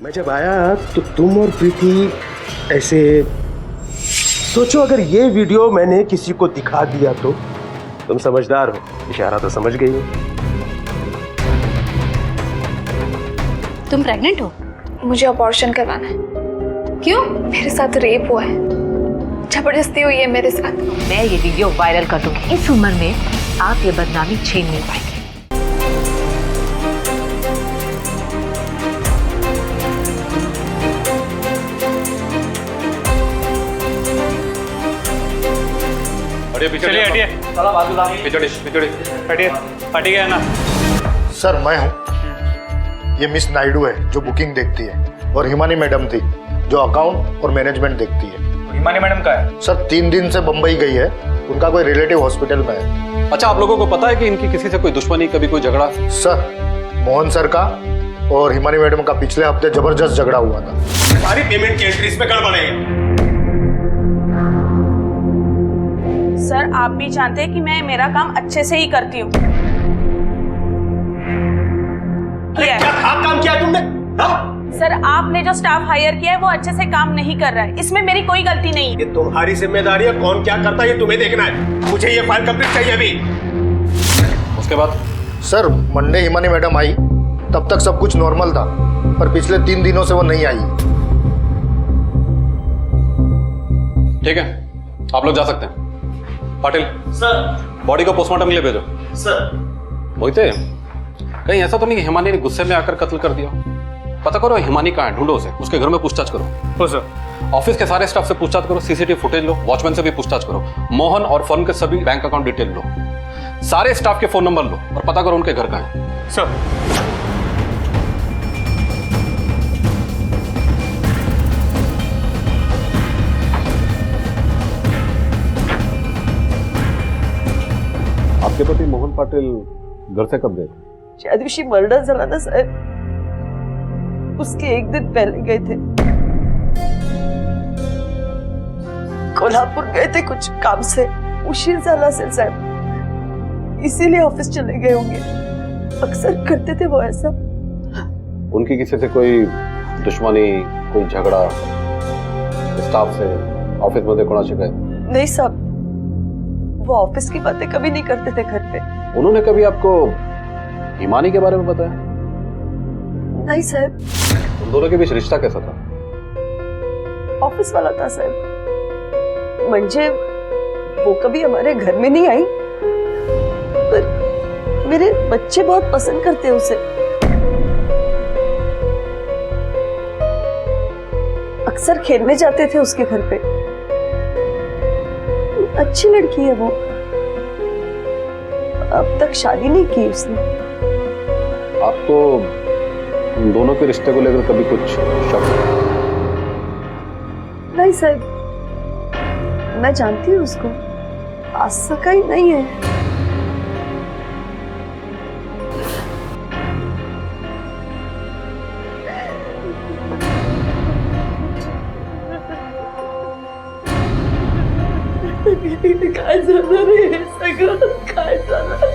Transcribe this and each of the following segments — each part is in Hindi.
मैं जब आया तो तुम और प्रीति ऐसे, सोचो अगर ये वीडियो मैंने किसी को दिखा दिया तो। तुम समझदार हो, इशारा तो समझ गई हो। तुम प्रेग्नेंट हो? मुझे अबॉर्शन करवाना है। क्यों? मेरे साथ रेप हुआ है, जबरदस्ती हुई है मेरे साथ। मैं ये वीडियो वायरल कर दूंगी। इस उम्र में आप ये बदनामी छीन नहीं पाएंगे। चलिए हटिए, हटिए, हट गया ना। सर मैं हूँ, ये मिस नायडू है जो बुकिंग देखती है, और हिमानी मैडम थी जो अकाउंट और मैनेजमेंट देखती है। हिमानी मैडम का है? सर 3 दिन से बम्बई गई है, उनका कोई रिलेटिव हॉस्पिटल में है। अच्छा, आप लोगों को पता है कि इनकी किसी से कोई दुश्मनी, कभी कोई झगड़ा? सर मोहन सर का और हिमानी मैडम का पिछले हफ्ते जबरदस्त झगड़ा हुआ था। सारी पेमेंट की एंट्रीज में गड़बड़ है। सर आप भी जानते हैं कि मैं मेरा काम अच्छे से ही करती हूँ। क्या खराब काम किया तुमने? सर आपने जो स्टाफ हायर किया है वो अच्छे से काम नहीं कर रहा है, इसमें मेरी कोई गलती नहीं है। ये तुम्हारी जिम्मेदारी है, कौन क्या करता है ये तुम्हें देखना है। मुझे ये फाइल कंप्लीट चाहिए अभी। उसके बाद? सर मंडे हिमानी मैडम आई, तब तक सब कुछ नॉर्मल था, पर पिछले 3 दिनों से वो नहीं आई। ठीक है, आप लोग जा सकते हैं। पाटिल सर। बॉडी को पोस्टमार्टम के लिए भेजो। सर। मोहिते, कहीं ऐसा तो नहीं कि हिमानी ने गुस्से में आकर कत्ल कर दिया? पता करो हिमानी कहाँ है, ढूंढो उसे, उसके घर में पूछताछ करो। हो सर। ऑफिस के सारे स्टाफ से पूछताछ करो, सीसीटीवी फुटेज लो, वॉचमैन से भी पूछताछ करो, मोहन और फर्म के सभी बैंक अकाउंट डिटेल लो, सारे स्टाफ के फोन नंबर लो और पता करो उनके घर कहाँ है। सर। आपके पति मोहन पाटिल घर से कब गए थे? ज्या दिवशी मर्डर झाला ना साहेब, उसके 1 दिन पहले गए थे। कोल्हापुर गए थे कुछ काम से, उशीर झाला असेल साहेब, इसीलिए ऑफिस चले गए होंगे। अक्सर करते थे वो ऐसा। उनकी किसी से कोई दुश्मनी, कोई झगड़ा, स्टाफ से, ऑफिस मध्ये कोणाशी काय? नहीं साहब, वो ऑफिस की बातें कभी नहीं करते थे घर पे। उन्होंने कभी आपको हिमानी के बारे में बताया? नहीं साहब। उन दोनों के बीच रिश्ता कैसा था? ऑफिस वाला था साहब, म्हणजे वो कभी हमारे घर में नहीं आई, पर मेरे बच्चे बहुत पसंद करते हैं उसे। अक्सर खेलने जाते थे उसके घर पे। अच्छी लड़की है वो, अब तक शादी नहीं की उसने। आपको उन दोनों के रिश्ते को लेकर कभी कुछ शक? नहीं साहब, मैं जानती हूँ उसको, आज सका ही नहीं है। काय झालं रे हे सगळं, काय झालं?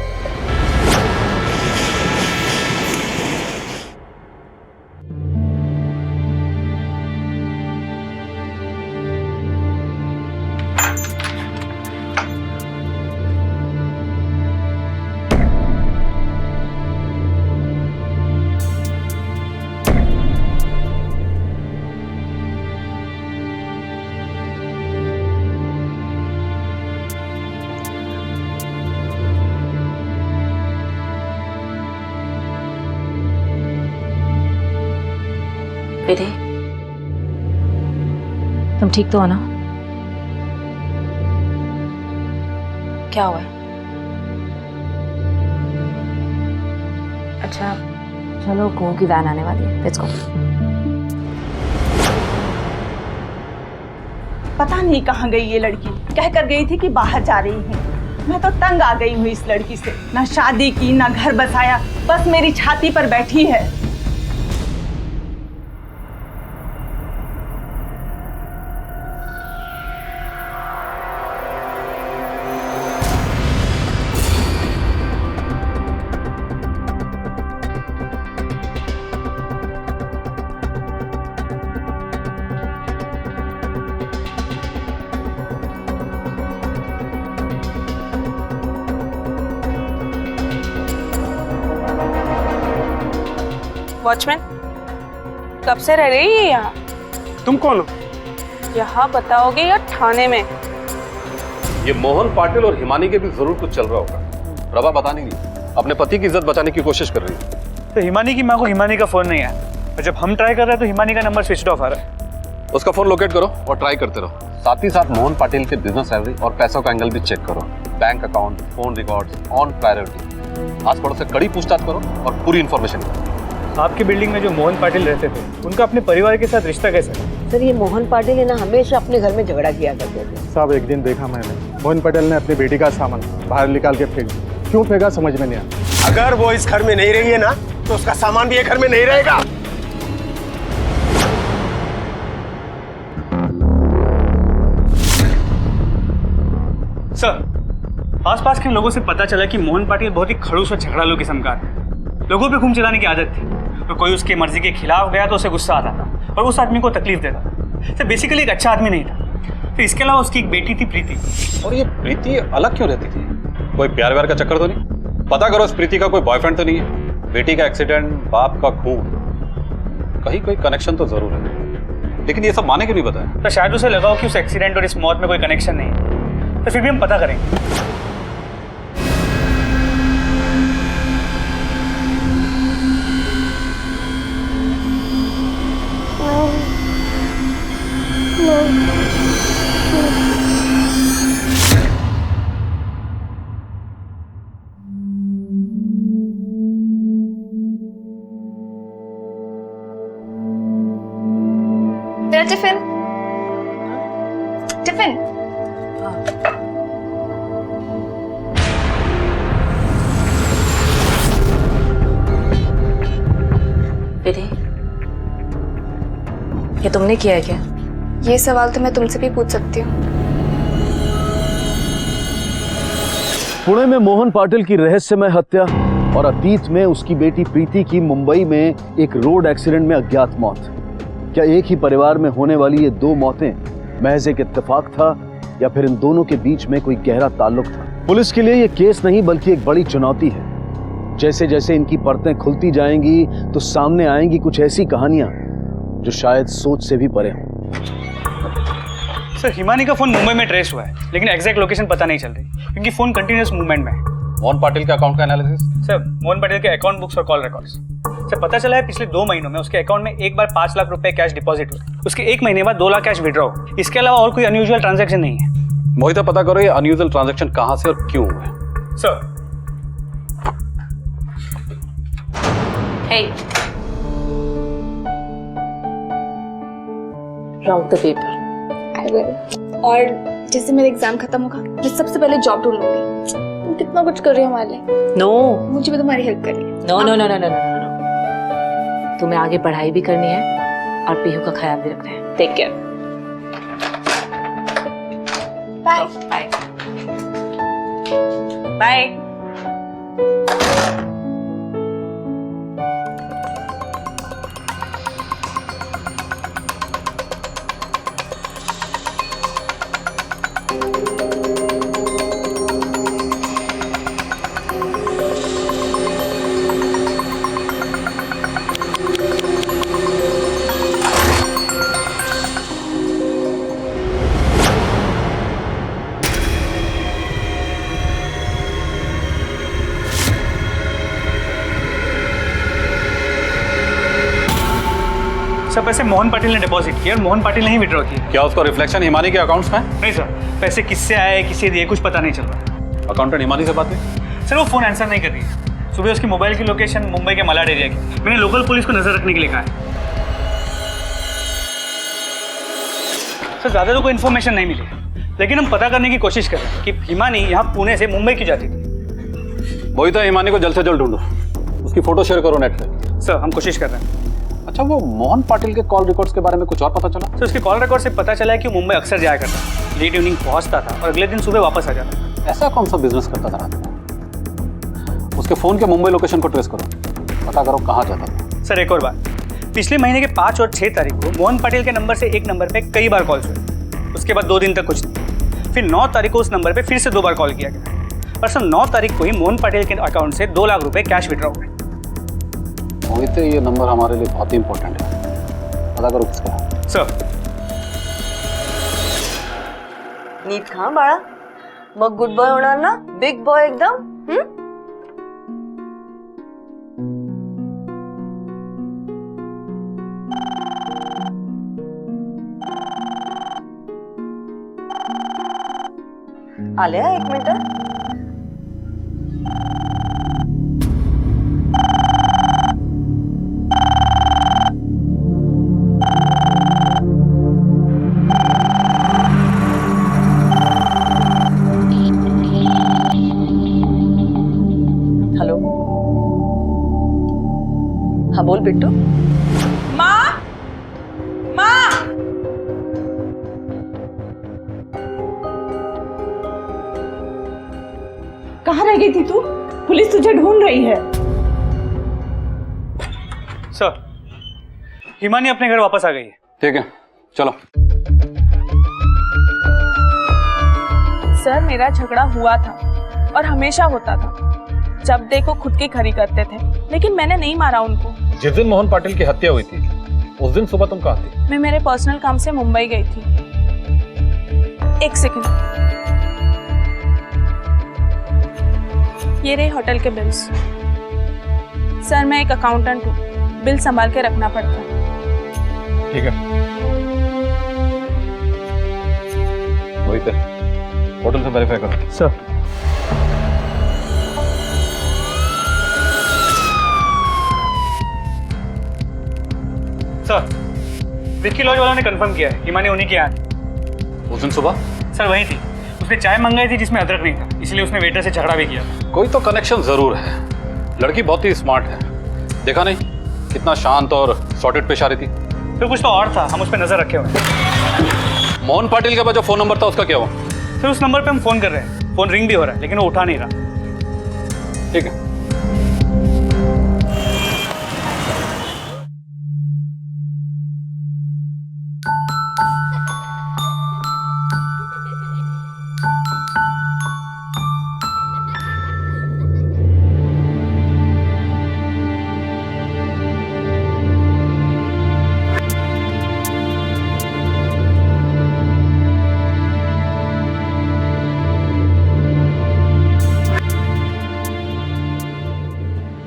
विधि, तुम ठीक तो हो ना? क्या हुआ है? अच्छा चलो, कुओं की वैन आने वाली है, लेट्स गो। पता नहीं कहाँ गई ये लड़की, कहकर गई थी कि बाहर जा रही है। मैं तो तंग आ गई हूँ इस लड़की से, ना शादी की ना घर बसाया, बस मेरी छाती पर बैठी है। वॉचमैन, कब से रह रही है यहाँ? तुम कौन हो? यहाँ बताओगे या थाने में? ये मोहन पाटिल और हिमानी के भी जरूर कुछ चल रहा होगा। प्रभा बता नहीं रही, अपने पति की इज्जत बचाने की कोशिश कर रही है। तो हिमानी की माँ को हिमानी का फोन नहीं आया और जब हम ट्राई कर रहे हैं तो हिमानी का नंबर स्विच ऑफ आ रहा है। उसका फोन लोकेट करो और ट्राई करते रहो। साथ ही साथ मोहन पाटिल के बिजनेस सैलरी और पैसों का एंगल भी चेक करो। Bank account, phone records on priority. आस पड़ोस से कड़ी पूछताछ करो और पूरी इन्फॉर्मेशन करो। आपकी बिल्डिंग में जो मोहन पाटिल रहते थे उनका अपने परिवार के साथ रिश्ता कैसा है? सर, ये मोहन पाटिल है ना, हमेशा अपने घर में झगड़ा किया करते थे। साहब, एक दिन देखा मैंने मोहन पटेल ने अपनी बेटी का सामान बाहर निकाल के फेंक दिया। क्यों फेंका समझ में नहीं आया। अगर वो इस घर में नहीं रही है ना तो उसका सामान भी ये घर में नहीं रहेगा। सर, आसपास के लोगों से पता चला कि मोहन पाटिल बहुत ही खड़ूस और झगड़ालू किस्म का है। लोगों पे घूम चलाने की आदत थी। तो कोई उसकी मर्जी के खिलाफ गया तो उसे गुस्सा आता था और उस आदमी को तकलीफ देता था। तो बेसिकली एक अच्छा आदमी नहीं था। तो इसके अलावा उसकी एक बेटी थी, प्रीति। और ये प्रीति अलग क्यों रहती थी? कोई प्यार व्यार का चक्कर तो नहीं? पता करो इस प्रीति का कोई बॉयफ्रेंड तो नहीं है? बेटी का एक्सीडेंट, बाप का खून, कहीं कोई कनेक्शन तो जरूर है। लेकिन ये सब माने क्यों नहीं बताया? तो शायद उसे लगा हो कि उस एक्सीडेंट और इस मौत में कोई कनेक्शन नहीं है। तो फिर भी हम पता करेंगे। तेरा टिफिन। टिफिन। बेटे, ये तुमने किया है क्या? ये सवाल तो मैं तुमसे भी पूछ सकती हूँ। पुणे में मोहन पाटिल की रहस्यमय हत्या और अतीत में उसकी बेटी प्रीति की मुंबई में एक रोड एक्सीडेंट में अज्ञात मौत। क्या एक ही परिवार में होने वाली ये दो मौतें महज एक इत्तेफाक था या फिर इन दोनों के बीच में कोई गहरा ताल्लुक था? पुलिस के लिए ये केस नहीं बल्कि एक बड़ी चुनौती है। जैसे जैसे इनकी परतें खुलती जाएंगी तो सामने आएंगी कुछ ऐसी कहानियां जो शायद सोच से भी परे हों। सर, हिमानी का फोन मुंबई में ट्रेस हुआ है लेकिन एग्जैक्ट लोकेशन पता नहीं चल रही क्योंकि फोन कंटिन्यूअस मूवमेंट में है। मोहन पाटिल के अकाउंट का एनालिसिस? सर, मोहन पाटिल के अकाउंट बुक्स और कॉल रिकॉर्ड्स। सर, पता चला है पिछले 2 महीनों में उसके अकाउंट में एक बार 5 लाख रुपए कैश डिपॉजिट हुए। उसके 1 महीने बाद 2 लाख कैश विड्रॉ। इसके अलावा और कोई अनयूजुअल ट्रांजैक्शन नहीं है। मोहिता, पता करो ये अनयूजुअल ट्रांजैक्शन कहां से और क्यों हुए। Sir, Hey, write the paper. I will. और जैसे मेरा एग्जाम खत्म होगा मैं सबसे पहले जॉब ढूंढ लूंगी। तुम कितना कुछ कर रही हो हमारे लिए। No. मुझे भी तुम्हारी हेल्प करनी। No, no, no, no, no, no, no. तुम्हें आगे पढ़ाई भी करनी है और पीहू का ख्याल भी रखना है। Take care. Bye. Bye. Bye. सब पैसे मोहन पाटिल ने डिपॉजिट किए और मोहन पाटिल ने ही विड्रॉ किए। क्या उसका रिफ्लेक्शन हिमानी के अकाउंट्स में? नहीं सर, पैसे किससे आए किससे दिए कुछ पता नहीं चल रहा। अकाउंटेंट हिमानी से बात हुई? सर, वो फोन आंसर नहीं कर रही है। सुबह उसकी मोबाइल की लोकेशन मुंबई के मलाड एरिया की। मैंने लोकल पुलिस को नजर रखने के लिए कहा है। सर, ज्यादा तो कोई इन्फॉर्मेशन नहीं मिली लेकिन हम पता करने की कोशिश कर रहे हैं कि हिमानी यहाँ पुणे से मुंबई की जाती थी। मोहिता, हिमानी को जल्द से जल्द ढूंढो। उसकी फोटो शेयर करो नेट पे। सर, हम कोशिश कर रहे हैं। अच्छा, वो मोहन पाटिल के कॉल रिकॉर्ड्स के बारे में कुछ और पता चला? तो उसके कॉल रिकॉर्ड से पता चला है कि मुंबई अक्सर जाया करता था, लेट इवनिंग पहुंचता था और अगले दिन सुबह वापस आ जाता। ऐसा कौन सा बिजनेस करता था रात में? उसके फोन के मुंबई लोकेशन को ट्रेस करो, पता करो कहाँ जाता था। सर, एक और बात, पिछले महीने के 5 और 6 तारीख को मोहन पाटिल के नंबर से एक नंबर पे कई बार कॉल्स हुए। उसके बाद 2 दिन तक कुछ नहीं। फिर 9 तारीख को उस नंबर पे फिर से 2 बार कॉल किया गया और सर 9 तारीख को ही मोहन पाटिल के अकाउंट से 2 लाख रुपए कैश विड्रॉ हुए। मोहिते, ये नंबर हमारे लिए बहुत ही इंपॉर्टेंट है, पता करो किसका है। सर। नीट खा बाळा, मग गुड बॉय होणार ना, बिग बॉय एकदम. आले, 1 मिनिट. हेलो, हाँ बोल बिट्टू. माँ, माँ, कहाँ रह गई थी तू? पुलिस तुझे ढूंढ रही है. सर, हिमानी अपने घर वापस आ गई है. ठीक है, चलो. सर मेरा झगड़ा हुआ था और हमेशा होता था. जब देखो खुद की खरी करते थे, लेकिन मैंने नहीं मारा उनको. जिस दिन मोहन पाटिल की हत्या हुई थी, उस दिन सुबह तुम कहाँ थी? मैं मेरे पर्सनल काम से मुंबई गई थी. 1 सेकंड, ये रहे होटल के बिल्स. सर मैं एक अकाउंटेंट हूँ, बिल संभाल के रखना पड़ता है. ठीक है. मोहिते, होटल से वेरीफाई करो. सर. सर, विक्की लॉज वालों ने कंफर्म किया है हिमानी उन्हीं के यहाँ थी. उस दिन सुबह? सर वही थी. उसने चाय मंगाई थी जिसमें अदरक नहीं था, इसलिए उसने वेटर से झगड़ा भी किया था. कोई तो कनेक्शन जरूर है. लड़की बहुत ही स्मार्ट है, देखा नहीं कितना शांत और सॉर्टेड पेश आ रही थी. फिर कुछ तो और था, हम उस पर नजर रखे हुए हैं. मोहन पाटिल का जो फोन नंबर था उसका क्या हुआ? सर उस नंबर पे हम फोन कर रहे हैं, फोन रिंग भी हो रहा है, लेकिन वो उठा नहीं रहा. ठीक है.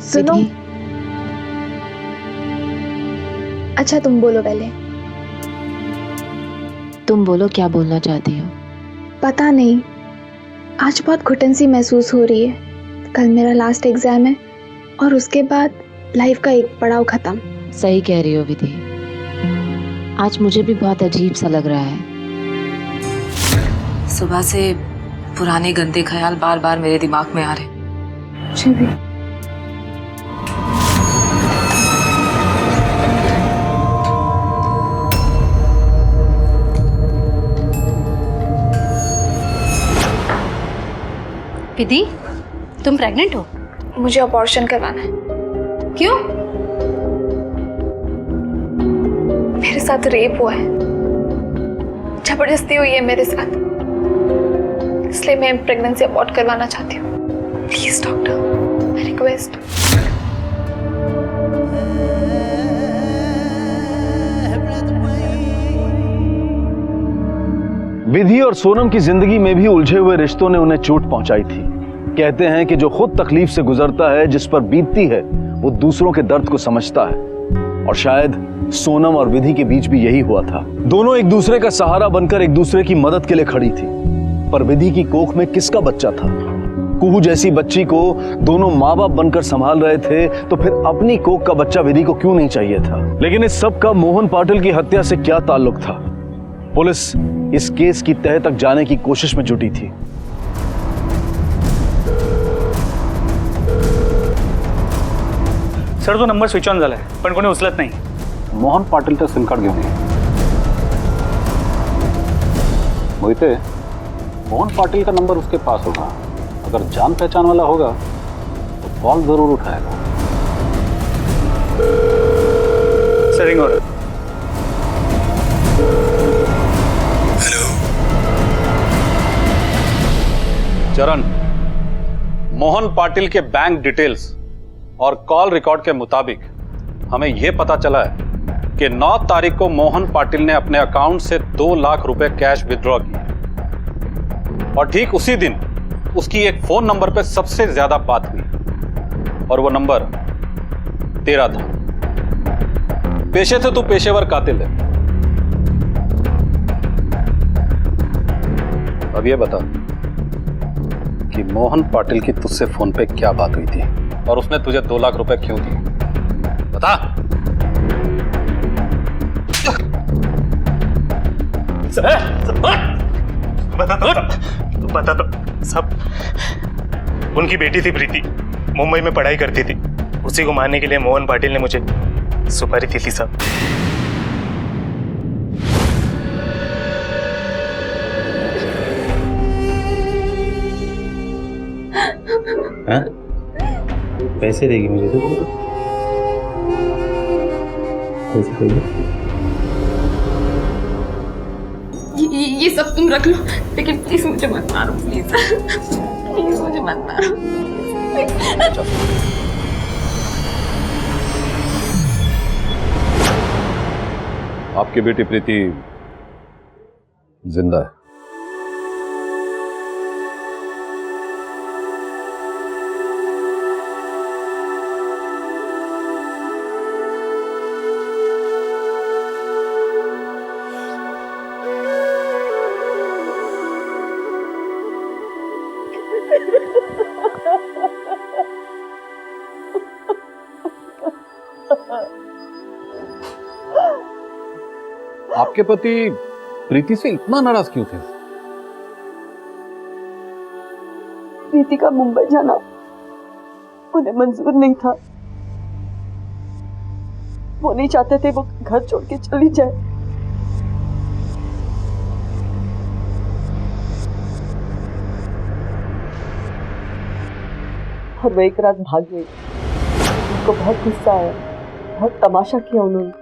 सुनो. अच्छा तुम बोलो पहले. तुम बोलो, क्या बोलना चाहती हो? पता नहीं, आज बहुत घुटन सी महसूस हो रही है. कल मेरा लास्ट एग्जाम है और उसके बाद लाइफ का एक पड़ाव खत्म. सही कह रही हो विधि, आज मुझे भी बहुत अजीब सा लग रहा है. सुबह से पुराने गंदे ख्याल बार बार मेरे दिमाग में आ रहे. मुझे भी. विधि, तुम प्रेग्नेंट हो? मुझे अबॉर्शन करवाना है. क्यों? मेरे साथ रेप हुआ है, जबरदस्ती हुई है मेरे साथ, इसलिए मैं प्रेगनेंसी अबॉर्ट करवाना चाहती हूँ. Please doctor, I request. Vidhi और सोनम की जिंदगी में भी उलझे हुए रिश्तों ने उन्हें चोट पहुंचाई थी. कहते हैं कि जो खुद तकलीफ से गुजरता है, जिस पर बीतती है, वो दूसरों के दर्द को समझता है. और शायद सोनम और विधि के बीच भी यही हुआ था. दोनों एक दूसरे का सहारा बनकर एक दूसरे की मदद के लिए खड़ी थी. पर विधि की कोख में किसका बच्चा था? कुहू जैसी बच्ची को दोनों माँ बाप बनकर संभाल रहे थे, तो फिर अपनी कोख का बच्चा विधि को क्यों नहीं चाहिए था? लेकिन इस सब का मोहन पाटिल की हत्या से क्या ताल्लुक था? पुलिस इस केस की तह तक जाने की कोशिश में जुटी थी. सर तो नंबर स्विच ऑन झालाय, पण कोणी उचलत नाही. मोहन पाटिलचं सिम कार्ड घेऊन ये. मोहिते, मोहन पाटिल का नंबर उसके पास होगा. अगर जान पहचान वाला होगा तो कॉल जरूर उठाएगा. सर रिंग हो रहा है. चरण, मोहन पाटिल के बैंक डिटेल्स और कॉल रिकॉर्ड के मुताबिक हमें यह पता चला है कि 9 तारीख को मोहन पाटिल ने अपने अकाउंट से 2 लाख रुपए कैश विड्रॉ किए और ठीक उसी दिन उसकी एक फोन नंबर पे सबसे ज्यादा बात हुई और वो नंबर तेरा था। पेशे से तू पेशेवर कातिल है। अब ये बता कि मोहन पाटिल की तुझसे फोन पे क्या बात हुई थी और उसने तुझे 2 लाख रुपए क्यों दिए? बता। बता तो सब। उनकी बेटी थी प्रीति, मुंबई में पढ़ाई करती थी। उसी को मारने के लिए मोहन पाटिल ने मुझे सुपारी दी थी सब। हाँ? पैसे देगी मुझे तो? पैसे देगी? ये सब तुम रख लो, लेकिन प्लीज मुझे मत मारो, प्लीज प्लीज मुझे मत मारो। आपकी बेटी प्रीति जिंदा है। आपके पति प्रीति से इतना नाराज क्यों थे? प्रीति का मुंबई जाना उन्हें मंजूर नहीं था। वो नहीं चाहते थे वो घर छोड़ के चली जाए। और वो एक रात भाग गई। उनको बहुत गुस्सा आया, बहुत तमाशा किया उन्होंने।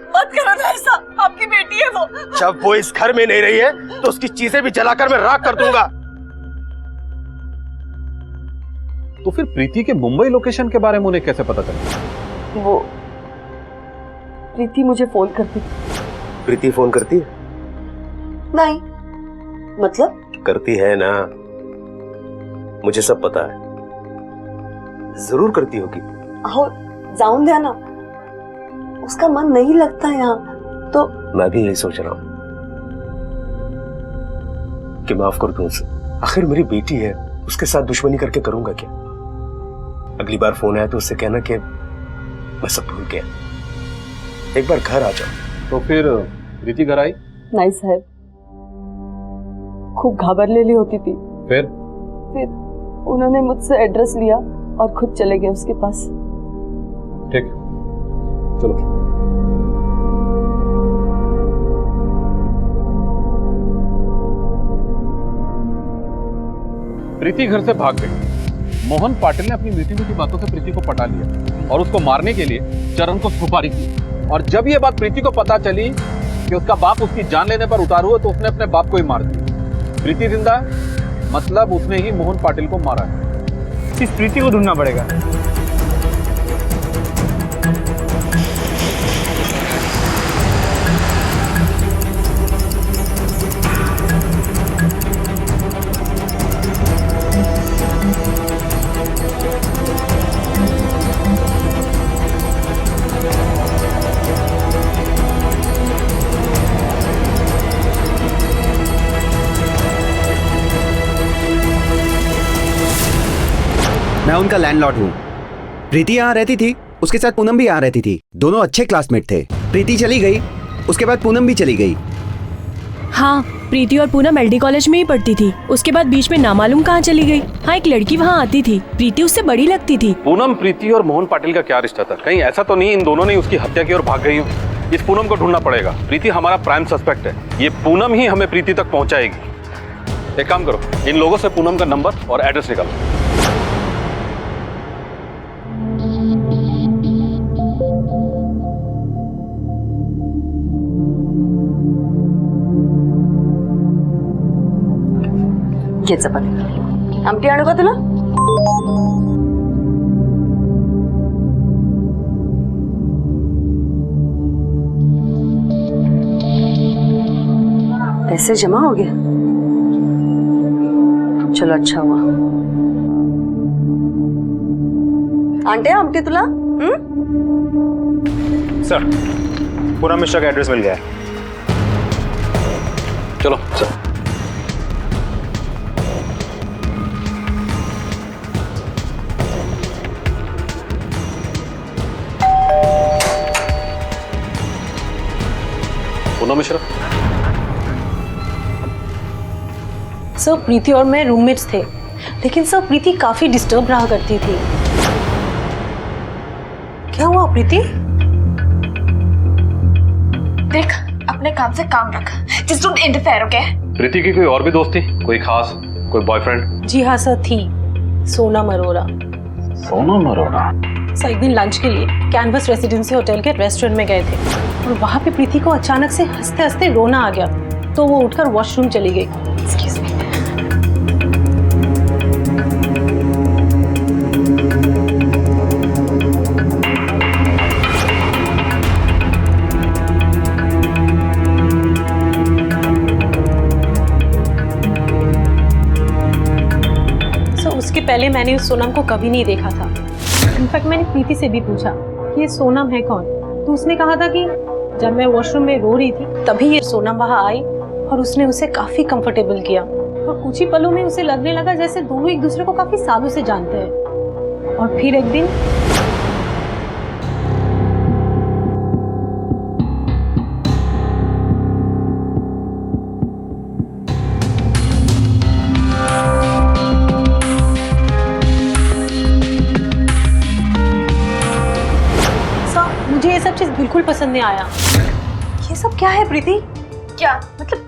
मत करो ना ऐसा, आपकी बेटी है वो। जब वो इस घर में नहीं रही है तो उसकी चीजें भी जलाकर मैं राख कर दूंगा। तो फिर प्रीति के मुंबई लोकेशन के बारे में उन्हें कैसे पता चला? वो प्रीति मुझे फोन करती थी। प्रीति फोन करती है? नहीं, मतलब? करती है ना, मुझे सब पता है। जरूर करती होगी। आओ जाऊं दे ना, उसका मन नहीं लगता यहाँ तो। मैं भी यही सोच रहा हूं कि माफ कर दूं उसे। आखिर मेरी बेटी है, उसके साथ दुश्मनी करके करूंगा क्या? अगली बार फोन आया तो उससे कहना कि मैं सब भूल गया। एक बार घर आ जाओ। तो फिर प्रीति घर आई? नहीं साहब, खूब घाबरलेली होती थी। फिर उन्होंने मुझसे एड्रेस लिया और खुद चले गए उसके पास। ठीक, चलो। प्रीति घर से भाग गई। मोहन पाटिल ने अपनी मीठी मीठी बातों से प्रीति को पटा लिया और उसको मारने के लिए चरण को सुपारी की। और जब यह बात प्रीति को पता चली कि उसका बाप उसकी जान लेने पर उतारू है तो उसने अपने बाप को ही मार दिया। प्रीति जिंदा है, मतलब उसने ही मोहन पाटिल को मारा है। इस प्रीति को ढूंढना पड़ेगा। मैं उनका लैंडलॉर्ड हूँ। प्रीति यहाँ रहती थी, उसके साथ पूनम भी यहाँ रहती थी। दोनों अच्छे क्लासमेट थे। प्रीति चली गई, उसके बाद पूनम भी चली गई। हाँ, प्रीति और पूनम एलडी कॉलेज में ही पढ़ती थी। उसके बाद बीच में नामालूम कहाँ चली गई। हाँ, एक लड़की वहाँ आती थी, प्रीति उससे बड़ी लगती थी। पूनम, प्रीति और मोहन पाटिल का क्या रिश्ता था? कहीं ऐसा तो नहीं इन दोनों ने उसकी हत्या की और भाग गई हो? इस पूनम को ढूंढना पड़ेगा। प्रीति हमारा प्राइम सस्पेक्ट है। ये पूनम ही हमें प्रीति तक पहुंचाएगी। एक काम करो, इन लोगों से पूनम का नंबर और एड्रेस निकालो। घे चपाती। आमटी आणू का तुला? पैसे जमा हो गए? चलो अच्छा हुआ। आंटे आमटी तुला? सर, पूनम मिश्रा का एड्रेस मिल गया है। चलो सर। पूनम मिश्रा? सर प्रीति और मैं रूममेट्स थे, लेकिन सर प्रीति काफी डिस्टर्ब रहा करती थी। क्या हुआ प्रीति? देख, अपने काम से काम रख। Just don't interfere, okay? प्रीति की कोई और भी दोस्त थी? कोई खास, कोई बॉयफ्रेंड? जी हाँ सर, थी सोनम अरोरा। सोनम अरोरा? सर एक दिन लंच के लिए कैनवस रेसिडेंसी होटल के रेस्टोरेंट में गए थे और वहाँ पे प्रीति को अचानक से हंसते हंसते रोना आ गया, तो वो उठकर वॉशरूम चली गई। Excuse me. उसके पहले मैंने उस सोनम को कभी नहीं देखा था। इनफैक्ट मैंने प्रीति से भी पूछा कि ये सोनम है कौन, तो उसने कहा था कि जब मैं वॉशरूम में रो रही थी तभी ये सोनम वहाँ आई और उसने उसे काफी कंफर्टेबल किया और कुछ ही पलों में उसे लगने लगा जैसे दोनों एक दूसरे को काफी सालों से जानते हैं। और फिर एक दिन मुझे ये सब चीज बिल्कुल पसंद नहीं आया। ये सब क्या है प्रीति? क्या मतलब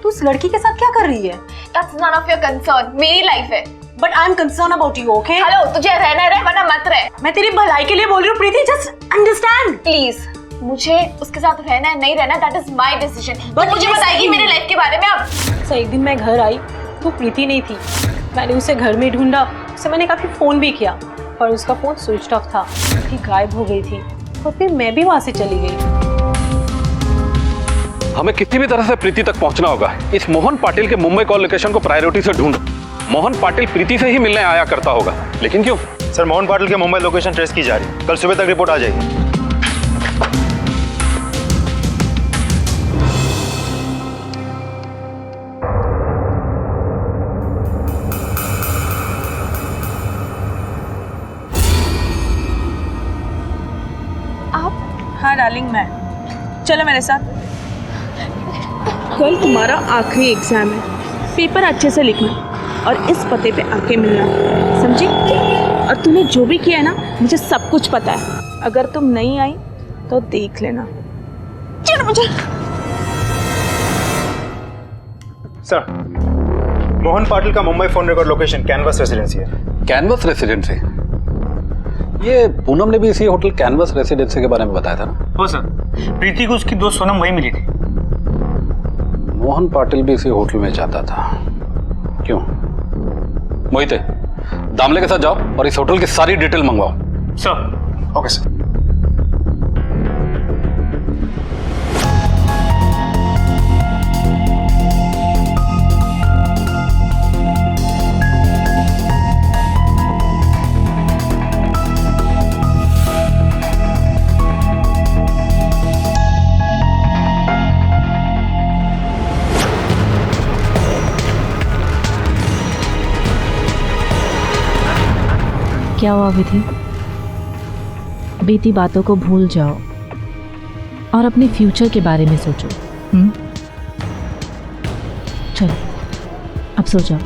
तू उस लड़की के साथ क्या कर रही है? That's none of your concern. मेरी लाइफ है। But I'm concerned about you, okay? Hello, तुझे रहना रहे वरना मत रहे। मैं तेरी भलाई के लिए बोल रही हूँ प्रीति, just understand. Please, मुझे उसके साथ रहना है नहीं रहना, that is my decision. But मुझे बताएगी मेरी लाइफ के बारे में अब। सर एक दिन मैं घर आई तो प्रीति नहीं थी। मैंने उसे घर में ढूंढा, उसे मैंने काफी फोन भी किया पर उसका फोन स्विच ऑफ था, प्रीति गायब हो गई थी और फिर मैं भी वहां से चली गई। हमें किसी भी तरह से प्रीति तक पहुंचना होगा। इस मोहन पाटिल के मुंबई कॉल लोकेशन को प्रायोरिटी से ढूंढो। मोहन पाटिल प्रीति से ही मिलने आया करता होगा, लेकिन क्यों? सर, मोहन पाटिल के मुंबई लोकेशन ट्रेस की जा रही है। कल सुबह तक रिपोर्ट आ जाएगी। हाँ डार्लिंग, मैं। चलो मेरे साथ। कल तुम्हारा आखिरी एग्जाम है, पेपर अच्छे से लिखना और इस पते पे आके मिलना, समझी? और तूने जो भी किया है ना, मुझे सब कुछ पता है। अगर तुम नहीं आई तो देख लेना। चलो मुझे। सर, मोहन पाटिल का Mumbai phone record location Canvas Residency है। Canvas Residency? ये पूनम ने भी इसी होटल कैनवस रेसिडेंसी के बारे में बताया था ना? हो सर, प्रीति को उसकी दोस्त सोनम वही मिली थी। मोहन पाटिल भी इसी होटल में जाता था, क्यों? मोहिते, दामले के साथ जाओ और इस होटल की सारी डिटेल मंगवाओ। सर। Okay sir. क्या हुआ विधि? बीती बातों को भूल जाओ और अपने फ्यूचर के बारे में सोचो। चलो अब सो जाओ।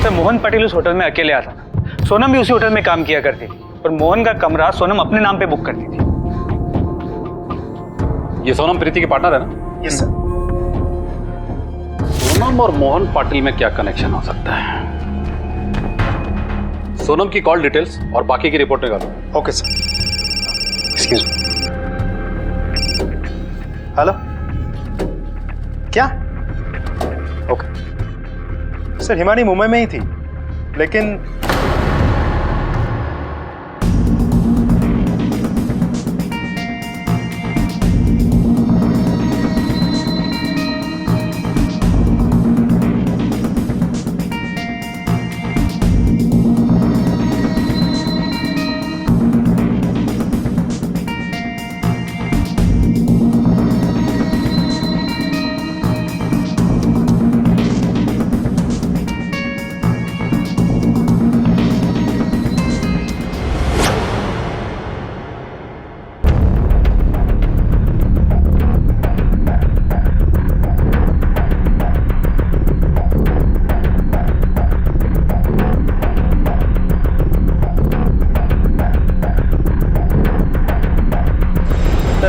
सर, मोहन पाटिल उस होटल में अकेले आता था। सोनम भी उसी होटल में काम किया करती थी और मोहन का कमरा सोनम अपने नाम पे बुक करती थी। ये सोनम प्रीति की पार्टनर है ना? Yes sir. सोनम और मोहन पाटिल में क्या कनेक्शन हो सकता है? सोनम की कॉल डिटेल्स और बाकी की रिपोर्ट निकालो। Okay sir. Excuse me. Hello, क्या? ओके सर, हिमानी मुंबई में ही थी, लेकिन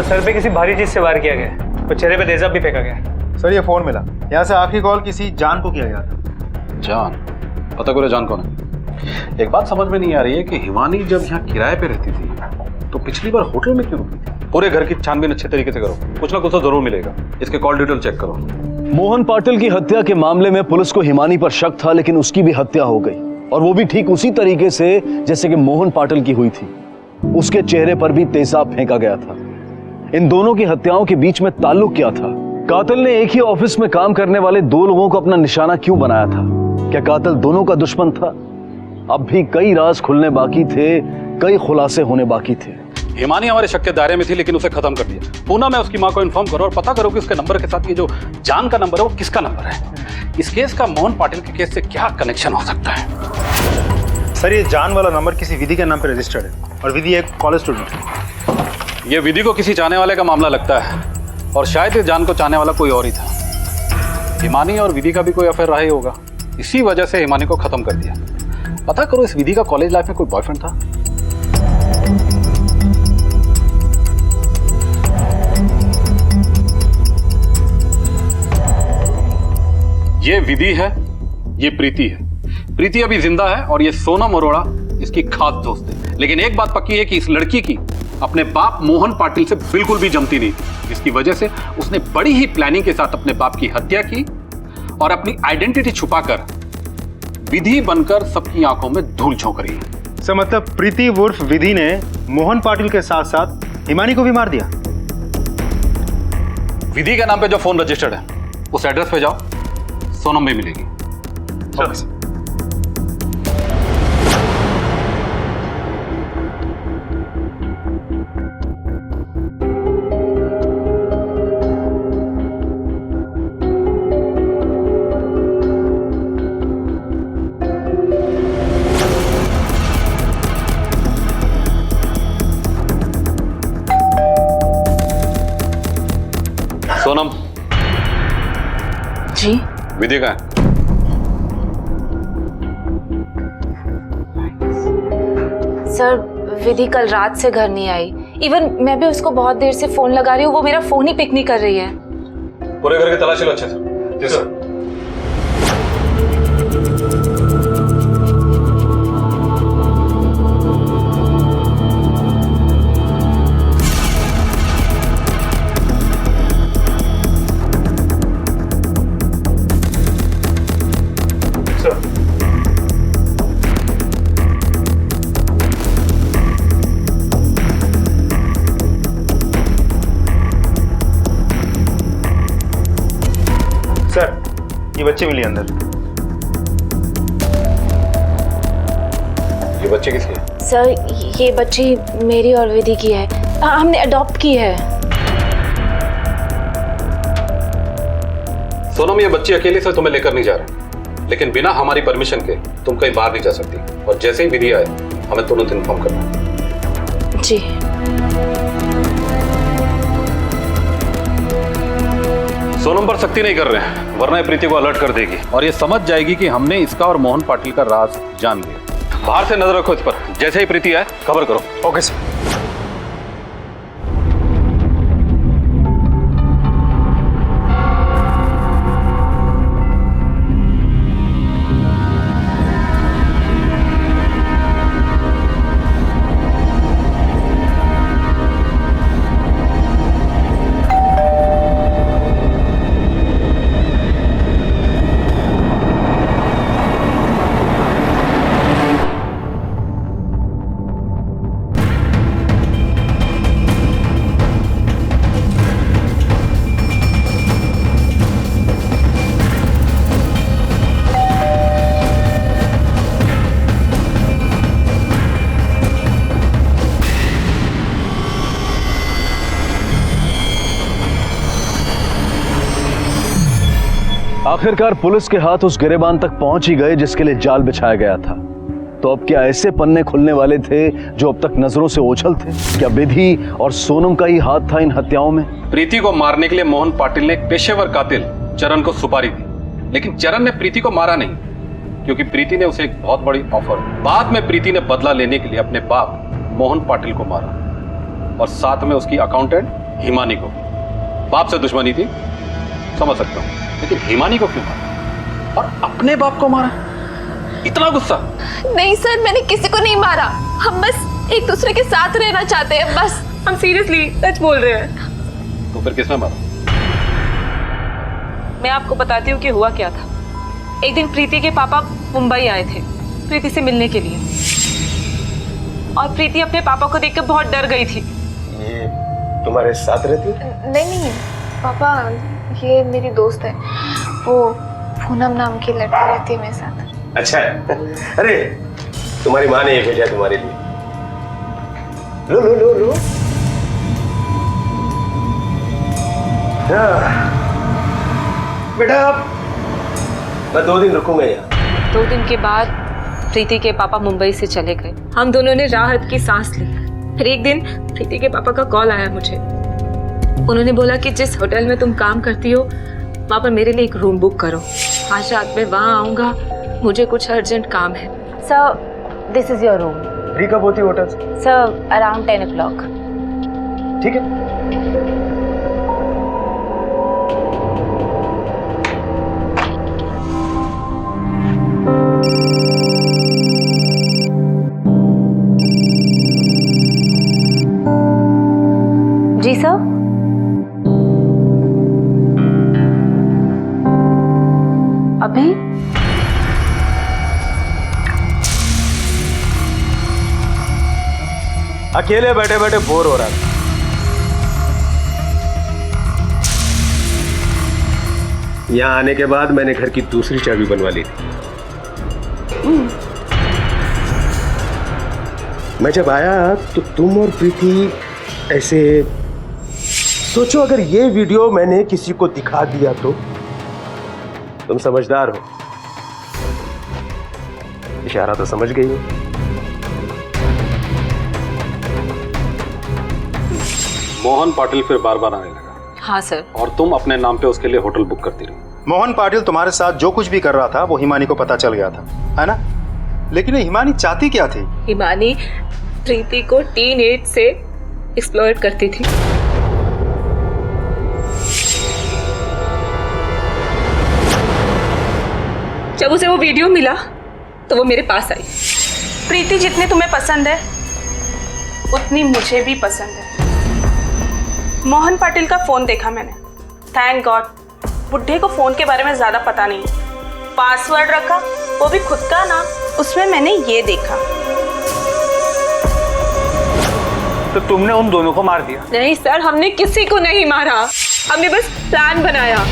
सर पे किसी भारी चीज से वार किया गया और चेहरे पे तेजाब भी फेंका गया। सर ये फोन मिला, यहाँ से आखिरी कॉल किसी जान को किया गया था। जान? पता करो जान कौन है। एक बात समझ में नहीं आ रही है कि हिमानी जब यहाँ किराए पे रहती थी तो पिछली बार होटल में क्यों रुकी थी? पूरे घर की छानबीन अच्छे तरीके से करो, कुछ ना कुछ तो जरूर मिलेगा। इसके कॉल डिटेल चेक करो। मोहन पाटिल की हत्या के मामले में पुलिस को हिमानी पर शक था, लेकिन उसकी भी हत्या हो गई, और वो भी ठीक उसी तरीके से जैसे कि मोहन पाटिल की हुई थी। उसके चेहरे पर भी तेजाब फेंका गया था। इन दोनों की हत्याओं के बीच में ताल्लुक क्या था? कातिल ने एक ही ऑफिस में काम करने वाले दो लोगों को अपना निशाना क्यों बनाया था? क्या कातिल दोनों का दुश्मन था? अब भी कई राज खुलने बाकी थे, कई खुलासे होने बाकी थे। हिमानी हमारे शक के दायरे में थी, लेकिन उसे खत्म कर दिया। पूना में उसकी मां को इन्फॉर्म करो और पता करो कि उसके नंबर के साथ ये जो जान का नंबर है वो किसका नंबर है। इस केस का मोहन पाटिल के केस से क्या कनेक्शन हो सकता है? सर ये जान वाला नंबर किसी विधि के नाम पे रजिस्टर्ड है और विधि एक कॉलेज स्टूडेंट है। ये विधि को किसी चाहने वाले का मामला लगता है, और शायद इस जान को चाहने वाला कोई और ही था। हिमानी और विधि का भी कोई अफेयर रहा ही होगा, इसी वजह से हिमानी को खत्म कर दिया। पता करो इस विधि का कॉलेज लाइफ में कोई बॉयफ्रेंड था? ये विधि है, ये प्रीति है। प्रीति अभी जिंदा है और ये सोनम अरोड़ा इसकी खास दोस्त है। लेकिन एक बात पक्की है कि इस लड़की की अपने बाप मोहन पाटिल से बिल्कुल भी जमती नहीं, जिसकी वजह से उसने बड़ी ही प्लानिंग के साथ अपने बाप की हत्या की और अपनी आइडेंटिटी छुपाकर विधि बनकर सबकी आंखों में धूल झोंक रही है। सर मतलब प्रीति उर्फ विधि ने मोहन पाटिल के साथ साथ हिमानी को भी मार दिया? विधि के नाम पे जो फोन रजिस्टर्ड है उस एड्रेस पे जाओ, सोनम भी मिलेगी। सोनम जी, विधि का है? सर विधि कल रात से घर नहीं आई। इवन मैं भी उसको बहुत देर से फोन लगा रही हूँ, वो मेरा फोन ही पिक नहीं कर रही है। पूरे घर की तलाशी लो अच्छे से। जी सर। सर ये बच्चे मिली अंदर। ये बच्चे किसकी है? सर ये बच्ची मेरी और विधि की है, हमने अडॉप्ट की है। सोनम ये बच्ची अकेले से तुम्हें लेकर नहीं जा रहे, लेकिन बिना हमारी परमिशन के तुम कहीं बाहर नहीं जा सकती, और जैसे ही विधि आए हमें तुरंत इन्फॉर्म करना। जी। सोनम पर सख्ती नहीं कर रहे हैं, वरना ये प्रीति को अलर्ट कर देगी और ये समझ जाएगी कि हमने इसका और मोहन पाटिल का राज जान लिया। बाहर से नजर रखो इस पर, जैसे ही प्रीति आए खबर करो। Okay sir. आखिरकार पुलिस के हाथ उस गिरेबान तक पहुंच ही गए जिसके लिए जाल बिछाया गया था। तो अब क्या ऐसे पन्ने खुलने वाले थे जो अब तक नजरों से ओझल थे? क्या विधि और सोनम का ही हाथ था इन हत्याओं में? प्रीति को मारने के लिए मोहन पाटिल ने एक पेशेवर कातिल चरण को सुपारी दी, लेकिन चरण ने प्रीति को मारा नहीं, क्योंकि प्रीति ने उसे एक बहुत बड़ी ऑफर। बाद में प्रीति ने बदला लेने के लिए अपने बाप मोहन पाटिल को मारा और साथ में उसकी अकाउंटेंट हिमानी को बाप से दुश्मनी थी, समझ सकता हूँ, लेकिन हिमानी को क्यों मारा और अपने बाप को मारा? इतना गुस्सा? नहीं सर, मैंने किसी को नहीं मारा। हम बस एक दूसरे के साथ रहना चाहते हैं, बस। हम सीरियसली सच बोल रहे हैं। तो फिर किसने मारा? मैं आपको बताती हूँ कि हुआ क्या था। एक दिन प्रीति के पापा मुंबई आए थे प्रीति से मिलने के लिए, और प्रीति अपने पापा को देखकर बहुत डर गई थी। ये तुम्हारे साथ रहती है? नहीं पापा, ये मेरी दोस्त है, वो पूनम नाम की लड़की रहती है मेरे साथ। अच्छा है। अरे तुम्हारी माँ ने ये भेजा तुम्हारे लिए। लो लो लो लो। बेटा मैं 2 दिन रुकूंगा यहाँ। 2 दिन के बाद प्रीति के पापा मुंबई से चले गए। हम दोनों ने राहत की सांस ली। फिर एक दिन प्रीति के पापा का कॉल आया मुझे। उन्होंने बोला कि जिस होटल में तुम काम करती हो वहाँ पर मेरे लिए एक रूम बुक करो। आज रात में वहाँ आऊँगा, मुझे कुछ अर्जेंट काम है। Sir this is your room. Free कब होती है होटल? Sir around 10 o'clock। ठीक है। जी सर। अभी अकेले बैठे बैठे बोर हो रहा था। यहाँ आने के बाद मैंने घर की दूसरी चाबी बनवा ली थी। मैं जब आया तो तुम और प्रीति ऐसे, सोचो अगर ये वीडियो मैंने किसी को दिखा दिया तो? तुम समझदार हो, इशारा तो समझ गई हो। मोहन पाटिल फिर बार बार आने लगा। हाँ सर। और तुम अपने नाम पे उसके लिए होटल बुक करती रही। मोहन पाटिल तुम्हारे साथ जो कुछ भी कर रहा था वो हिमानी को पता चल गया था, है ना? लेकिन ये हिमानी चाहती क्या थी? हिमानी प्रीति को टीन एज से एक्सप्लॉइट करती थी। जब उसे वो वीडियो मिला तो वो मेरे पास आई। प्रीति जितनी तुम्हें पसंद है उतनी मुझे भी पसंद है। मोहन पाटिल का फोन देखा मैंने। थैंक गॉड बुड्ढे को फोन के बारे में ज्यादा पता नहीं। पासवर्ड रखा, वो भी खुद का नाम, उसमें मैंने ये देखा। तो तुमने उन दोनों को मार दिया? नहीं सर, हमने किसी को नहीं मारा, हमने बस प्लान बनाया।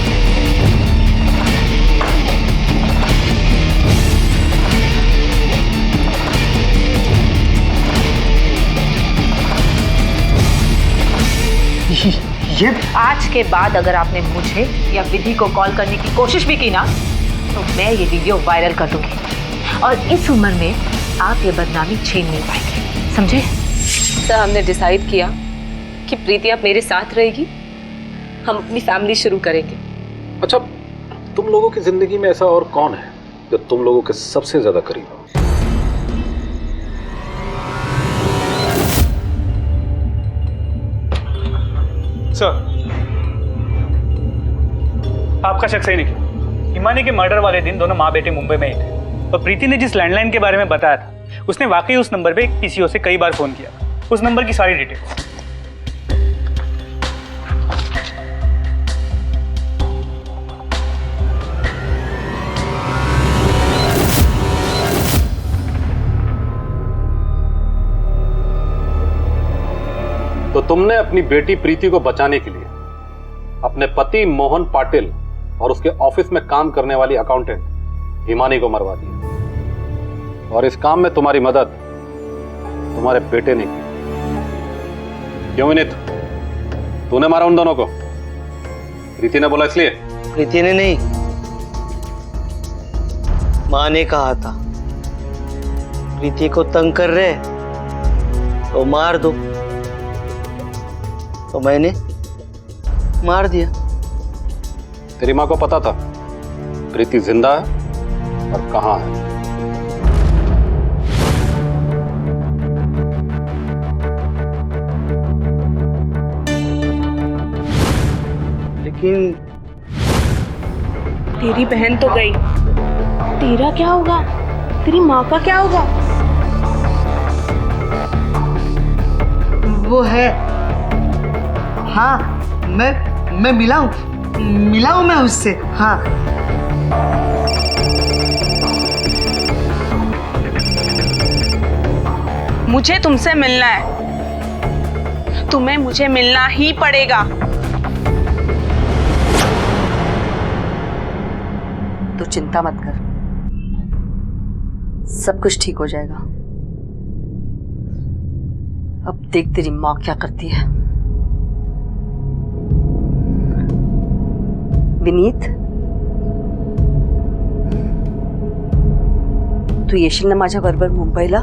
ये आज के बाद अगर आपने मुझे या विधि को कॉल करने की कोशिश भी की ना तो मैं ये वीडियो वायरल कर दूंगी, और इस उम्र में आप ये बदनामी छीन नहीं पाएंगे, समझे? सर हमने डिसाइड किया कि प्रीति अब मेरे साथ रहेगी, हम अपनी फैमिली शुरू करेंगे। अच्छा, तुम लोगों की जिंदगी में ऐसा और कौन है जो तुम लोगों के सबसे ज्यादा करीब हो? सर आपका शक सही निकला। हिमानी के मर्डर वाले दिन दोनों माँ बेटे मुंबई में ही थे, और प्रीति ने जिस लैंडलाइन के बारे में बताया था उसने वाकई उस नंबर पे एक पीसीओ से कई बार फोन किया। उस नंबर की सारी डिटेल्स। तो तुमने अपनी बेटी प्रीति को बचाने के लिए अपने पति मोहन पाटिल और उसके ऑफिस में काम करने वाली अकाउंटेंट हिमानी को मरवा दिया, और इस काम में तुम्हारी मदद तुम्हारे बेटे ने की। क्यों विनीत, तूने मारा उन दोनों को? प्रीति ने बोला इसलिए? प्रीति ने नहीं, माँ ने कहा था प्रीति को तंग कर रहे तो मार दो, तो मैंने मार दिया। तेरी माँ को पता था प्रीति जिंदा है और कहाँ है? लेकिन तेरी बहन तो गई, तेरा क्या होगा? तेरी माँ का क्या होगा? वो है, हाँ मैं मिला हूँ मैं उससे, हाँ। मुझे तुमसे मिलना है, तुम्हें मुझे मिलना ही पड़ेगा। तू चिंता मत कर, सब कुछ ठीक हो जाएगा। अब देख तेरी माँ क्या करती है। विनीत, तू येशील ना माझ्या बरोबर मुंबईला?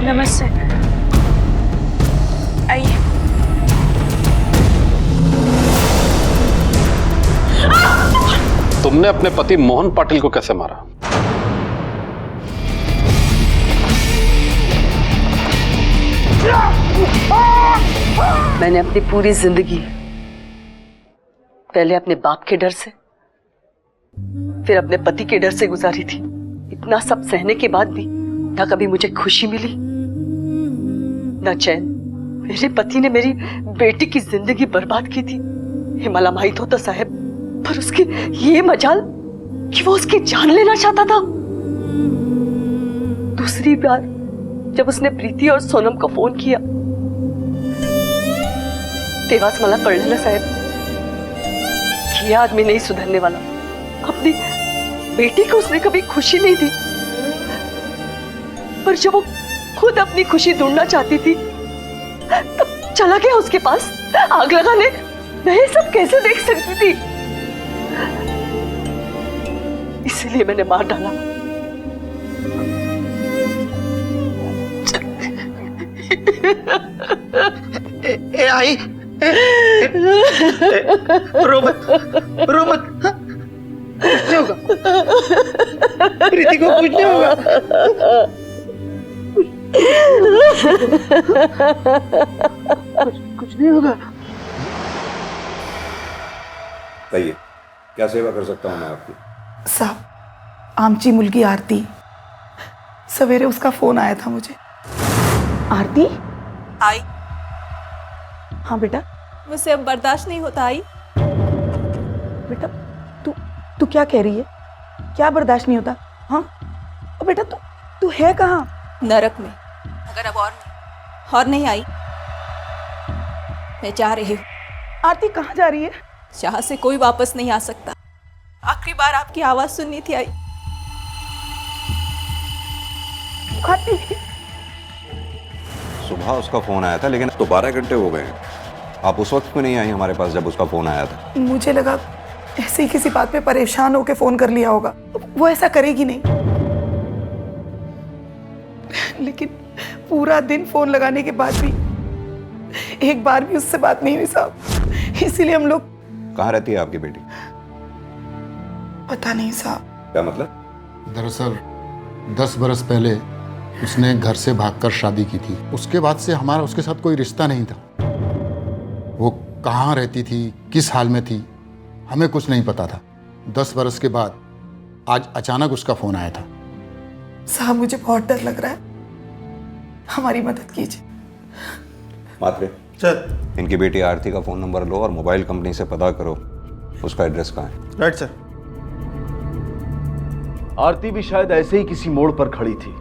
नमस्ते, आइए। तुमने अपने पति मोहन पाटिल को कैसे मारा? मैंने अपनी पूरी जिंदगी पहले अपने बाप के डर से, फिर अपने पति के डर से गुजारी थी। इतना सब सहने के बाद भी ना कभी मुझे खुशी मिली, ना चैन। मेरे पति ने मेरी बेटी की जिंदगी बर्बाद की थी। हिमालय माहित होता साहब, पर उसके ये मजाल कि वो उसकी जान लेना चाहता था। दूसरी बार जब उसने प्रीति और सोनम को फोन किया, तेवास मला कळलं ना साहब कि यह आदमी नहीं सुधरने वाला। अपनी बेटी को उसने कभी खुशी नहीं दी, पर जब वो खुद अपनी खुशी ढूंढना चाहती थी तब चला गया उसके पास आग लगाने। मैं ये सब कैसे देख सकती थी? इसीलिए मैंने मार डाला। आई रो मत, कुछ नहीं होगा, प्रीति को कुछ नहीं होगा। कुछ नहीं होगा। कहिए, क्या सेवा कर सकता हूँ मैं आपकी? साहब, आमची मुलगी आरती, सवेरे उसका फोन आया था मुझे। आरती आई। हाँ बेटा। मुझसे अब बर्दाश्त नहीं होता। आई बेटा, तू क्या कह रही है? क्या बर्दाश्त नहीं होता? हाँ बेटा, तू है कहाँ? नरक में। अगर अब और नहीं आई, मैं जा रही हूँ। आरती कहाँ जा रही है? चाह से कोई वापस नहीं आ सकता। आखिरी बार आपकी आवाज सुननी थी। आई। आरती, सुबह उसका फोन आया था, लेकिन तो 12 घंटे हो गए हैं। आप उस वक्त क्यों नहीं आई हमारे पास जब उसका फोन आया था? मुझे लगा ऐसे ही किसी बात पे परेशान होके फोन कर लिया होगा। वो ऐसा करेगी नहीं। लेकिन पूरा दिन फोन लगाने के बाद भी एक बार भी उससे बात नहीं हुई साहब। इसीलिए हम लोग। कहाँ रहती है आपकी बेटी? पता नहीं साहब। क्या मतलब? दरअसल 10 बरस पहले उसने घर से भागकर शादी की थी। उसके बाद से हमारा उसके साथ कोई रिश्ता नहीं था। वो कहाँ रहती थी, किस हाल में थी, हमें कुछ नहीं पता था। 10 बरस के बाद आज अचानक उसका फोन आया था। साहब, मुझे बहुत डर लग रहा है, हमारी मदद कीजिए। मात्रे सर, इनकी बेटी आरती का फोन नंबर लो और मोबाइल कंपनी से पता करो उसका एड्रेस कहाँ है। Right sir. आरती भी शायद ऐसे ही किसी मोड़ पर खड़ी थी।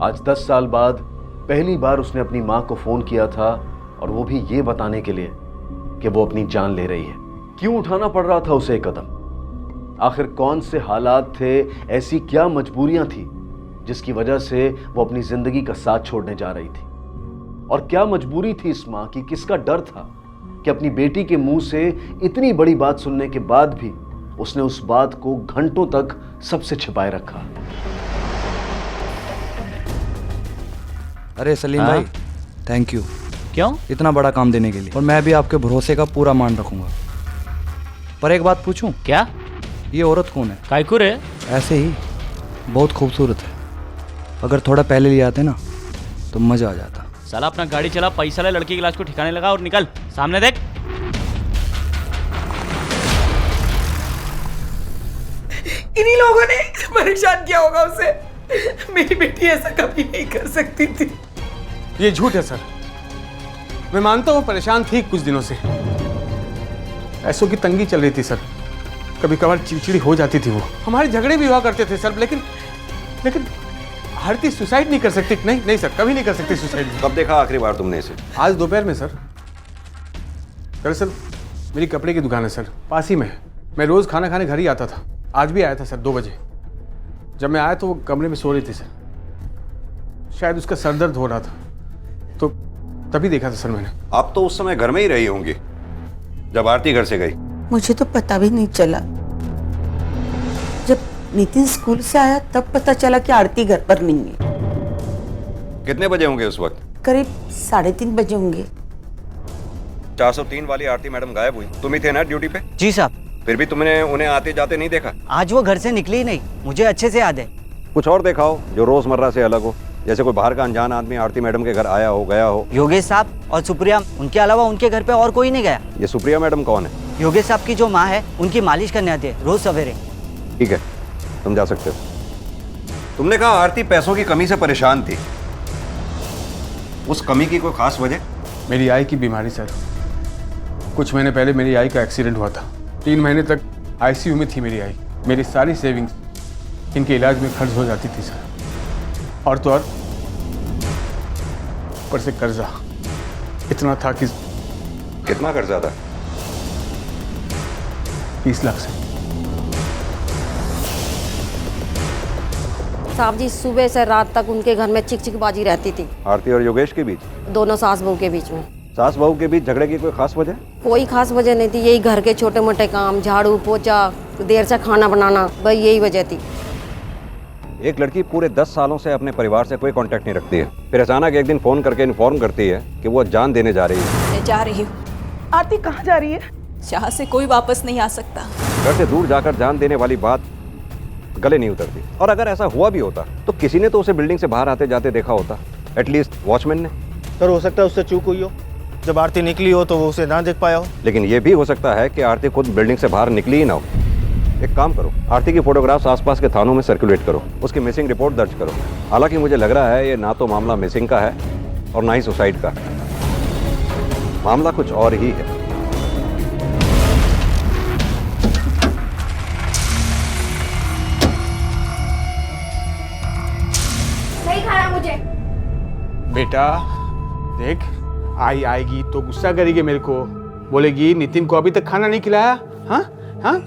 आज 10 साल बाद पहली बार उसने अपनी मां को फोन किया था, और वो भी ये बताने के लिए कि वो अपनी जान ले रही है। क्यों उठाना पड़ रहा था उसे एक कदम? आखिर कौन से हालात थे, ऐसी क्या मजबूरियां थी जिसकी वजह से वो अपनी जिंदगी का साथ छोड़ने जा रही थी? और क्या मजबूरी थी इस मां की, किसका डर था कि अपनी बेटी के मुंह से इतनी बड़ी बात सुनने के बाद भी उसने उस बात को घंटों तक सबसे छिपाए रखा? अरे सलीम भाई, थैंक यू। क्यों? इतना बड़ा काम देने के लिए। और मैं भी आपके भरोसे का पूरा मान रखूंगा। पर एक बात पूछूं? क्या? ये औरत कौन है? कायकुर है? ऐसे ही, बहुत खूबसूरत है। अगर थोड़ा पहले ले आते ना तो मजा आ जाता। साला अपना गाड़ी चला, पैसा ले, लड़की की लाश को ठिकाने लगा और निकल। सामने देख। इन्हीं लोगों ने परेशान किया होगा उसे। मेरी बेटी ऐसा कभी नहीं कर सकती थी। ये झूठ है सर। मैं मानता हूँ परेशान थी कुछ दिनों से, पैसों की तंगी चल रही थी सर। कभी कभार चिड़चिड़ी हो जाती थी वो। हमारे झगड़े भी हुआ करते थे सर, लेकिन आरती सुसाइड नहीं कर सकती। नहीं सर, कभी नहीं कर सकती सुसाइड। कब देखा आखिरी बार तुमने इसे? आज दोपहर में सर। दरअसल मेरी कपड़े की दुकान है सर, पास ही में है। मैं रोज खाना खाने घर ही आता था। आज भी आया था सर 2 बजे। जब मैं आया तो वो कमरे में सो रही थी सर। शायद उसका सर दर्द हो रहा था, तो तभी देखा था सर मैंने। आप तो उस समय घर में ही रही होंगी जब आरती घर से गई। मुझे तो पता भी नहीं चला। जब नितिन स्कूल से आया तब पता चला कि आरती घर पर नहीं है। कितने बजे होंगे उस वक्त? करीब 3:30 बजे होंगे। 403 वाली आरती मैडम गायब हुई, तुम ही थे ना ड्यूटी पे? जी साहब। फिर भी तुमने उन्हें आते जाते नहीं देखा? आज वो घर से निकली ही नहीं, मुझे अच्छे से याद है। कुछ और देखा हो जो रोजमर्रा से अलग हो, जैसे कोई बाहर का अनजान आदमी आरती मैडम के घर आया हो, गया हो? योगेश साहब और सुप्रिया, उनके अलावा उनके घर पे और कोई नहीं गया। ये सुप्रिया मैडम कौन है? योगेश साहब की जो माँ है, उनकी मालिश करने आती है रोज सवेरे। ठीक है, तुम जा सकते हो। तुमने कहा आरती पैसों की कमी से परेशान थी, उस कमी की कोई खास वजह? मेरी आई की बीमारी सर। कुछ महीने पहले मेरी आई का एक्सीडेंट हुआ था। 3 महीने तक आईसीयू में थी मेरी आई। मेरी सारी सेविंग्स इनके इलाज में खर्च हो जाती थी सर। और तो और ऊपर से कर्जा इतना था कि। कितना कर्जा था? 30 लाख से। साहब जी, सुबह से रात तक उनके घर में चिकचिकबाजी रहती थी। आरती और योगेश के बीच? दोनों सास बहू के बीच में। सास बहू के बीच झगड़े की कोई खास वजह? कोई खास वजह नहीं थी, यही घर के छोटे मोटे काम, झाड़ू पोछा, देर से खाना बनाना, भाई यही वजह थी। एक लड़की पूरे 10 सालों से अपने परिवार से कोई कांटेक्ट नहीं रखती है, फिर अचानक एक दिन फोन करके इन्फॉर्म करती है कि वो जान देने जा रही है। मैं जा रही हूँ। आरती कहाँ जा रही है? यहाँ से कोई वापस नहीं आ सकता। घर से दूर जाकर जान देने वाली बात गले नहीं उतरती। और अगर ऐसा हुआ भी होता तो किसी ने तो उसे बिल्डिंग से बाहर आते जाते देखा होता, एटलीस्ट वॉचमैन ने। सर हो सकता है उससे चूक हुई हो, जब आरती निकली हो तो वो उसे ना देख पाया हो। लेकिन ये भी हो सकता है कि आरती खुद बिल्डिंग से बाहर निकली ही ना हो। एक काम करो, आरती की फोटोग्राफ्स आसपास के थानों में सर्कुलेट करो, उसकी मिसिंग रिपोर्ट दर्ज करो। हालांकि मुझे लग रहा है ये ना तो मामला मिसिंग का है और ना ही सुसाइड का। मामला कुछ और ही है। नहीं खाया मुझे। बेटा देख, आई आएगी तो गुस्सा करेगी मेरे को, बोलेगी नितिन को अभी तक खाना नहीं खिलाया। हाँ हाँ,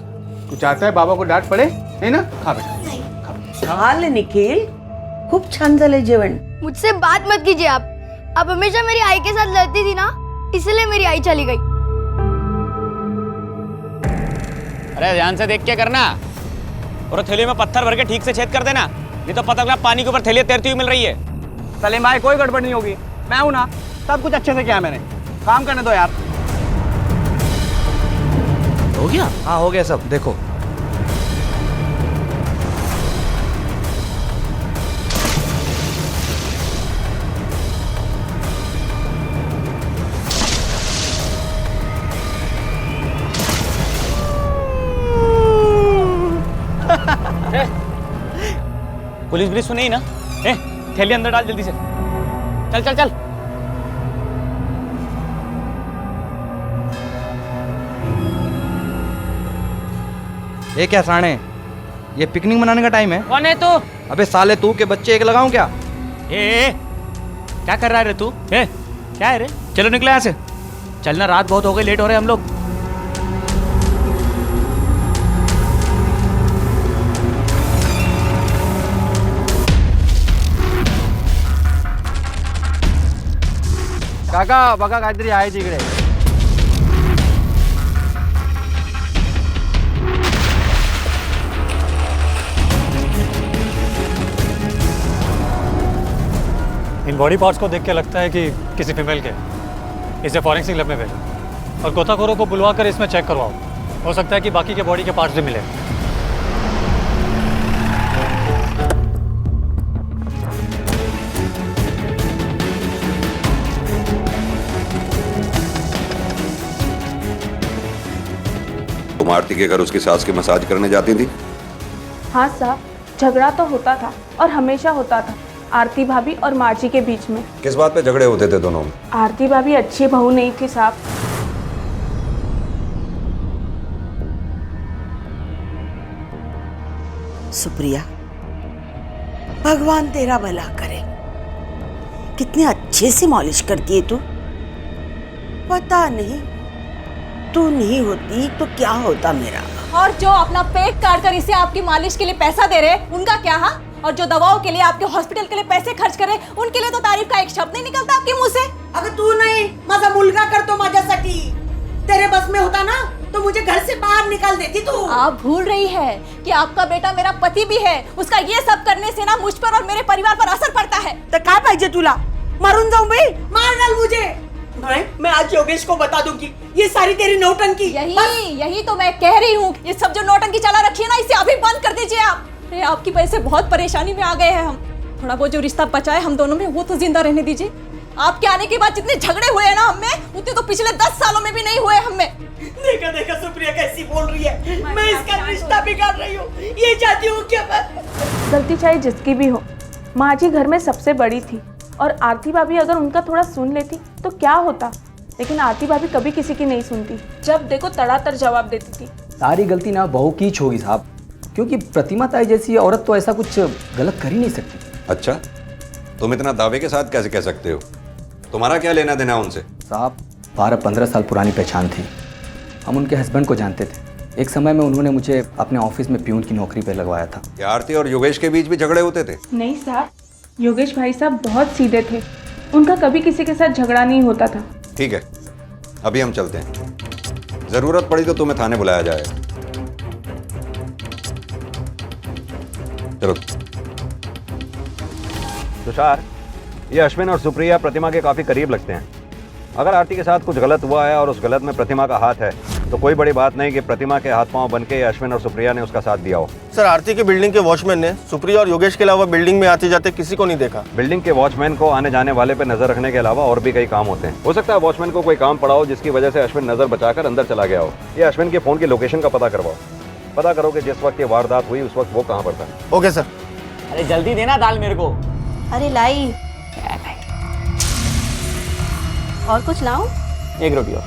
तू चाहता है बाबा को डांट पड़े, है ना? खा बेटा, खा ले निखिल, खूप छान झालंय जेवण। मुझसे बात मत कीजिए आप हमेशा मेरी आई के साथ लड़ती थी ना, इसलिए मेरी आई चली गई। अरे ध्यान से देख के करना, और थैली में पत्थर भर के ठीक से छेद कर देना, नहीं तो पता लगा पानी के ऊपर थैली तैरती हुई मिल रही है। सलीम भाई, कोई गड़बड़ नहीं होगी, मैं हूं ना, सब कुछ अच्छे से किया मैंने। काम करने दो यार। हो गया? हाँ हो गया सब, देखो। पुलिस पुलिस सुनी ना? थैली अंदर डाल जल्दी से। चल चल चल। ये क्या साणे, ये पिकनिक मनाने का टाइम है? कौन है तू? अबे साले तू के बच्चे एक लगाऊं क्या? क्या कर रहा है रे तू? क्या है रे? चलो निकले यहाँ से, चलना, रात बहुत हो गई, लेट हो रहे हम लोग। काका बघा काहीतरी आहे तिकडे। इन बॉडी पार्ट्स को देख के लगता है कि किसी फीमेल के। इसे फॉरेंसिक लैब में भेजो और गोताखोरों को बुलवा कर इसमें चेक करवाओ, हो सकता है कि बाकी के बॉडी के पार्ट्स भी मिले। तुम आरती के घर उसकी सास की मसाज करने जाती थी? हाँ साहब, झगड़ा तो होता था और हमेशा होता था आरती भाभी और माँ जी के बीच में। किस बात पे झगड़े होते थे दोनों में? आरती भाभी अच्छी बहू नहीं थी साहब। सुप्रिया, भगवान तेरा भला करे। कितने अच्छे से मालिश करती है तू। पता नहीं तू नहीं होती तो क्या होता मेरा। और जो अपना पेट काट कर इसे आपकी मालिश के लिए पैसा दे रहे उनका क्या? हाँ, और जो दवाओं के लिए आपके हॉस्पिटल के लिए पैसे खर्च करे उनके लिए तो तारीफ का एक शब्द नहीं निकलता आपके मुंह से। अगर तू नहीं माझा मुलगा करतो माझ्यासाठी, तेरे बस में होता ना तो मुझे घर से बाहर निकाल देती तू। आप भूल रही है कि आपका बेटा मेरा पति भी है। उसका ये सब करने से ना मुझ पर और मेरे परिवार पर असर पड़ता है। तो क्या पाहिजे तुला? मारून जाऊं भाई? मार डाल मुझे। मैं आज योगेश को बता दूंगी ये सारी तेरी नौटंकी। यही तो मैं कह रही हूँ। ये सब जो नौटंकी चला रखी है ना, इसे अभी बंद कर दीजिए आप। अरे आपकी वजह से बहुत परेशानी में आ गए हैं हम। थोड़ा वो जो रिश्ता बचा है हम दोनों में वो तो जिंदा रहने दीजिए। आपके आने के बाद जितने झगड़े हुए हैं ना हमें, उतने तो पिछले 10 सालों में भी नहीं हुए हमें। देखा देखा सुप्रिया कैसी बोल रही है। मैं इसका रिश्ता बिगाड़ रही हूँ। ये चाहती हूँ क्या मैं? गलती चाहे जिसकी भी हो, माँ जी घर में सबसे बड़ी थी और आरती भाभी अगर उनका थोड़ा सुन लेती तो क्या होता। लेकिन आरती भाभी कभी किसी की नहीं सुनती। जब देखो तड़ातड़ जवाब देती थी। सारी गलती ना बहू की होगी साहब, क्योंकि प्रतिमा ताई जैसी औरत तो ऐसा कुछ गलत कर ही नहीं सकती। अच्छा, तुम इतना दावे के साथ कैसे कह सकते हो? तुम्हारा क्या लेना देना उनसे? साहब 12-15 साल पुरानी पहचान थी। हम उनके हस्बैंड को जानते थे। एक समय में उन्होंने मुझे अपने ऑफिस में प्यून की नौकरी पे लगवाया था। क्या आरती और योगेश के बीच भी झगड़े होते थे? नहीं साहब, योगेश भाई साहब बहुत सीधे थे। उनका कभी किसी के साथ झगड़ा नहीं होता था। ठीक है, अभी हम चलते हैं। जरूरत पड़ी तो तुम्हें थाने बुलाया जाएगा। चलो। तुषार, ये अश्विन और सुप्रिया प्रतिमा के काफी करीब लगते हैं। अगर आरती के साथ कुछ गलत हुआ है और उस गलत में प्रतिमा का हाथ है तो कोई बड़ी बात नहीं कि प्रतिमा के हाथ पांव बनके अश्विन और सुप्रिया ने उसका साथ दिया हो। सर, आरती के बिल्डिंग के वॉचमैन ने सुप्रिया और योगेश के अलावा बिल्डिंग में आते जाते किसी को नहीं देखा। बिल्डिंग के वॉचमैन को आने जाने वाले पे नजर रखने के अलावा और भी कई काम होते हैं। हो सकता है वॉचमैन को कोई काम पड़ा हो जिसकी वजह से अश्विन नजर बचाकर अंदर चला गया हो। ये अश्विन के फोन की लोकेशन का पता करवाओ। पता करो कि जिस वक्त ये वारदात हुई उस वक्त वो कहाँ पर था। Okay sir. अरे जल्दी देना दाल मेरे को। अरे लाई। और कुछ लाऊं? एक रोटी और।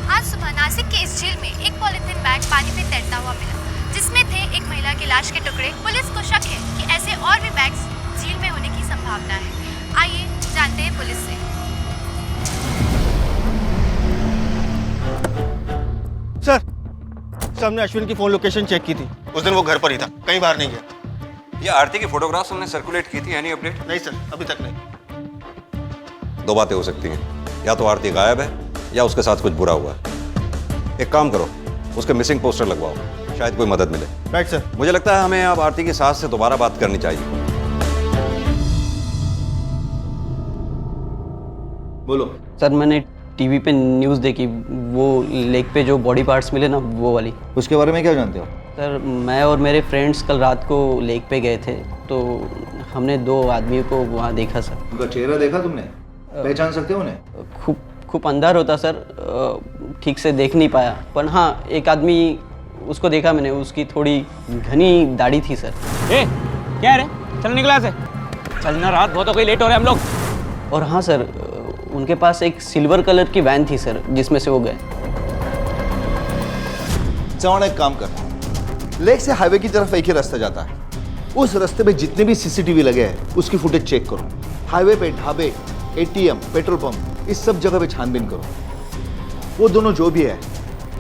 आज सुबह नासिक के इस झील में एक पॉलिथीन बैग पानी में तैरता हुआ मिला, जिसमें थे एक महिला की लाश के टुकड़े। पुलिस को शक है कि ऐसे और भी बैग्स झील में होने की संभावना है। आइए जानते हैं पुलिस से। सर, हमने अश्विन की फोन लोकेशन चेक की थी। उस दिन वो घर पर ही था, कहीं बाहर नहीं गया। ये आरती की फोटोग्राफ्स हमने सर्कुलेट की थी, एनी अपडेट? नहीं सर, अभी तक नहीं। दो बातें हो सकती हैं, या तो आरती गायब है या उसके साथ कुछ बुरा हुआ है। एक काम करो, उसके मिसिंग पोस्टर लगवाओ, शायद कोई मदद मिले। Right sir. मुझे लगता है हमें अब आरती की सास से दोबारा बात करनी चाहिए। बोलो सर, मैंने टीवी पे न्यूज़ देखी, वो लेक पे जो बॉडी पार्ट्स मिले ना, वो वाली। उसके बारे में क्या जानते हो? सर, मैं और मेरे फ्रेंड्स कल रात को लेक पे गए थे तो हमने 2 आदमियों को वहाँ देखा सर। उनका चेहरा देखा तुमने? पहचान सकते हो उन्हें? खूब अंधार होता सर, ठीक से देख नहीं पाया, पर हाँ एक आदमी उसको देखा मैंने, उसकी थोड़ी घनी दाढ़ी थी सर। क्या रे, चल निकला से। चलना, रात बहुत हो गई, लेट हो रहे हम लोग। और हाँ सर, उनके पास एक सिल्वर कलर की वैन थी सर, जिसमें से वो गए। चौड़ एक काम कर, लेक से हाईवे की तरफ एक ही रास्ता जाता है। उस रास्ते पे जितने भी सीसीटीवी लगे हैं उसकी फुटेज चेक करो। हाईवे पे ढाबे, एटीएम, पेट्रोल पंप, इस सब जगह पे छानबीन करो। वो दोनों जो भी है,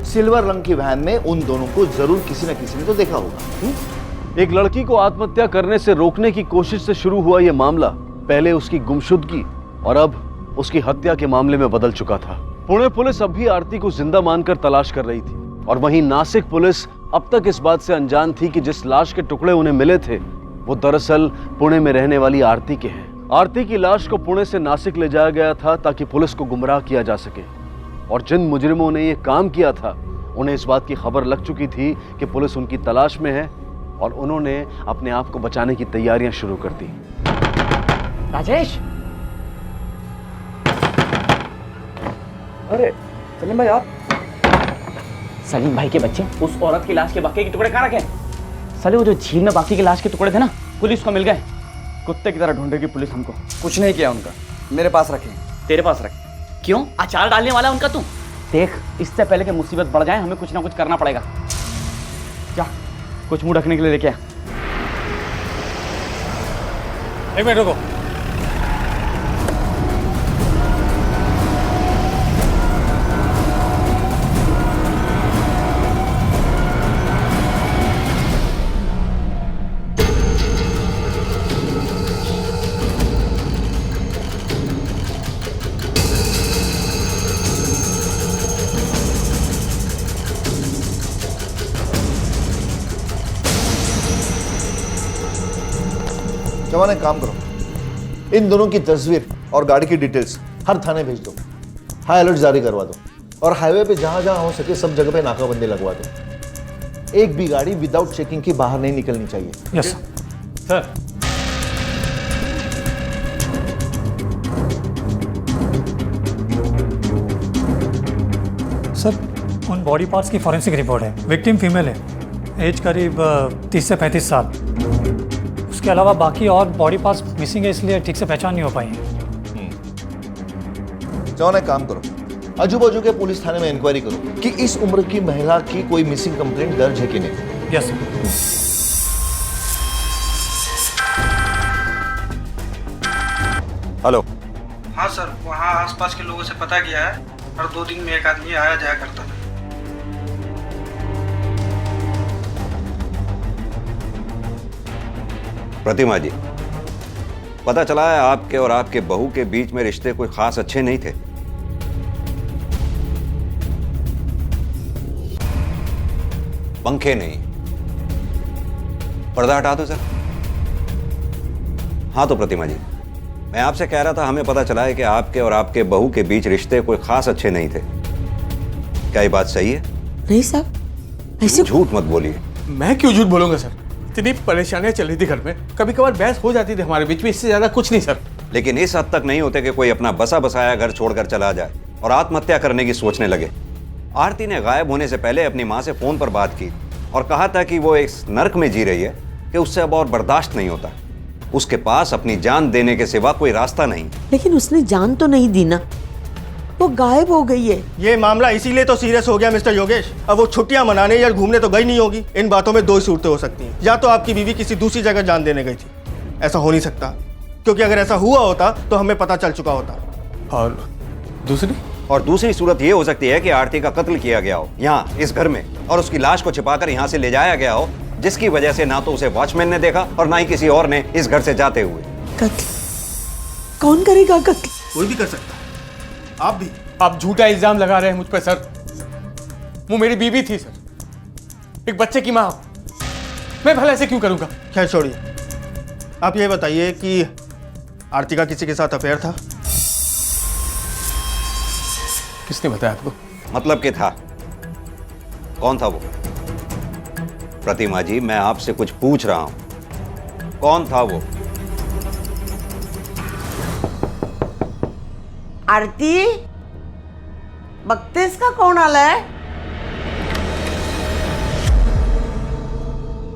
सिल्वर रंग की वैन में उन दोनों को जरूर किसी न किसी ने तो देखा होगा। एक लड़की को आत्महत्या करने से रोकने की कोशिश से शुरू हुआ यह मामला पहले उसकी गुमशुदगी और अब उसकी हत्या के मामले में बदल चुका था। पुणे पुलिस अब भी आरती को जिंदा मानकर तलाश कर रही थी और वहीं नासिक पुलिस अब तक इस बात से अनजान थी कि जिस लाश के टुकड़े उन्हें मिले थे वो दरअसल पुणे में रहने वाली आरती के हैं। आरती की लाश को पुणे से नासिक ले जाया गया था ताकि पुलिस को गुमराह किया जा सके और जिन मुजरिमों ने ये काम किया था उन्हें इस बात की खबर लग चुकी थी कि पुलिस उनकी तलाश में है और उन्होंने अपने आप को बचाने की तैयारियां शुरू कर दी। राजेश, अरे सलीम भाई आप? सलीम भाई के बच्चे उस औरत की लाश के बाकी के टुकड़े कहाँ रखे? साले वो जो झील में बाकी के लाश के टुकड़े थे ना, पुलिस को मिल गए। कुत्ते की तरह ढूंढेगी पुलिस हमको। कुछ नहीं किया उनका, मेरे पास रखे। तेरे पास रखे? क्यों? अचार डालने वाला है उनका तू? देख, इससे पहले कि मुसीबत बढ़ जाए हमें कुछ ना कुछ करना पड़ेगा। जा कुछ मुंह ढकने के लिए लेके आ। एक मिनट रुको। जवान एक काम करो, इन दोनों की तस्वीर और गाड़ी की डिटेल्स हर थाने भेज दो, हाई अलर्ट जारी करवा दो और हाईवे पे जहां जहां हो सके सब जगह पे नाकाबंदी लगवा दो। एक भी गाड़ी विदाउट चेकिंग की बाहर नहीं निकलनी चाहिए। Yes sir. सर उन बॉडी पार्ट्स की फॉरेंसिक रिपोर्ट है। विक्टिम फीमेल है, एज करीब 30 से 35 साल। उसके अलावा बाकी और बॉडी पार्ट्स मिसिंग है, इसलिए ठीक से पहचान नहीं हो पाई है। जवान एक काम करो, आजू बाजू के पुलिस थाने में इंक्वायरी करो कि इस उम्र की महिला की कोई मिसिंग कंप्लेंट दर्ज है कि नहीं। Yes hello. हाँ सर, वहाँ आसपास के लोगों से पता किया है और 2 दिन में एक आदमी आया जाया करता था। प्रतिमा जी, पता चला है आपके और आपके बहू के बीच में रिश्ते कोई खास अच्छे नहीं थे। पंखे नहीं, पर्दा हटा दो सर। हाँ तो प्रतिमा जी, मैं आपसे कह रहा था, हमें पता चला है कि आपके और आपके बहू के बीच रिश्ते कोई खास अच्छे नहीं थे। क्या ये बात सही है? नहीं साहब, ऐसे झूठ मत बोलिए। मैं क्यों झूठ बोलूंगा सर? इतनी परेशानियां चल रही थी घर में, कभी कभार बहस हो जाती थी हमारे बीच में, इससे ज्यादा कुछ नहीं सर। लेकिन इस हद तक नहीं होते कि कोई अपना बसा बसाया घर छोड़कर चला जाए और आत्महत्या करने की सोचने लगे। आरती ने गायब होने से पहले अपनी माँ से फोन पर बात की और कहा था कि वो एक नर्क में जी रही है कि उससे अब और बर्दाश्त नहीं होता। उसके पास अपनी जान देने के सिवा कोई रास्ता नहीं। लेकिन उसने जान तो नहीं दी ना, वो गायब हो गई है। ये मामला इसीलिए तो सीरियस हो गया मिस्टर योगेश। अब वो छुट्टियां मनाने या घूमने तो गई नहीं होगी। इन बातों में 2 ही सूरतें हो सकती हैं, या तो आपकी बीवी किसी दूसरी जगह जान देने गई थी। ऐसा हो नहीं सकता, क्योंकि अगर ऐसा हुआ होता तो हमें पता चल चुका होता। और दूसरी सूरत ये हो सकती है कि आरती का कत्ल किया गया हो यहाँ इस घर में, और उसकी लाश को छिपाकर यहाँ से ले जाया गया हो, जिसकी वजह से ना तो उसे वॉचमैन ने देखा और ना ही किसी और ने इस घर से जाते हुए। कत्ल? कौन करेगा कत्ल? कोई भी कर सकता है, आप भी। आप झूठा इल्जाम लगा रहे हैं मुझ पर सर। वो मेरी बीवी थी सर, एक बच्चे की माँ। मैं भला ऐसे क्यों करूंगा? खैर छोड़िए, आप ये बताइए कि आरती का किसी के साथ अफेयर था? किसने बताया आपको? मतलब कि था। कौन था वो? प्रतिमा जी, मैं आपसे कुछ पूछ रहा हूं, कौन था वो? आरती, बघतेस का कोण आलाय?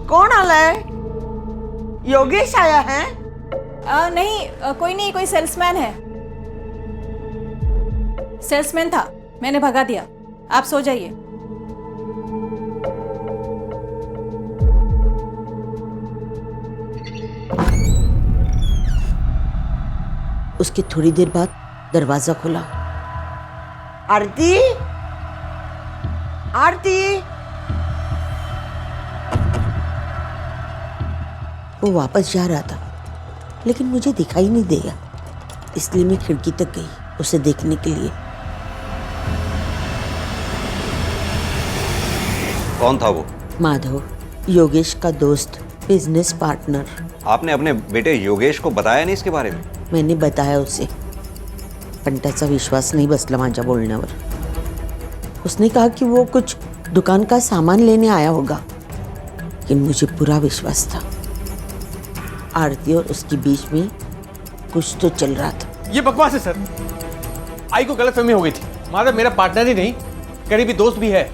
कौन आलाय? योगेश आया है? नहीं, कोई नहीं, कोई सेल्समैन है। सेल्समैन था, मैंने भगा दिया। आप सो जाइए। उसके थोड़ी देर बाद दरवाजा खुला। आरती, आरती। वो वापस जा रहा था, लेकिन मुझे दिखाई नहीं दिया, इसलिए मैं खिड़की तक गई उसे देखने के लिए। कौन था वो? माधव, योगेश का दोस्त, बिजनेस पार्टनर। आपने अपने बेटे योगेश को बताया नहीं इसके बारे में? मैंने बताया उसे, पण त्याचा विश्वास नाही बसला माझ्या बोलण्यावर। उसने कहा कि वो कुछ दुकान का सामान लेने आया होगा, लेकिन मुझे पूरा विश्वास था। आरती और उसके बीच में कुछ तो चल रहा था। ये बकवास है सर। आई को गलतफहमी हो गई थी। माधव मेरा पार्टनर ही नहीं, करीबी दोस्त भी है।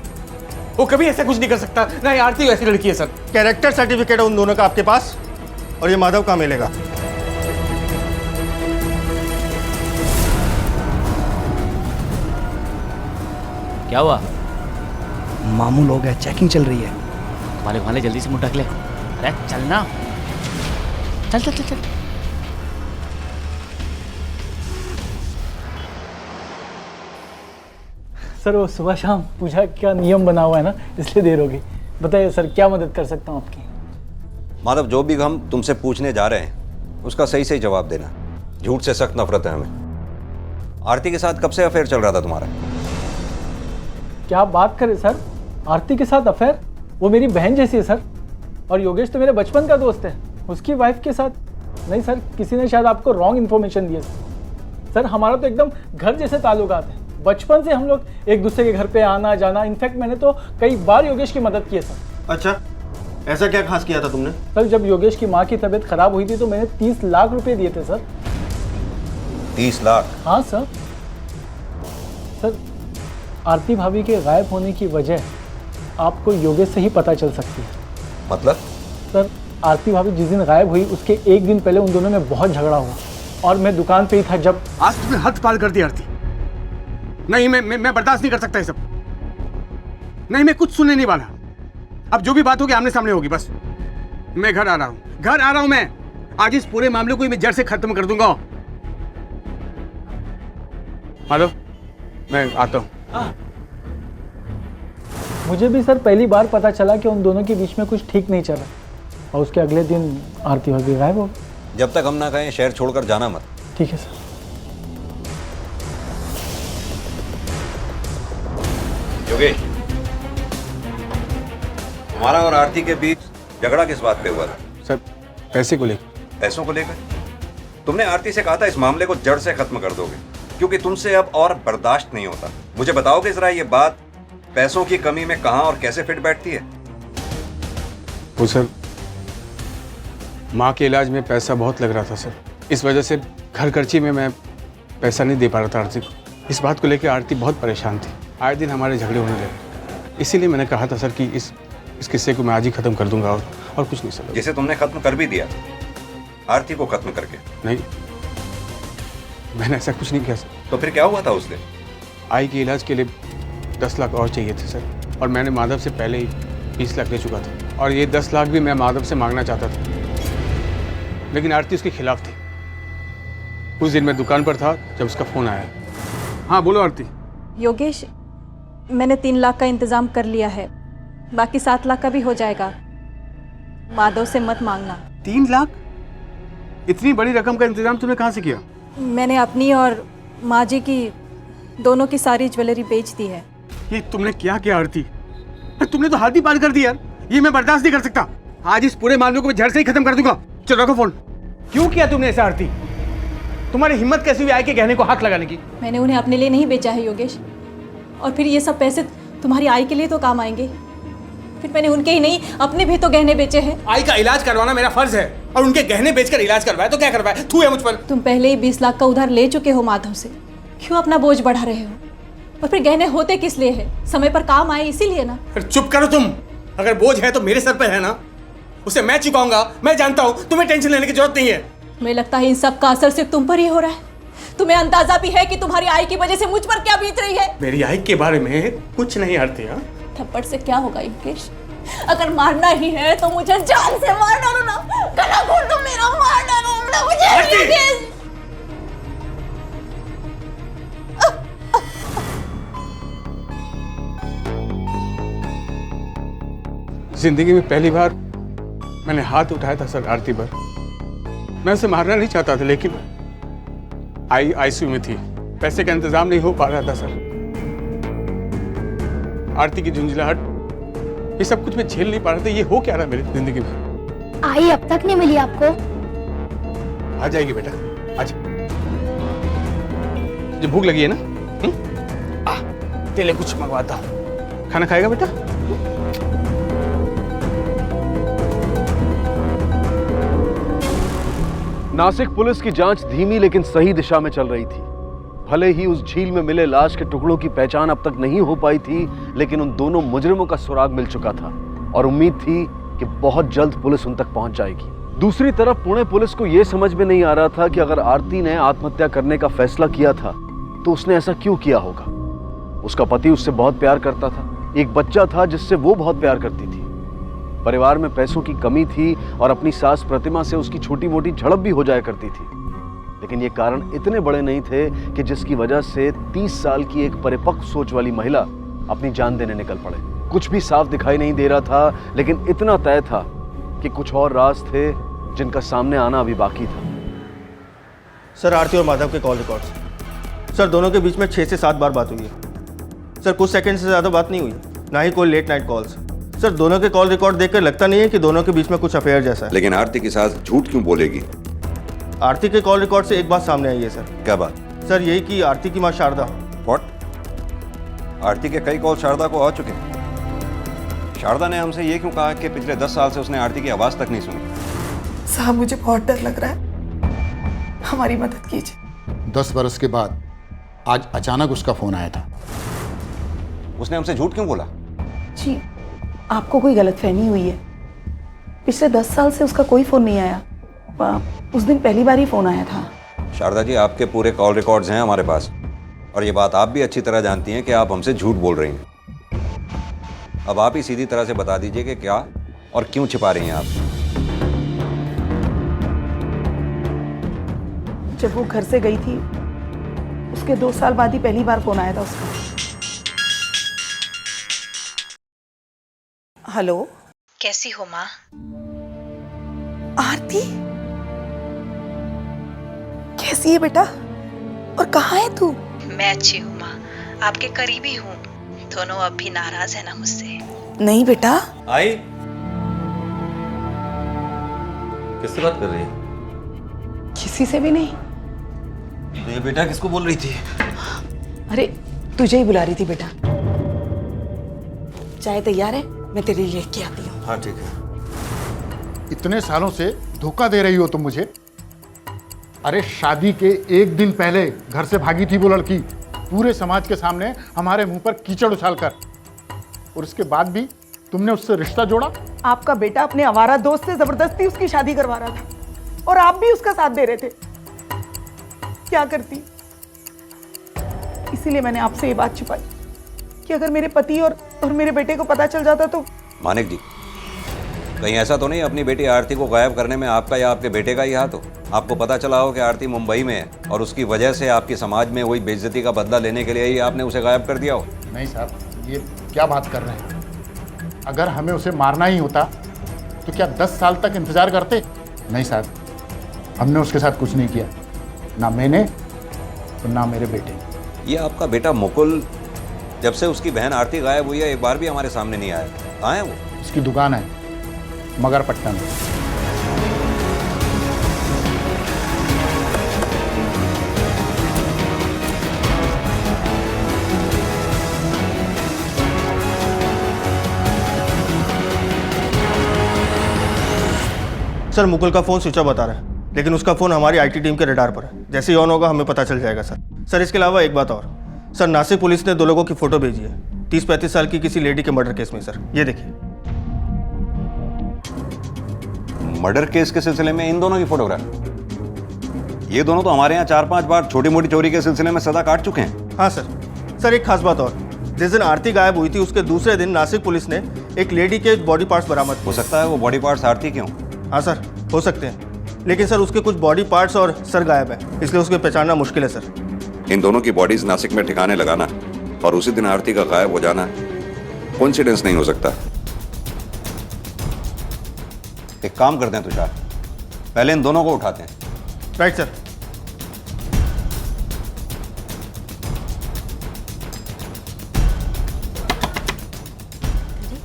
वो कभी ऐसा कुछ नहीं कर सकता। ना ये आरती वैसी लड़की है सर। कैरेक्टर सर्टिफिकेट है उन दोनों का आपके पास, और ये माधव कहाँ मिलेगा? क्या हुआ? मामू लोग है, चेकिंग चल रही है। वाले वाले जल्दी से मुंह ढक ले। अरे चलना, चल चल चल चल। सर वो सुबह शाम पूजा का नियम बना हुआ है ना, इसलिए देर होगी। बताइए सर, क्या मदद कर सकता हूँ आपकी? माधव, जो भी हम तुमसे पूछने जा रहे हैं उसका सही सही जवाब देना। झूठ से सख्त नफरत है हमें। आरती के साथ कब से अफेयर चल रहा था तुम्हारा? क्या आप बात करें सर, आरती के साथ अफेयर? वो मेरी बहन जैसी है सर, और योगेश तो मेरे बचपन का दोस्त है। उसकी वाइफ के साथ नहीं सर, किसी ने शायद आपको रॉन्ग इन्फॉर्मेशन दी है सर। हमारा तो एकदम घर जैसे ताल्लुकात है, बचपन से हम लोग एक दूसरे के घर पे आना जाना। इनफैक्ट मैंने तो कई बार योगेश की मदद की है सर। अच्छा, ऐसा क्या खास किया था तुमने? सर जब योगेश की माँ की तबीयत खराब हुई थी तो मैंने 30 लाख रुपए दिए थे सर। 30 लाख? हाँ सर। सर आरती भाभी के गायब होने की वजह आपको योगेश से ही पता चल सकती है। मतलब? सर आरती भाभी जिस दिन गायब हुई उसके एक दिन पहले उन दोनों में बहुत झगड़ा हुआ, और मैं दुकान पे ही था जब। आज तुमने हद पार कर दी आरती। नहीं, मैं बर्दाश्त नहीं कर सकता ये सब। नहीं, मैं कुछ सुनने नहीं वाला। अब जो भी बात होगी आमने सामने होगी। बस मैं घर आ रहा हूँ। मैं आज इस पूरे मामले को ही मैं जड़ से खत्म कर दूंगा। माधव, मैं आता हूँ। मुझे भी सर पहली बार पता चला कि उन दोनों के बीच में कुछ ठीक नहीं चल रहा, और उसके अगले दिन आरती भाभी गायब हो। जब तक हम ना कहें शहर छोड़कर जाना मत। ठीक है सर। योगेश, तुम्हारा और आरती के बीच झगड़ा किस बात पे हुआ था? सर पैसे को लेकर। पैसों को लेकर? तुमने आरती से कहा था इस मामले को जड़ से खत्म कर दोगे, क्योंकि तुमसे अब और बर्दाश्त नहीं होता। मुझे बताओगे जरा ये बात पैसों की कमी में कहां और कैसे फिट बैठती है? वो सर, माँ के इलाज में पैसा बहुत लग रहा था सर। इस वजह से घर खर्ची में मैं पैसा नहीं दे पा रहा था आरती को। इस बात को लेकर आरती बहुत परेशान थी। आए दिन हमारे झगड़े होने लगे। इसीलिए मैंने कहा था सर कि इस किस्से को मैं आज ही खत्म कर दूंगा, और कुछ नहीं सर। जिसे तुमने खत्म कर भी दिया, आरती को खत्म करके। नहीं, मैंने ऐसा कुछ नहीं किया सर। तो फिर क्या हुआ था उस दिन? आई के इलाज के लिए 10 लाख और चाहिए थे सर, और मैंने माधव से पहले ही 20 लाख ले चुका था, और ये 10 लाख भी मैं माधव से मांगना चाहता था, लेकिन आरती उसके खिलाफ थी। उस दिन मैं दुकान पर था जब उसका फोन आया। हाँ बोलो आरती। योगेश, मैंने 3 लाख का इंतजाम कर लिया है, बाकी 7 लाख का भी हो जाएगा। माधव से मत मांगना। 3 लाख? इतनी बड़ी रकम का इंतजाम तुमने कहाँ से किया? मैंने अपनी और माँ जी की दोनों की सारी ज्वेलरी बेच दी है। ये तुमने क्या किया आरती? तुमने तो हाथ ही पार कर दिया यार। ये मैं बर्दाश्त नहीं कर सकता। आज इस पूरे मामले को मैं जड़ से ही खत्म कर दूंगा। चलो रखो फोन। क्यों किया तुमने ऐसा आरती? तुम्हारी हिम्मत कैसी हुई आई के गहने को हाथ लगाने की? मैंने उन्हें अपने लिए नहीं बेचा है योगेश, और फिर ये सब पैसे तुम्हारी आई के लिए तो काम आएंगे। फिर मैंने उनके ही नहीं अपने भी तो गहने बेचे हैं। आई का इलाज करवाना मेरा फर्ज है, और उनके गहने बेचकर इलाज करवाया तो क्या करवाया? थू है मुझ पर। तुम पहले ही 20 लाख का उधार ले चुके हो माधव से, क्यों अपना बोझ बढ़ा रहे हो? और फिर गहने होते किस लिए है? समय पर काम आए इसीलिए ना। चुप करो तुम। अगर बोझ है तो मेरे सर पर है ना, उसे मैं चुकाऊंगा। मैं जानता हूँ, तुम्हें टेंशन लेने की जरूरत नहीं है। मुझे लगता है इन सब का असर सिर्फ तुम पर ही हो रहा है। तुम्हें अंदाजा भी है कि तुम्हारी आई की वजह से मुझ पर क्या बीत रही है? मेरी आई के बारे में कुछ नहीं आरती। हाँ, थप्पड़ से क्या होगा योगेश? अगर मारना ही है तो मुझे जान से मार डालो ना, गला घोट दो मेरा, मार डालो ना मुझे योगेश। जिंदगी में पहली बार मैंने हाथ उठाया था सर आरती पर। मैं उसे मारना नहीं चाहता था, लेकिन आईसीयू में थी, पैसे का इंतजाम नहीं हो पा रहा था सर। आरती की झुंझलाहट, ये सब कुछ मैं झेल नहीं पा रहा था। ये हो क्या रहा मेरी जिंदगी में? आई अब तक नहीं मिली आपको? आ जाएगी बेटा, आज। जो भूख लगी है ना, तेरे लिए कुछ मंगवाता हूं। खाना खाएगा बेटा? नासिक पुलिस की जांच धीमी लेकिन सही दिशा में चल रही थी। भले ही उस झील में मिले लाश के टुकड़ों की पहचान अब तक नहीं हो पाई थी, लेकिन उन दोनों मुजरिमों का सुराग मिल चुका था और उम्मीद थी कि बहुत जल्द पुलिस उन तक पहुंच जाएगी। दूसरी तरफ पुणे पुलिस को यह समझ में नहीं आ रहा था कि अगर आरती ने आत्महत्या करने का फैसला किया था तो उसने ऐसा क्यों किया होगा। उसका पति उससे बहुत प्यार करता था, एक बच्चा था जिससे वो बहुत प्यार करती थी। परिवार में पैसों की कमी थी और अपनी सास प्रतिमा से उसकी छोटी मोटी झड़प भी हो जाया करती थी, लेकिन ये कारण इतने बड़े नहीं थे कि जिसकी वजह से 30 साल की एक परिपक्व सोच वाली महिला अपनी जान देने निकल पड़े। कुछ भी साफ दिखाई नहीं दे रहा था, लेकिन इतना तय था कि कुछ और राज थे जिनका सामने आना अभी बाकी था। सर, आरती और माधव के कॉल रिकॉर्ड्स। सर, दोनों के बीच में 6 से 7 बार बात हुई है। सर, कुछ सेकंड से ज़्यादा बात नहीं हुई, ना ही कोई लेट नाइट कॉल्स। सर, दोनों के कॉल रिकॉर्ड देखकर लगता नहीं है कि दोनों के बीच में कुछ अफेयर जैसा है। लेकिन आरती के साथ झूठ क्यों बोलेगी? आरती के कॉल रिकॉर्ड से एक बात सामने आई है सर। क्या बात? सर, यही कि आरती की माँ शारदा। व्हाट? आरती के कई कॉल शारदा को आ चुके हैं। शारदा ने हमसे ये क्यों कहा कि पिछले 10 साल से उसने आरती की आवाज़ तक नहीं सुनी? साहब, मुझे बहुत डर लग रहा है, हमारी मदद कीजिए। 10 बरस के बाद आज अचानक उसका फोन आया था। उसने हमसे झूठ क्यों बोला? जी, आपको कोई गलतफहमी हुई है। पिछले 10 साल से उसका कोई फोन नहीं आया, उस दिन पहली बार ही फोन आया था। शारदा जी, आपके पूरे कॉल रिकॉर्ड्स हैं हमारे पास, और ये बात आप भी अच्छी तरह जानती हैं कि आप हमसे झूठ बोल रही हैं। अब आप ही सीधी तरह से बता दीजिए कि क्या और क्यों छिपा रही हैं आप। जब वो घर से गई थी उसके 2 साल बाद ही पहली बार फोन आया था उसका। हेलो, कैसी हो माँ? आरती, कैसी है बेटा और कहाँ है तू? मैं अच्छी हूँ माँ, आपके करीबी हूँ। दोनों अब भी नाराज है ना मुझसे? नहीं बेटा। आई, किससे बात कर रही है? किसी से भी नहीं। तो ये बेटा किसको बोल रही थी? अरे, तुझे ही बुला रही थी बेटा। चाय तैयार है, मैं तेरे लिए लेके आती हूँ। हाँ ठीक है। इतने सालों से धोखा दे रही हो तुम मुझे। अरे, शादी के 1 दिन पहले घर से भागी थी वो लड़की, पूरे समाज के सामने हमारे मुंह पर कीचड़ उछालकर, और उसके बाद भी तुमने उससे रिश्ता जोड़ा। आपका बेटा अपने आवारा दोस्त से जबरदस्ती उसकी शादी करवा रहा था और आप भी उसका साथ दे रहे थे। क्या करती? इसीलिए मैंने आपसे ये बात छिपाई कि अगर मेरे पति और मेरे बेटे को पता चल जाता तो। मानिक जी, कहीं ऐसा तो नहीं अपनी बेटी आरती को गायब करने में आपका या आपके बेटे का ही हाथ हो? आपको पता चला हो कि आरती मुंबई में है और उसकी वजह से आपके समाज में वही बेइज्जती का बदला लेने के लिए ही आपने उसे गायब कर दिया हो? नहीं साहब, ये क्या बात कर रहे हैं? अगर हमें उसे मारना ही होता तो क्या 10 साल तक इंतजार करते? नहीं साहब, हमने उसके साथ कुछ नहीं किया, ना मैंने और ना मेरे बेटे। ये आपका बेटा मुकुल जब से उसकी बहन आरती गायब हुई है एक बार भी हमारे सामने नहीं आया। कहाँ है वो? उसकी दुकान है मगरपट्टन में। सर, मुकुल का फ़ोन स्विच ऑफ बता रहा है, लेकिन उसका फ़ोन हमारी आईटी टीम के रडार पर है। जैसे ही ऑन होगा हमें पता चल जाएगा सर। सर, इसके अलावा एक बात और। सर, नासिक पुलिस ने 2 लोगों की फ़ोटो भेजी है 30-35 साल की किसी लेडी के मर्डर केस में। सर, ये देखिए। मर्डर केस के सिलसिले में इन दोनों की फोटोग्राफ? ये दोनों तो हमारे यहाँ 4-5 बार छोटी मोटी चोरी के सिलसिले में सजा काट चुके हैं। हाँ सर। सर, एक खास बात और। जिस दिन आरती गायब हुई थी उसके दूसरे दिन नासिक पुलिस ने एक लेडी के बॉडी पार्ट्स बरामद। हो सकता है वो बॉडी पार्ट्स आरती के हों। हाँ सर, हो सकते हैं, लेकिन सर उसके कुछ बॉडी पार्ट्स और सर गायब है, इसलिए उसको पहचानना मुश्किल है सर। इन दोनों की बॉडीज नासिक में ठिकाने लगाना और उसी दिन आरती का गायब हो जाना कोइंसिडेंस नहीं हो सकता। एक काम करते हैं तुषार, पहले इन दोनों को उठाते हैं। Right sir.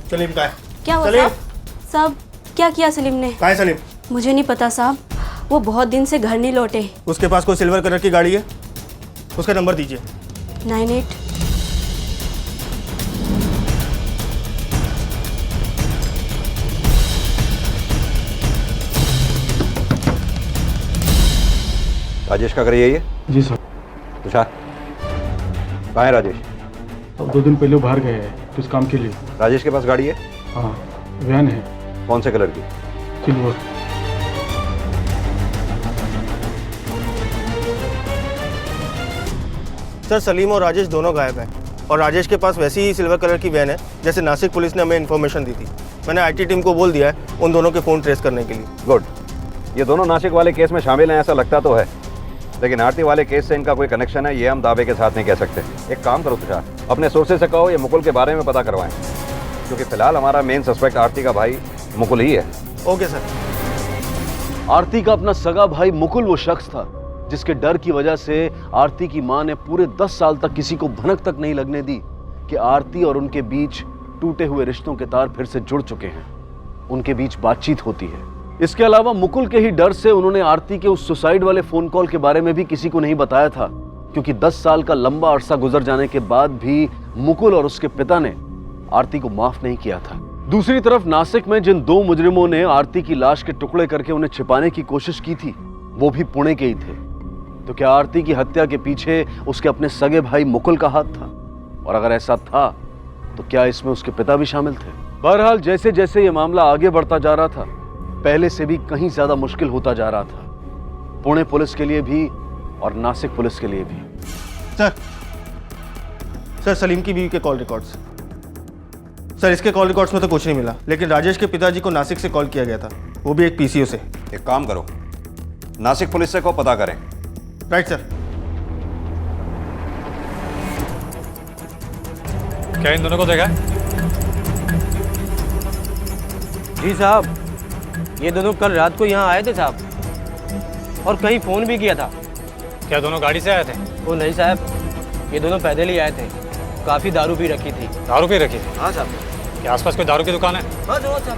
सलीम कहाँ है? क्या हुआ सलीम? साहब, क्या किया सलीम ने? कहाँ है सलीम? मुझे नहीं पता साहब, वो बहुत दिन से घर नहीं लौटे। उसके पास कोई सिल्वर कलर की गाड़ी है? उसका नंबर दीजिए। 98। राजेश का करिए ये? जी सर। तुषार कहाँ है राजेश? अब 2 दिन पहले बाहर गए हैं कुछ काम के लिए। राजेश के पास गाड़ी है? हाँ, वैन है। कौन से कलर की? सिल्वर। सर सलीम और राजेश दोनों गायब हैं और राजेश के पास वैसी ही सिल्वर कलर की वैन है जैसे नासिक पुलिस ने हमें इन्फॉर्मेशन दी थी। मैंने आईटी टीम को बोल दिया है उन दोनों के फ़ोन ट्रेस करने के लिए। गुड। ये दोनों नासिक वाले केस में शामिल हैं ऐसा लगता तो है, लेकिन आरती वाले केस से इनका कोई कनेक्शन है ये हम दावे के साथ नहीं कह सकते। एक काम करो तुषार, अपने सोर्सेज से कहो ये मुकुल के बारे में पता करवाएं, क्योंकि फिलहाल हमारा मेन सस्पेक्ट आरती का भाई मुकुल ही है। Okay sir. आरती का अपना सगा भाई मुकुल वो शख्स था जिसके डर की वजह से आरती की मां ने पूरे 10 साल तक किसी को भनक तक नहीं लगने दी कि आरती और उनके बीच टूटे हुए रिश्तों के तार फिर से जुड़ चुके हैं, उनके बीच बातचीत होती है। इसके अलावा मुकुल के ही डर से उन्होंने आरती के उस सुसाइड वाले फोन कॉल के बारे में भी किसी को नहीं बताया था, क्योंकि 10 साल का लंबा अरसा गुजर जाने के बाद भी मुकुल और उसके पिता ने आरती को माफ नहीं किया था। दूसरी तरफ नासिक में जिन 2 मुजरिमों ने आरती की लाश के टुकड़े करके उन्हें छिपाने की कोशिश की थी वो भी पुणे के ही थे। तो क्या आरती की हत्या के पीछे उसके अपने सगे भाई मुकुल का हाथ था? और अगर ऐसा था तो क्या इसमें उसके पिता भी शामिल थे? बहरहाल जैसे जैसे ये मामला आगे बढ़ता जा रहा था पहले से भी कहीं ज्यादा मुश्किल होता जा रहा था, पुणे पुलिस के लिए भी और नासिक पुलिस के लिए भी। सर सलीम की बीवी के कॉल रिकॉर्ड्स। सर इसके कॉल रिकॉर्ड्स में तो कुछ नहीं मिला, लेकिन राजेश के पिताजी को नासिक से कॉल किया गया था, वो भी एक पीसीओ से। एक काम करो, नासिक पुलिस से को पता करें। Right sir. क्या इन दोनों को देखा? जी साहब, ये दोनों कल रात को यहाँ आए थे साहब, और कहीं फोन भी किया था। क्या दोनों गाड़ी से आए थे? वो नहीं साहब, ये दोनों पैदल ही आए थे। काफी दारू पी रखी थी। दारू पी रखी थी? हाँ साहब। क्या आसपास कोई दारू की दुकान है? हाँ साहब,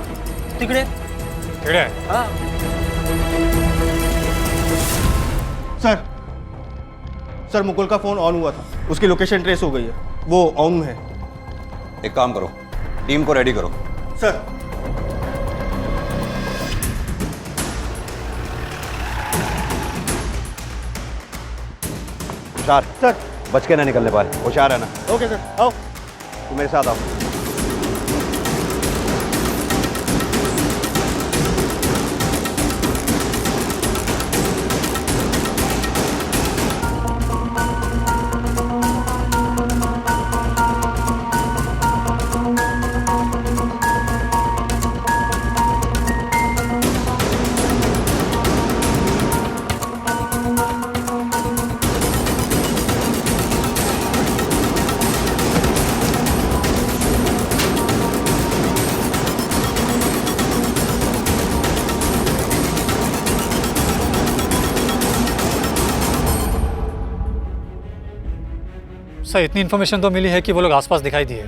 तिकड़े। तिकड़े? हाँ। सर मुकुल का फोन ऑन हुआ था, उसकी लोकेशन ट्रेस हो गई है, वो ऑन में है। एक काम करो, टीम को रेडी करो। सर। होशियार सर, बच के ना निकलने पाए, होशियार है ना। ओके सर, आओ। तुम मेरे साथ आओ। सर इतनी इन्फॉर्मेशन तो मिली है कि वो लोग आसपास दिखाई दिए।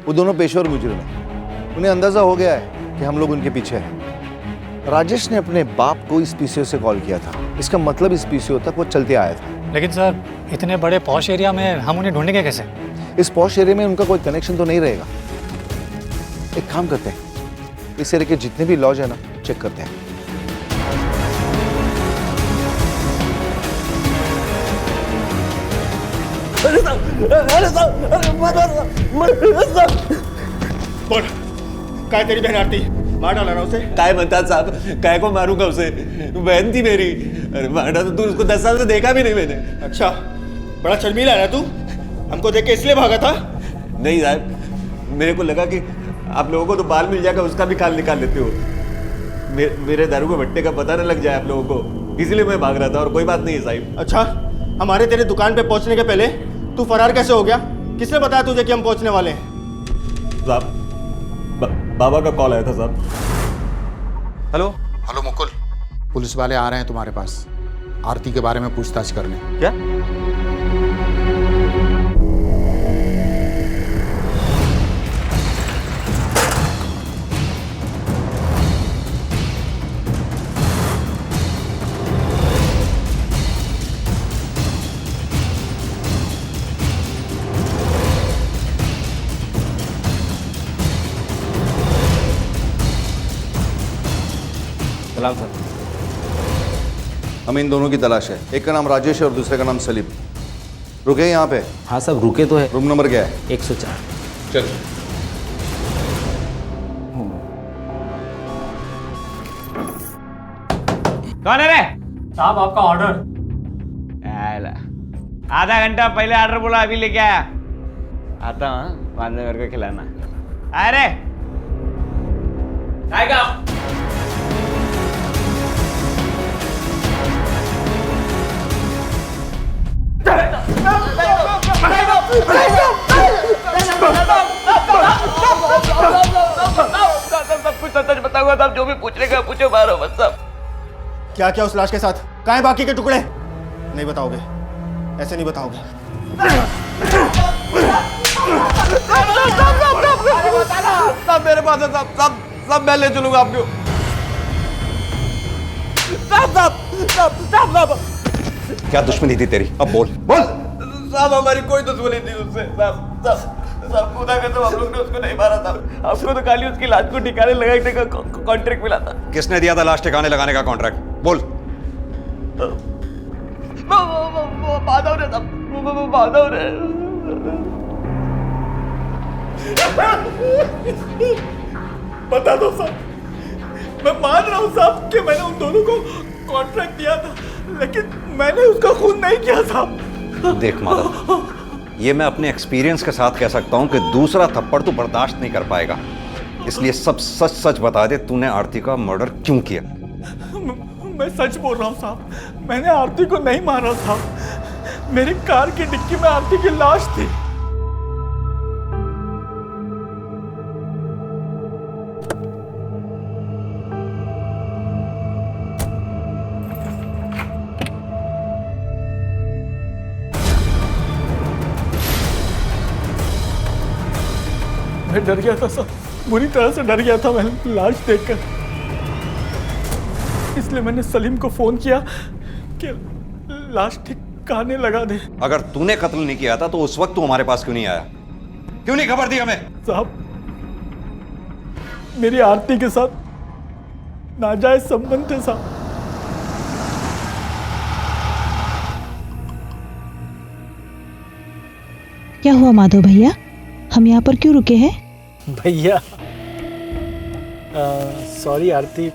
वो दोनों पेशेवर मुजरिम हैं, उन्हें अंदाजा हो गया है कि हम लोग उनके पीछे हैं। राजेश ने अपने बाप को इस पीसीओ से कॉल किया था, इसका मतलब इस पीसीओ तक वो चलते आया था। लेकिन सर इतने बड़े पॉश एरिया में हम उन्हें ढूंढेंगे कैसे? इस पॉश एरिया में उनका कोई कनेक्शन तो नहीं रहेगा। एक काम करते हैं, इस एरिया के जितने भी लॉज है ना चेक करते हैं। बोल, काय तेरी बहन आरती मार डाला ना उसे? काय म्हणतात साहब, काय को मारूंगा उसे? बहन थी मेरी। अरे मारा तो तू उसको 10 साल से देखा भी नहीं मैंने। अच्छा, बड़ा शर्मीला है ना तू? हमको देख के इसलिए भागा था? नहीं साहब, मेरे को लगा कि आप लोगों को तो बाल मिल जाएगा, उसका भी खाल निकाल लेते हो। मेरे दारू के भट्टे का पता न लग जाए आप लोगों को, इसलिए मैं भाग रहा था, और कोई बात नहीं है साहिब। अच्छा, हमारे तेरे दुकान पे पहुंचने के पहले तू फरार कैसे हो गया? किसने बताया तुझे कि हम पहुंचने वाले हैं? साहब, बाबा का कॉल आया था साहब। हेलो हेलो मुकुल, पुलिस वाले आ रहे हैं तुम्हारे पास आरती के बारे में पूछताछ करने। क्या? सलाम सर। हमें इन दोनों की तलाश है, एक का नाम राजेश है और दूसरे का नाम सलीम। रुके यहाँ पे? हाँ साहब रुके तो है। रूम नंबर क्या है? 104। चल। कौन है रे? साहब आपका ऑर्डर। आधा घंटा पहले ऑर्डर बोला, अभी लेके आया। आता हूँ, बाद में मेरे को खिलाना। अरे आएगा। सब कुछ सच बताऊंगा साहब, जो भी पूछने का पूछो, मारो बस सब। क्या क्या उस लाश के साथ? कहाँ हैं बाकी के टुकड़े? नहीं बताओगे, ऐसे नहीं बताओगे। सब मेरे पास है, सब मैं ले चलूंगा आपको। क्या दुश्मनी थी तेरी? अब बोल बोल। साहब हमारी कोई दुश्मनी थी उससे। साहब खुदा का, तो हम लोग ने उसको नहीं मारा था। आपको तो खाली उसकी लाश को ठिकाने लगाने का कॉन्ट्रैक्ट मिला था। किसने दिया था लाश ठिकाने लगाने का कॉन्ट्रैक्ट? बोल। माधव ने साहब, माधव ने। बता दो साहब, मैं मान रहा हूँ साहब कि मैंने उन दोनों को कॉन्ट्रैक्ट दिया था, लेकिन मैंने उसका खून नहीं किया साहब। देख माधव, ये मैं अपने एक्सपीरियंस के साथ कह सकता हूँ कि दूसरा थप्पड़ तू बर्दाश्त नहीं कर पाएगा, इसलिए सब सच सच बता दे, तूने आरती का मर्डर क्यों किया? मैं सच बोल रहा हूँ साहब, मैंने आरती को नहीं मारा साहब। मेरी कार की डिक्की में आरती की लाश थी। मैं डर गया था साहब, बुरी तरह से डर गया था मैं लाश देखकर, इसलिए मैंने सलीम को फोन किया कि लाश ठिकाने लगा दे। अगर तूने कत्ल नहीं किया था तो उस वक्त तू हमारे पास क्यों नहीं आया? क्यों नहीं खबर दी हमें? साहब मेरी आरती के साथ नाजायज संबंध थे साहब। क्या हुआ माधव भैया, हम यहाँ पर क्यों रुके हैं? भैया सॉरी आरती,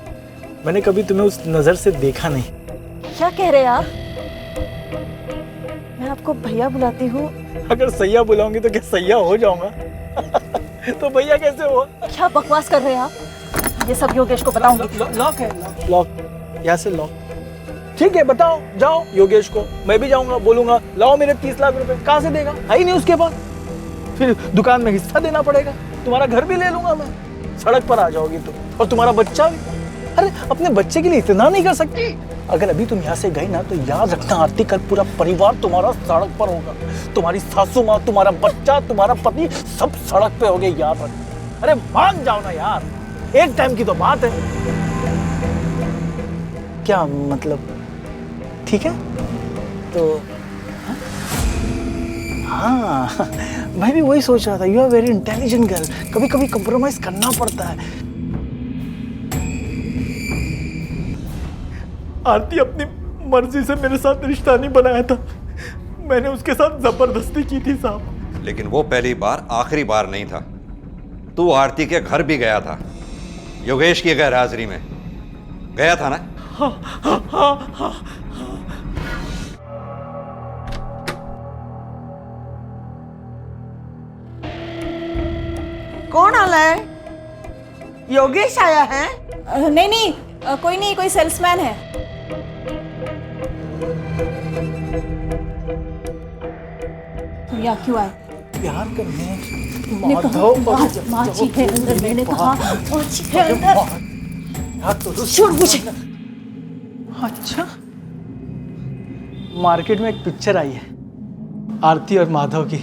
मैंने कभी तुम्हें उस नजर से देखा नहीं। क्या कह रहे हैं आप? मैं आपको भैया बुलाती हूँ। अगर सैया बुलाऊंगी तो क्या सैया हो जाऊंगा? तो भैया कैसे हुआ? क्या बकवास कर रहे हैं आप? ये सब योगेश को बताऊंगी। लॉक है, लॉक, यहाँ से लॉक। ठीक है बताओ, जाओ योगेश को, मैं भी जाऊंगा, बोलूंगा लाओ मेरे 30 लाख रुपए। कहाँ से देगा? है ही नहीं उसके पास। फिर दुकान में हिस्सा देना पड़ेगा, तुम्हारा घर भी ले लूंगा मैं, सड़क पर आ जाओगी तुम, और तुम्हारा बच्चा भी। अरे अपने बच्चे के लिए इतना नहीं कर सकती? अगर अभी तुम यहाँ से गई ना तो याद रखना आरती, कल पूरा परिवार तुम्हारा सड़क पर होगा। तुम्हारी सासू माँ, तुम्हारा बच्चा, तुम्हारा पति, सब सड़क पे होंगे, याद रखना। अरे मान जाओ ना यार, एक टाइम की तो बात है। क्या मतलब? ठीक है तो हाँ, मैं भी वही सोच रहा था। You are very intelligent girl, कभी कभी कंप्रोमाइज करना पड़ता है। आरती अपनी मर्जी से मेरे साथ रिश्ता नहीं बनाया था, मैंने उसके साथ जबरदस्ती की थी साहब। लेकिन वो पहली बार आखिरी बार नहीं था। तू आरती के घर भी गया था, योगेश की गैर हाजिरी में गया था ना? हाँ, हाँ, हाँ, हाँ। कौन आला है? योगेश आया है? नहीं नहीं, कोई नहीं, कोई सेल्समैन है। तुम यहाँ क्यों आए? प्यार करने। माची है अंदर, मैंने कहा माची है अंदर। छोड़ मुझे। अच्छा, मार्केट में एक पिक्चर आई है आरती और माधव की।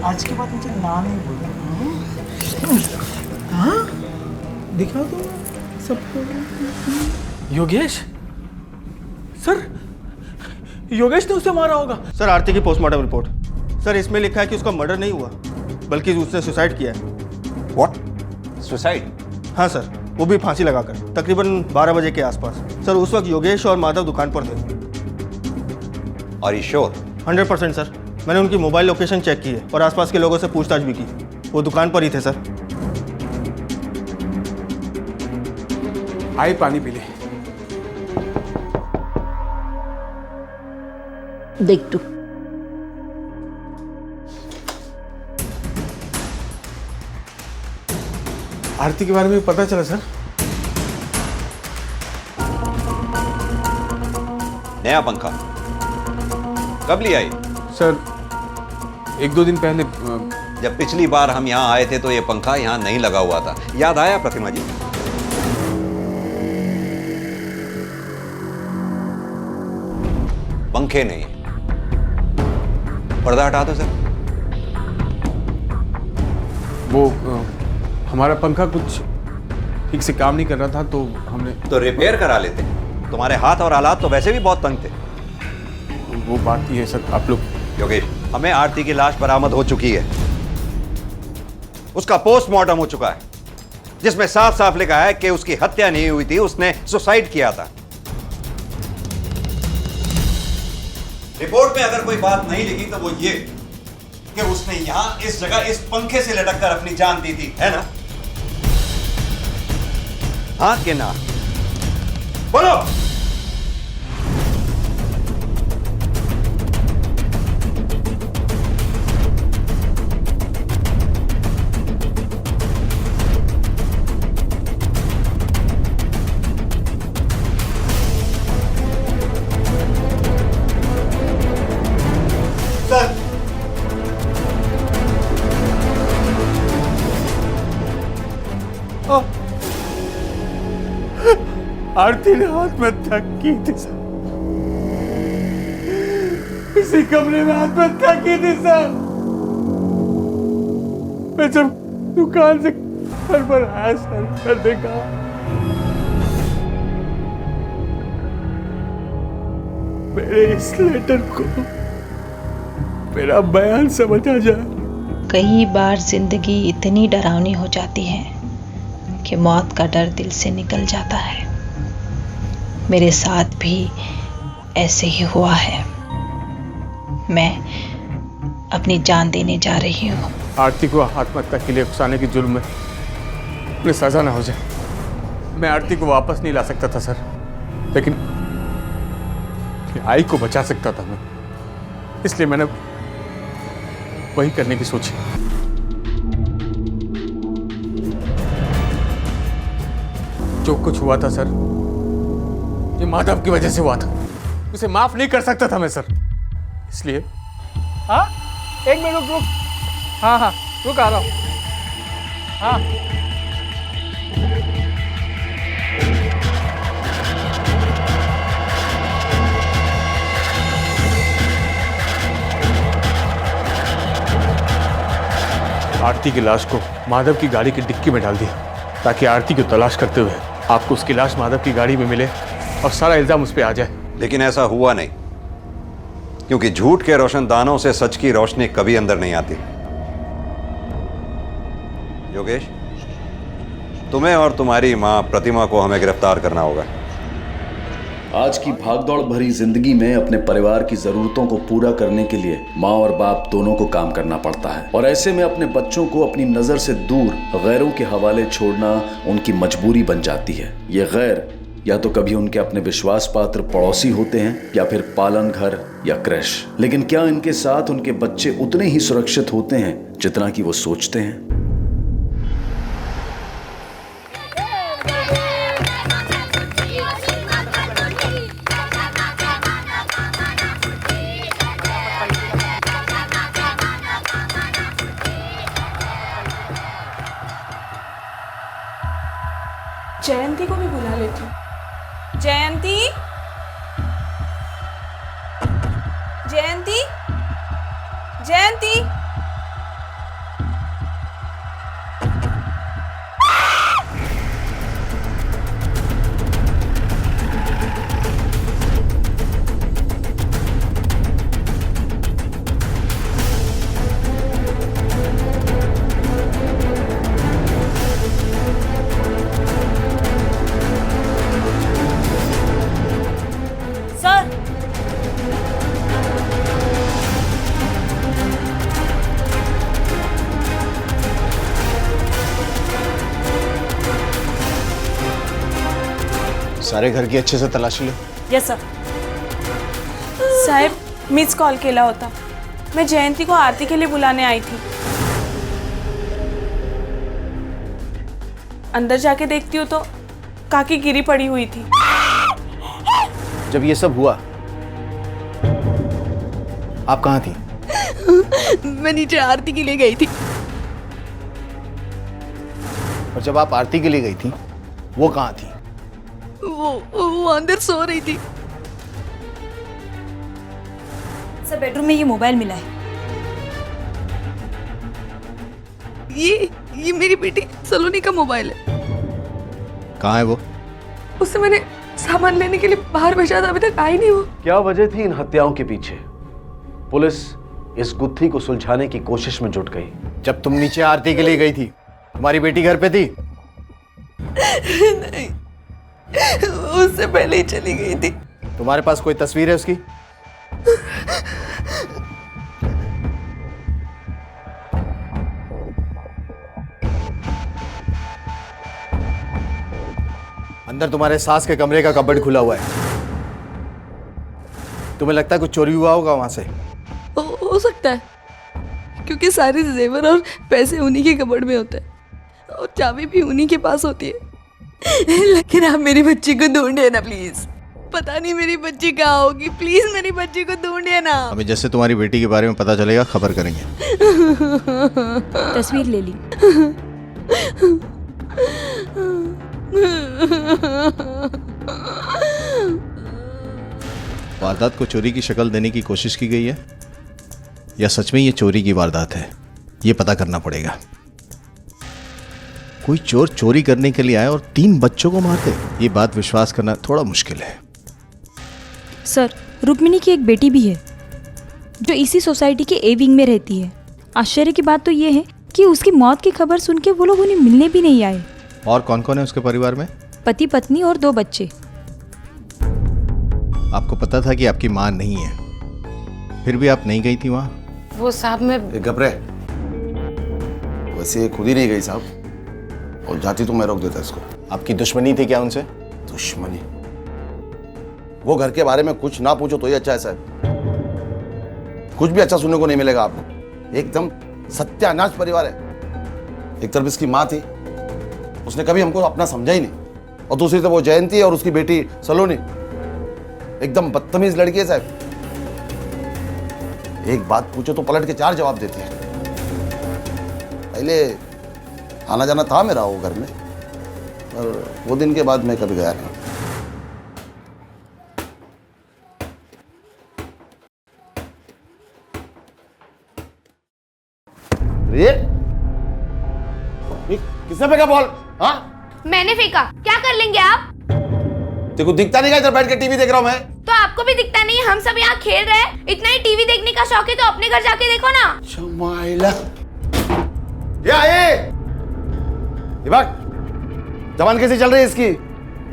आज के बाद मुझे ना नहीं बोलना। हाँ दिखा दो सबको। योगेश सर, योगेश ने उसे मारा होगा। सर आरती की पोस्टमार्टम रिपोर्ट सर, इसमें लिखा है कि उसका मर्डर नहीं हुआ, बल्कि उसने सुसाइड किया है। व्हाट? सुसाइड? हाँ सर, वो भी फांसी लगाकर, तकरीबन 12 बजे के आसपास। सर उस वक्त योगेश और माधव दुकान पर थे। और ये श्योर? 100% सर, मैंने उनकी मोबाइल लोकेशन चेक की है और आसपास के लोगों से पूछताछ भी की। वो दुकान पर ही थे सर। आई पानी पी ले। देख तू। आरती के बारे में पता चला सर? नया पंखा कब लिया आई? सर 1-2 दिन पहले। जब पिछली बार हम यहाँ आए थे तो ये पंखा यहाँ नहीं लगा हुआ था, याद आया प्रतिमा जी? पंखे नहीं, पर्दा हटा दो सर। वो हमारा पंखा कुछ ठीक से काम नहीं कर रहा था तो हमने तो रिपेयर करा लेते। तुम्हारे हाथ और हालात तो वैसे भी बहुत तंग थे। वो बात ही है सर। आप लोग योगेश, हमें आरती की लाश बरामद हो चुकी है। उसका पोस्टमार्टम हो चुका है जिसमें साफ साफ लिखा है कि उसकी हत्या नहीं हुई थी, उसने सुसाइड किया था। रिपोर्ट में अगर कोई बात नहीं लिखी तो वो ये कि उसने यहां इस जगह इस पंखे से लटक कर अपनी जान दी थी, है ना? हाँ कि ना? बोलो। आरती ने आत्महत्या की थी सर, इसी कमरे में आत्महत्या की थी सर। मैं जब दुकान से घर पर आया सर, मैं देखा मेरे इस लेटर को मेरा बयान समझ आ जाए। कई बार जिंदगी इतनी डरावनी हो जाती है कि मौत का डर दिल से निकल जाता है। मेरे साथ भी ऐसे ही हुआ है। मैं अपनी जान देने जा रही हूँ। आरती को आत्महत्या के लिए उकसाने की जुर्म में उन्हें सजा ना हो जाए। मैं आरती को वापस नहीं ला सकता था सर, लेकिन आई को बचा सकता था मैं, इसलिए मैंने वही करने की सोची। जो कुछ हुआ था सर, ये माधव की वजह से हुआ था। उसे माफ नहीं कर सकता था मैं सर, इसलिए। हाँ 1 मिनट रुक। हाँ हाँ रुक, आ रहा हूँ। हाँ आरती की लाश को माधव की गाड़ी की डिक्की में डाल दिया ताकि आरती की तलाश करते हुए आपको उसकी लाश माधव की गाड़ी में मिले और सारा इल्जाम उस पर आ जाए। लेकिन ऐसा हुआ नहीं, क्योंकि झूठ के रोशनदानों से सच की रोशनी कभी अंदर नहीं आती। योगेश, तुम्हें और तुम्हारी मां प्रतिमा को हमें गिरफ्तार करना होगा। आज की भागदौड़ भरी जिंदगी में अपने परिवार की जरूरतों को पूरा करने के लिए माँ और बाप दोनों को काम करना पड़ता है, और ऐसे में अपने बच्चों को अपनी नजर से दूर गैरों के हवाले छोड़ना उनकी मजबूरी बन जाती है। ये गैर या तो कभी उनके अपने विश्वास पात्र पड़ोसी होते हैं या फिर पालन घर या क्रैश। लेकिन क्या इनके साथ उनके बच्चे उतने ही सुरक्षित होते हैं जितना कि वो सोचते हैं? जयंती को भी बुला लेती हूँ। जयंती, जयंती, जयंती। सारे घर की अच्छे से तलाशी लो। Yes sir. साहेब मिस कॉल केला होता, मैं जयंती को आरती के लिए बुलाने आई थी। अंदर जाके देखती हूँ तो काकी गिरी पड़ी हुई थी। जब ये सब हुआ आप कहाँ थी? मैं नीचे आरती के लिए गई थी। और जब आप आरती के लिए गई थी वो कहाँ थी? वो अंदर सो रही थी। सर बेडरूम में ये मोबाइल मिला है। ये मेरी बेटी सलोनी का मोबाइल है। कहाँ है वो? उससे मैंने सामान लेने के लिए बाहर भेजा था, अभी तक आई नहीं वो। क्या वजह थी इन हत्याओं के पीछे? पुलिस इस गुत्थी को सुलझाने की कोशिश में जुट गई। जब तुम नीचे आरती के लिए गई थी तुम्हारी बेटी घर पे थी? नहीं, उससे पहले ही चली गई थी। तुम्हारे पास कोई तस्वीर है उसकी? अंदर तुम्हारे सास के कमरे का कबर्ड खुला हुआ है। तुम्हें लगता है कुछ चोरी हुआ होगा वहां से? हो सकता है, क्योंकि सारे जेवर और पैसे उन्हीं के कबर्ड में होते हैं और चाबी भी उन्हीं के पास होती है। लेकिन आप मेरी बच्ची को ढूंढे ना प्लीज। पता नहीं मेरी बच्ची कहाँ होगी, प्लीज मेरी बच्ची को ढूंढे ना। हमें जैसे तुम्हारी बेटी के बारे में पता चलेगा खबर करेंगे। तस्वीर ले ली। वारदात को चोरी की शक्ल देने की कोशिश की गई है या सच में ये चोरी की वारदात है, ये पता करना पड़ेगा। कोई चोर चोरी करने के लिए आए और 3 बच्चों को मार दे, ये बात विश्वास करना थोड़ा मुश्किल है। सर रुक्मिणी की एक बेटी भी है जो इसी सोसाइटी के ए विंग में रहती है। आश्चर्य की बात तो ये है कि उसकी मौत की खबर सुन के वो लोग उन्हें मिलने भी नहीं आए। और कौन कौन है उसके परिवार में? पति पत्नी और 2 बच्चे। आपको पता था कि आपकी मां नहीं है, फिर भी आप नहीं गई थी वहां? वो साहब मैं घबरे, वैसे खुद ही नहीं गई साहब, और जाती तो मैं रोक देता इसको। आपकी दुश्मनी थी क्या उनसे? दुश्मनी? वो घर के बारे में कुछ ना पूछो तो ही अच्छा है साहब। कुछ भी अच्छा सुनने को नहीं मिलेगा आपको। एकदम सत्यानाश परिवार है। एक तरफ इसकी माँ थी, उसने कभी हमको अपना समझा ही नहीं, और दूसरी तरफ वो जयंती और उसकी बेटी सलोनी, एकदम बदतमीज लड़की है साहब। एक बात पूछो तो पलट के 4 जवाब देती है। पहले आना जाना था मेरा वो घर में, और वो दिन के बाद मैं कभी गया नहीं। ये किसने फेंका बॉल? हाँ मैंने फेंका। क्या कर लेंगे आप? देखो दिखता नहीं, इधर बैठ के टीवी देख रहा हूं मैं। तो आपको भी दिखता नहीं है? हम सब यहाँ खेल रहे हैं। इतना ही टीवी देखने का शौक है तो अपने घर जाके देखो ना। शमाइला, ये दिमाग जबान कैसी चल रही है इसकी?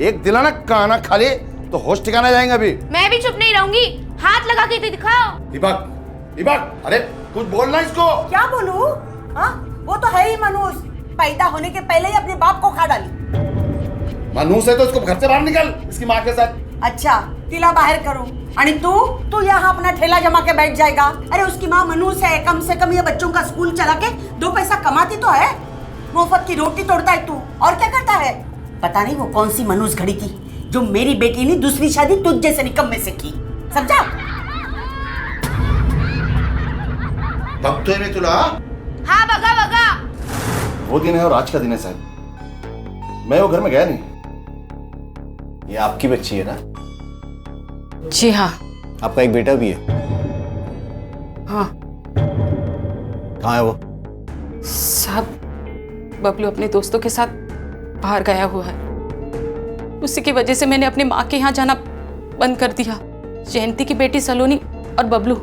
एक दिलाना खाना खा ले तो होश ठिकाना जाएंगे अभी। मैं भी चुप नहीं रहूंगी, हाथ लगा के तो दिखाओ। दीपक, दीपक, अरे कुछ बोलना इसको। क्या बोलूं? हाँ, वो तो है ही मनूस, पैदा होने के पहले ही अपने बाप को खा डाली। मनूस है तो इसको घर से बाहर निकल, इसकी माँ के साथ। अच्छा, तिला बाहर करूं आणि तू यहाँ अपना ठेला जमा के बैठ जाएगा। अरे उसकी माँ मनूस है, कम से कम ये बच्चों का स्कूल चला के 2 पैसा कमाती तो है। मुफ्त की रोटी तोड़ता है तू, और क्या करता है? पता नहीं वो कौन सी मनूस घड़ी थी जो मेरी बेटी ने दूसरी शादी तुझ जैसे निकम्मे से की, समझा? बघतोय मी तुला। हाँ बगा बगा। वो दिन है और आज का दिन है साहब। मैं वो घर में गया नहीं। ये आपकी बच्ची है ना? जी हाँ। आपका एक बेटा भी है? हाँ। कहाँ है वो? साहब बबलू अपने दोस्तों के साथ बाहर गया हुआ है। उसी की वजह से मैंने अपनी माँ के यहाँ जाना बंद कर दिया। जयंती की बेटी सलोनी और बबलू,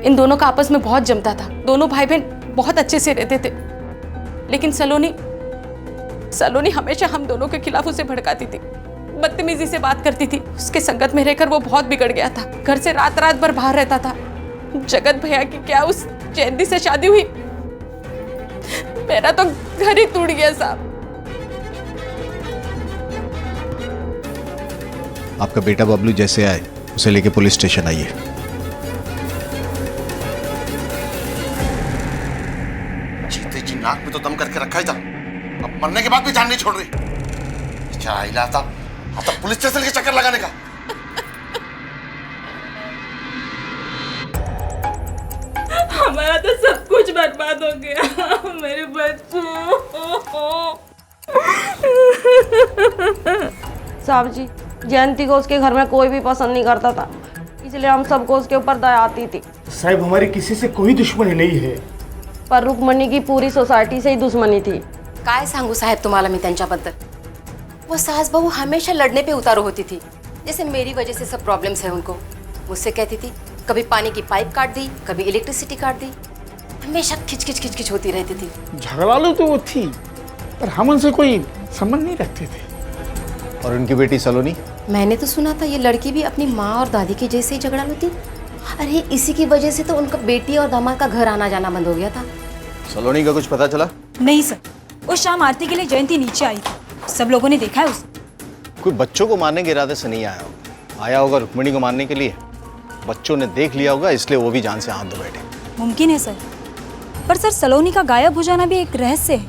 इन दोनों का आपस में बहुत जमता था। दोनों भाई बहन बहुत अच्छे से रहते थे, लेकिन सलोनी हमेशा हम दोनों के खिलाफ उसे भड़काती थी, बदतमीजी से बात करती थी। उसके संगत में रहकर वो बहुत बिगड़ गया था। घर से रात भर बाहर रहता था। जगत भैया की क्या उस जयंती से शादी हुई, मेरा तो घर ही टूट गया साहब। आपका बेटा बबलू जैसे आए उसे लेके पुलिस स्टेशन आइए। जीते जी नाक में तो दम करके रखा ही था, अब मरने के बाद भी जान नहीं छोड़ रही। बेचारा इला था, अब तक पुलिस स्टेशन के चक्कर लगाने का। हमारा तो सब कुछ बर्बाद हो गया, मेरे बच्चों। साहब जी, जयंती को उसके घर में कोई भी पसंद नहीं करता था, इसलिए हम सबको उसके ऊपर दया आती थी। साहब हमारी किसी से कोई दुश्मनी नहीं है, पर रुक्मणी की पूरी सोसाइटी से ही दुश्मनी थी। काय सांगू साहेब तुम्हाला मी त्यांच्याबद्दल। वो सास बहू हमेशा लड़ने पे उतारू होती थी। जैसे मेरी वजह से सब प्रॉब्लम्स है उनको, मुझसे कहती थी कभी पानी की पाइप काट दी, कभी इलेक्ट्रिसिटी काट दी, हमेशा खिच होती रहती थी। झगड़ालू तो वो थी, पर हम उनसे कोई संबंध नहीं रखते थे। और उनकी बेटी सलोनी? मैंने तो सुना था ये लड़की भी अपनी माँ और दादी के जैसे ही झगड़ालू थी। अरे इसी की वजह से तो उनका बेटी और दामाद का घर आना जाना बंद हो गया था। सलोनी का कुछ पता चला? नहीं सर, उस शाम आरती के लिए जयंती नीचे आई थी, सब लोगों ने देखा है उसे। कोई बच्चों को मारने के इरादे से नहीं आया होगा, आया होगा रुक्मिणी को मारने के लिए। बच्चों ने देख लिया होगा, इसलिए वो भी जान से हाथ धो बैठे। मुमकिन है सर, पर सर सलोनी का गायब हो जाना भी एक रहस्य है।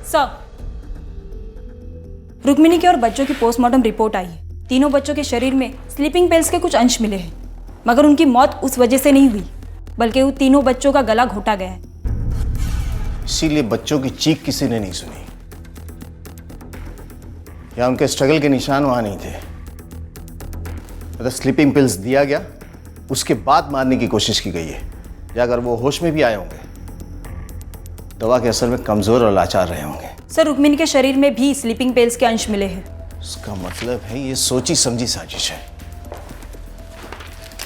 सर, रुक्मिणी के और बच्चों की पोस्टमार्टम रिपोर्ट आई है। तीनों बच्चों के शरीर में स्लीपिंग पिल्स के कुछ अंश मिले हैं, मगर उनकी मौत उस वजह से नहीं हुई, बल्कि उन तीनों बच्चों का गला घोटा गया है। इसीलिए बच्चों की चीख किसी ने नहीं सुनी, या उनके स्ट्रगल के निशान वहां नहीं थे। मतलब स्लीपिंग पिल्स दिया गया, उसके बाद मारने की कोशिश की गई है, या अगर वो होश में भी आए होंगे, दवा के असर में कमजोर और लाचार रहे होंगे। सर, रुक्मिणी के शरीर में भी स्लीपिंग पिल्स के अंश मिले हैं। उसका मतलब है ये सोची समझी साजिश है।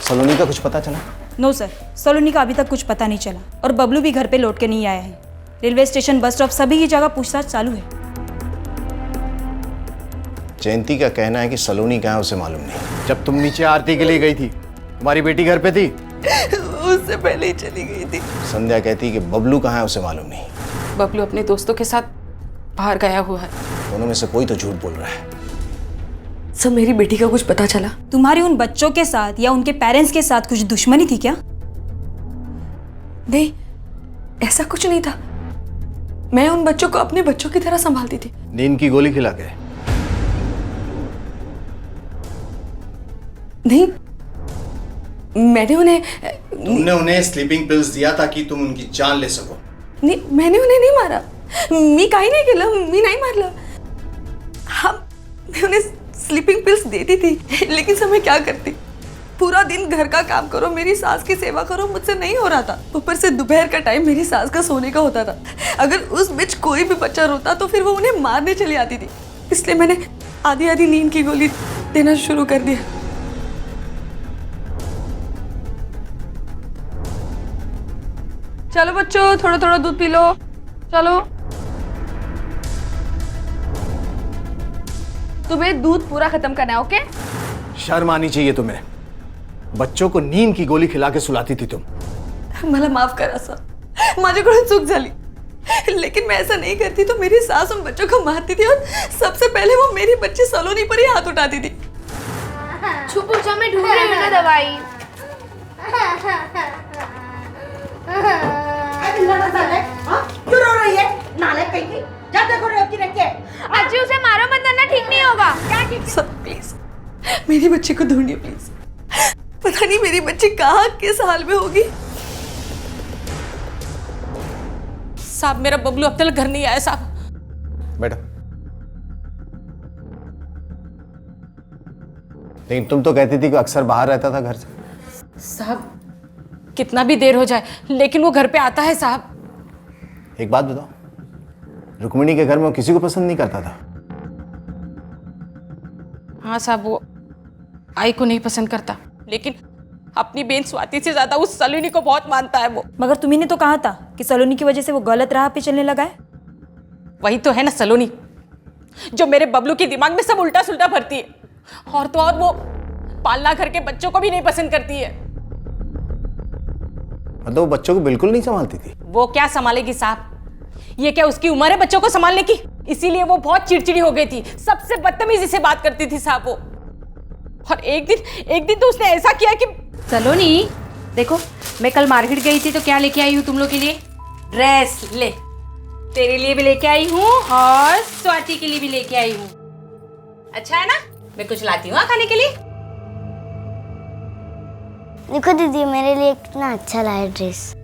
सलोनी का कुछ पता चला? नो सर, सलोनी का अभी तक कुछ पता नहीं चला, और बबलू भी घर पे लौट के नहीं आया है। रेलवे स्टेशन, बस स्टॉप, सभी की जगह पूछताछ चालू है। जयंती का कहना है कि सलोनी कहाँ है उसे मालूम नहीं। जब तुम नीचे आरती के लिए गई थी, तुम्हारी बेटी घर पे थी? उससे पहले ही चली गई थी। संध्या कहती कि बबलू कहाँ है उसे मालूम नहीं। बबलू अपने दोस्तों के साथ बाहर गया हुआ है। दोनों में से कोई तो झूठ बोल रहा है। सब मेरी बेटी का कुछ पता चला? तुम्हारी उन बच्चों के साथ या उनके पेरेंट्स के साथ कुछ दुश्मनी थी क्या? नहीं, ऐसा कुछ नहीं था। मैं उन बच्चों को अपने बच्चों की तरह संभालती थी। नींद की गोली खिला के? नहीं, मैंने उन्हें तुमने उन्हें स्लीपिंग पिल्स दिया ताकि तुम उनकी जान ले सको? नहीं, मैंने उन्हें नहीं मारा। मी काही नहीं केलं, मी नहीं मारलं। मैं उन्हें स्लीपिंग पिल्स देती थी, लेकिन सब मैं क्या करती, पूरा दिन घर का काम करो, मेरी सास की सेवा करो, मुझसे नहीं हो रहा था। ऊपर से दोपहर का टाइम मेरी सास का सोने का होता था। अगर उस बीच कोई भी बच्चा रोता तो फिर वो उन्हें मारने चली आती थी। इसलिए मैंने आधी आधी नींद की गोली देना शुरू कर दिया। चलो बच्चों, थोड़ा थोड़ा दूध पी लो, चलो। तुम्हें दूध पूरा खत्म करना है, ओके? शर्म आनी चाहिए तुम्हें। बच्चों को नींद की गोली खिला के सुलाती थी तुम। मला माफ करा सर, माझ्याकडून चूक झाली, लेकिन मैं ऐसा नहीं करती तो मेरी सास उन बच्चों को मारती थी, और सबसे पहले वो मेरी बच्ची सलोनी पर ही हाथ उठाती थी। छुप जा, मैं ढूंढ रही हूँ ना दवाई। क्यों रो रही है? नाले कहीं की? जब देखो रोती रहती है। अजी, उसे मारो मत, वरना ठीक नहीं होगा। क्या ठीक? सर प्लीज, मेरी बच्ची को ढूंढिए प्लीज। पता नहीं मेरी बच्ची कहाँ किस हाल में होगी। साहब, मेरा बबलू अब तक घर नहीं आया साहब। बेटा, लेकिन तुम तो कहती थी कि अक्सर बाहर रहता था घर से। साहब, कितना भी देर हो जाए, लेकिन वो घर पे आता है साहब। एक बात बताओ, रुक्मिणी के घर में वो किसी को पसंद नहीं करता था? हाँ साहब, वो आई को नहीं पसंद करता, लेकिन अपनी बहन स्वाति से ज्यादा उस सलोनी को बहुत मानता है वो। मगर तुम्ही ने तो कहा था कि सलोनी की वजह से वो गलत राह पे चलने लगा है। वही तो है ना सलोनी, जो मेरे बबलू के दिमाग में सब उल्टा सुल्टा भरती है। और तो और वो पालना घर के बच्चों को भी नहीं पसंद करती है। मतलब वो बच्चों को बिल्कुल नहीं संभालती थी? वो क्या संभालेगी साहब, ये क्या उसकी उम्र है बच्चों को संभालने की? इसीलिए वो बहुत चिड़चिड़ी हो गई थी, सबसे बदतमीजी से बात करती थी साहब वो। और एक दिन तो उसने ऐसा किया कि सलोनी देखो, मैं कल मार्केट गई थी तो क्या लेके आई हूँ तुम लोग के लिए? ड्रेस। ले, तेरे लिए भी लेके आई हूँ और स्वाति के लिए भी लेके आई हूँ। अच्छा है ना? मैं कुछ लाती हूँ खाने के लिए। देखो दीदी, मेरे लिए कितना अच्छा लाया ड्रेस।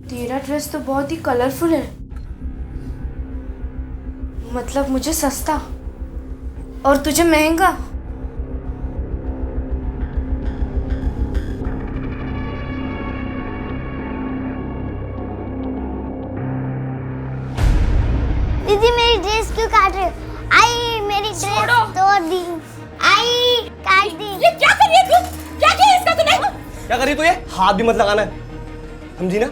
तेरा ड्रेस तो बहुत ही कलरफुल है, मतलब मुझे सस्ता और तुझे महंगा। दीदी मेरी ड्रेस क्यों काट रहे हो? आई मेरी ड्रेस तोड़ दी। आई काट दी। ये क्या कर रही है तू? क्या किया इसका तूने? क्या कर रही तू? ये हाथ भी मत लगाना है, समझी ना?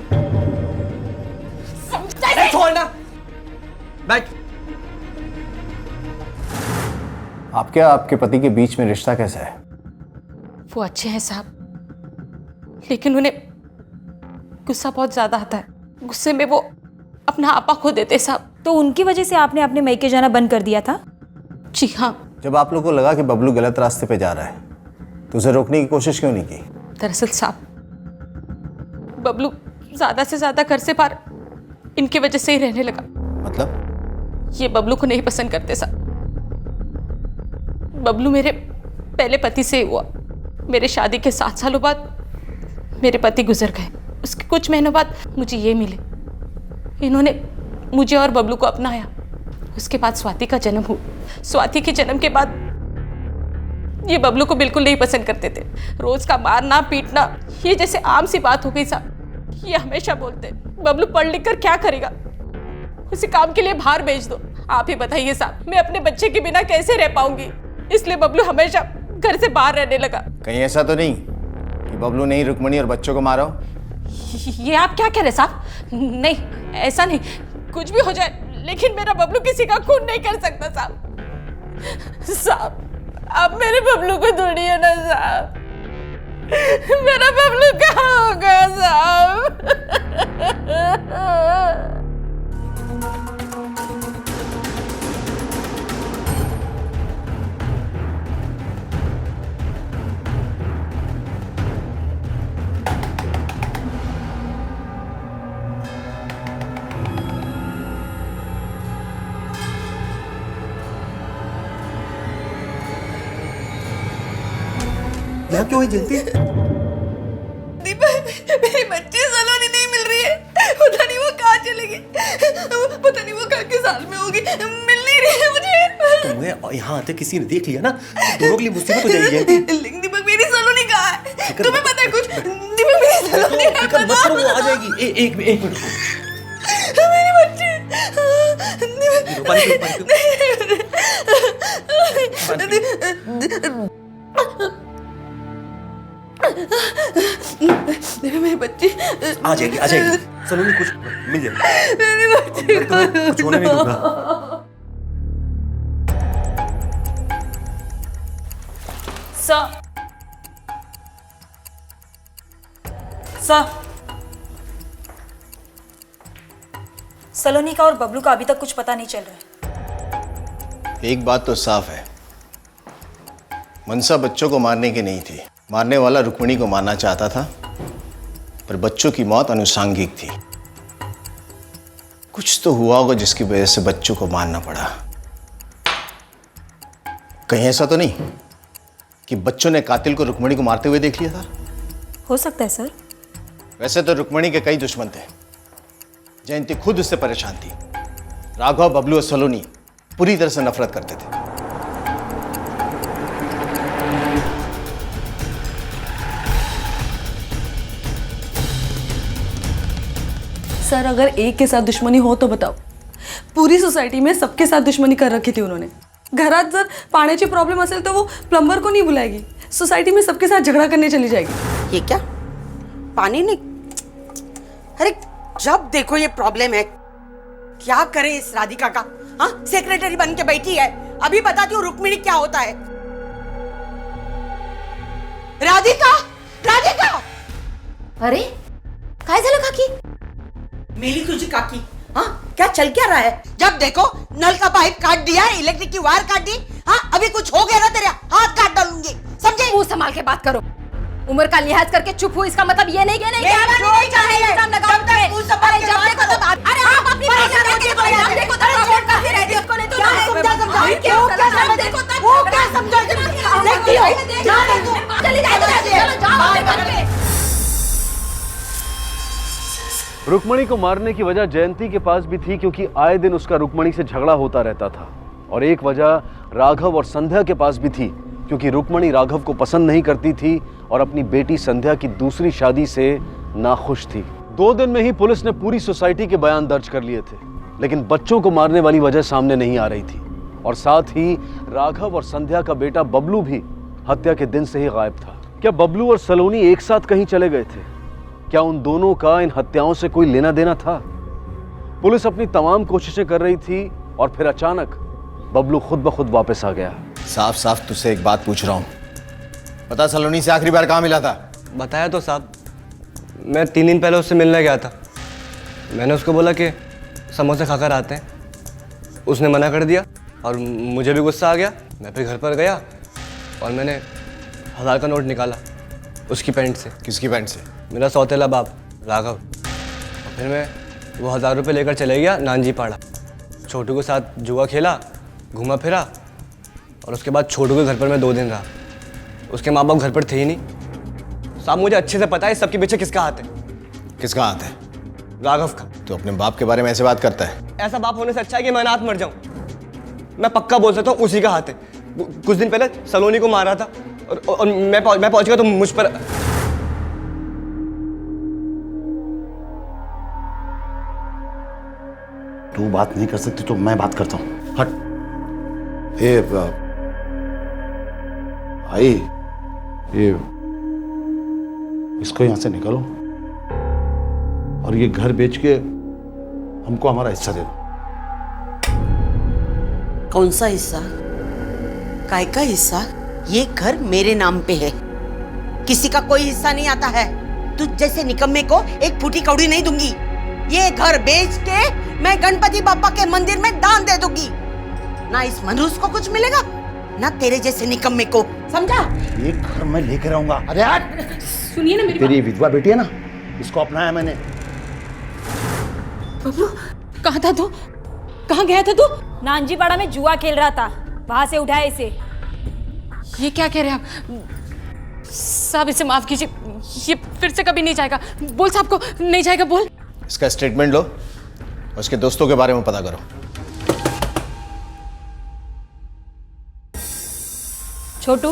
छोड़ना। बैठ। आपके आपके पति के बीच में रिश्ता कैसा है? वो अच्छे हैं साहब, लेकिन उन्हें गुस्सा बहुत ज्यादा आता है। गुस्से में वो अपना आपा खो देते साहब। तो उनकी वजह से आपने अपने मायके जाना बंद कर दिया था? जी हाँ। जब आप लोगों को लगा कि बबलू गलत रास्ते पे जा रहा है तो उसे रोकने की कोशिश क्यों नहीं की? दरअसल साहब, बबलू ज्यादा से ज्यादा घर से बाहर इनकी वजह से ही रहने लगा। मतलब? ये बबलू को नहीं पसंद करते साहब। बबलू मेरे पहले पति से हुआ। मेरे शादी के 7 सालों बाद मेरे पति गुजर गए। उसके कुछ महीनों बाद मुझे ये मिले। इन्होंने मुझे और बबलू को अपनाया। उसके बाद स्वाति का जन्म हुआ। स्वाति के जन्म के बाद ये बबलू को बिल्कुल नहीं पसंद करते थे। रोज का मारना पीटना ये जैसे आम सी बात हो गई साहब। ये हमेशा बोलते, बबलू पढ़ लिख कर क्या करेगा, उसे काम के लिए बाहर भेज दो। आप ही बताइए साहब, मैं अपने बच्चे के बिना कैसे रह पाऊंगी? इसलिए बबलू हमेशा घर से बाहर रहने लगा। कहीं ऐसा तो नहीं कि बबलू ने ही रुक्मणी और बच्चों को मारा हो? ये आप क्या कह रहे साहब? नहीं, ऐसा नहीं। कुछ भी हो जाए, लेकिन मेरा बबलू किसी का खून नहीं कर सकता साहब। साहब, आप मेरे बबलू को ढूंढिए ना साहब। मेरा बबलू कहाँ होगा साहब? यहाँ क्यों है जयंती? मेरी बच्ची सलोनी नहीं मिल रही है। पता नहीं वो कहाँ चली गई। पता नहीं वो कहाँ के साल में होगी। मिल नहीं रही है मुझे। तुम्हें यहाँ आते किसी ने देख लिया ना, दोनों के लिए मुसीबत हो जाएगी जयंती। लेकिन दीपक, मेरी सलोनी कहाँ है? तुम्हें पता है कुछ? दीपक, मेरी सलोनी है। फिक्र मत करो, वो आ जाएगी। एक मिनट। मेरी बच्ची। मेरी बच्ची आ जाएगी। सलोनी कुछ मिल जाएगी। मेरी बच्ची कुछ होने नहीं दूंगा। सलोनी का और बबलू का अभी तक कुछ पता नहीं चल रहा है। एक बात तो साफ है, मनसा बच्चों को मारने की नहीं थी। मारने वाला रुक्मिणी को मारना चाहता था, पर बच्चों की मौत अनुसांगिक थी। कुछ तो हुआ होगा जिसकी वजह से बच्चों को मारना पड़ा। कहीं ऐसा तो नहीं कि बच्चों ने कातिल को रुक्मिणी को मारते हुए देख लिया था? हो सकता है सर। वैसे तो रुक्मिणी के कई दुश्मन थे। जयंती खुद उससे परेशान थी। राघव, बबलू और सलोनी पूरी तरह से नफरत करते थे। सर, अगर एक के साथ दुश्मनी हो तो बताओ। पूरी सोसायटी में सबके साथ दुश्मनी कर रखी थी उन्होंने। घरात जर पाण्याची प्रॉब्लम असेल तो वो प्लम्बर को नहीं बुलाएगी, सोसाइटी में सबके साथ झगड़ा करने चली जाएगी। ये क्या पानी नहीं? अरे जब देखो ये प्रॉब्लम है। क्या करे इस राधिका का? हाँ, सेक्रेटरी बन के बैठी है। अभी बताती हूँ रुक्मिणी क्या होता है। राधिका, राधिका! अरे काय झालं काकी? मेली तुझी काकी, हाँ क्या चल क्या रहा है? जब देखो नल का पाइप काट दिया, इलेक्ट्रिक की वायर काट दी। हाँ अभी कुछ हो गया ना तेरा हाथ काट डालूंगी, समझे? मुंह संभाल के बात करो। उम्र का लिहाज करके चुप हो, इसका मतलब ये नहीं कहना कि आप नहीं चाहिए। काम लगाओ। मुंह संभाल के जब बात देखो करो। तब अरे आप अपनी जब देखो तब प्रॉब्लम करती रहती हो। नहीं तो क्या समझा देखती हो? चली जाए। रुक्मणी को मारने की वजह जयंती के पास भी थी, क्योंकि आए दिन उसका रुक्मणी से झगड़ा होता रहता था। और एक वजह राघव और संध्या के पास भी थी, क्योंकि रुक्मणी राघव को पसंद नहीं करती थी और अपनी बेटी संध्या की दूसरी शादी से नाखुश थी। 2 दिन में ही पुलिस ने पूरी सोसाइटी के बयान दर्ज कर लिए थे, लेकिन बच्चों को मारने वाली वजह सामने नहीं आ रही थी। और साथ ही राघव और संध्या का बेटा बबलू भी हत्या के दिन से ही गायब था। क्या बबलू और सलोनी एक साथ कहीं चले गए थे? क्या उन दोनों का इन हत्याओं से कोई लेना देना था? पुलिस अपनी तमाम कोशिशें कर रही थी और फिर अचानक बबलू खुद ब खुद वापस आ गया। साफ साफ तुझसे एक बात पूछ रहा हूँ, बता सलोनी से आखिरी बार कहाँ मिला था? बताया तो साहब, मैं 3 दिन पहले उससे मिलने गया था। मैंने उसको बोला कि समोसे खाकर आते हैं, उसने मना कर दिया और मुझे भी गुस्सा आ गया। मैं फिर घर पर गया और मैंने 1000 का नोट निकाला उसकी पैंट से। किसकी पैंट से? मेरा सौतेला बाप राघव। और फिर मैं वो 1000 रुपये लेकर चले गया नानजी पाड़ा। छोटू के साथ जुआ खेला, घूमा फिरा और उसके बाद छोटू के घर पर मैं 2 दिन रहा। उसके माँ बाप घर पर थे ही नहीं। साहब मुझे अच्छे से पता है सबके पीछे किसका हाथ है। किसका हाथ है? राघव का। तो अपने बाप के बारे में ऐसे बात करता है? ऐसा बाप होने से अच्छा है कि मैं अनाथ मर जाऊं। मैं पक्का बोल सकता हूँ उसी का हाथ है। कुछ दिन पहले सलोनी को मारा था और मैं पहुंच गया तो मुझ पर। तू बात नहीं कर सकती तो मैं बात करता हूँ, हट। आई, ये इसको यहां से निकालो और ये घर बेच के हमको हमारा हिस्सा दे दो। कौन सा हिस्सा? काय का हिस्सा? ये घर मेरे नाम पे है, किसी का कोई हिस्सा नहीं आता है। तुझ जैसे निकम्मे को एक फूटी कौड़ी नहीं दूंगी। ये घर बेच के मैं गणपति बापा के मंदिर में दान दे दूंगी। ना इस मनुष्य को कुछ मिलेगा, ना तेरे जैसे निकम्मे को, समझा? ये घर मैं लेकर आऊंगा। अरे यार सुनिए ना मेरी तेरी विधवा बेटी है ना, इसको अपनाया मैंने। बबलू कहाँ था तू? कहाँ गया था तू? नानजी पाड़ा में जुआ खेल रहा था, वहां से उठाया इसे। ये क्या कह रहे हैं आप? साहब इसे माफ कीजिए, ये फिर से कभी नहीं जाएगा। बोल साहब को नहीं जाएगा, बोल। इसका स्टेटमेंट लो और उसके दोस्तों के बारे में पता करो। छोटू,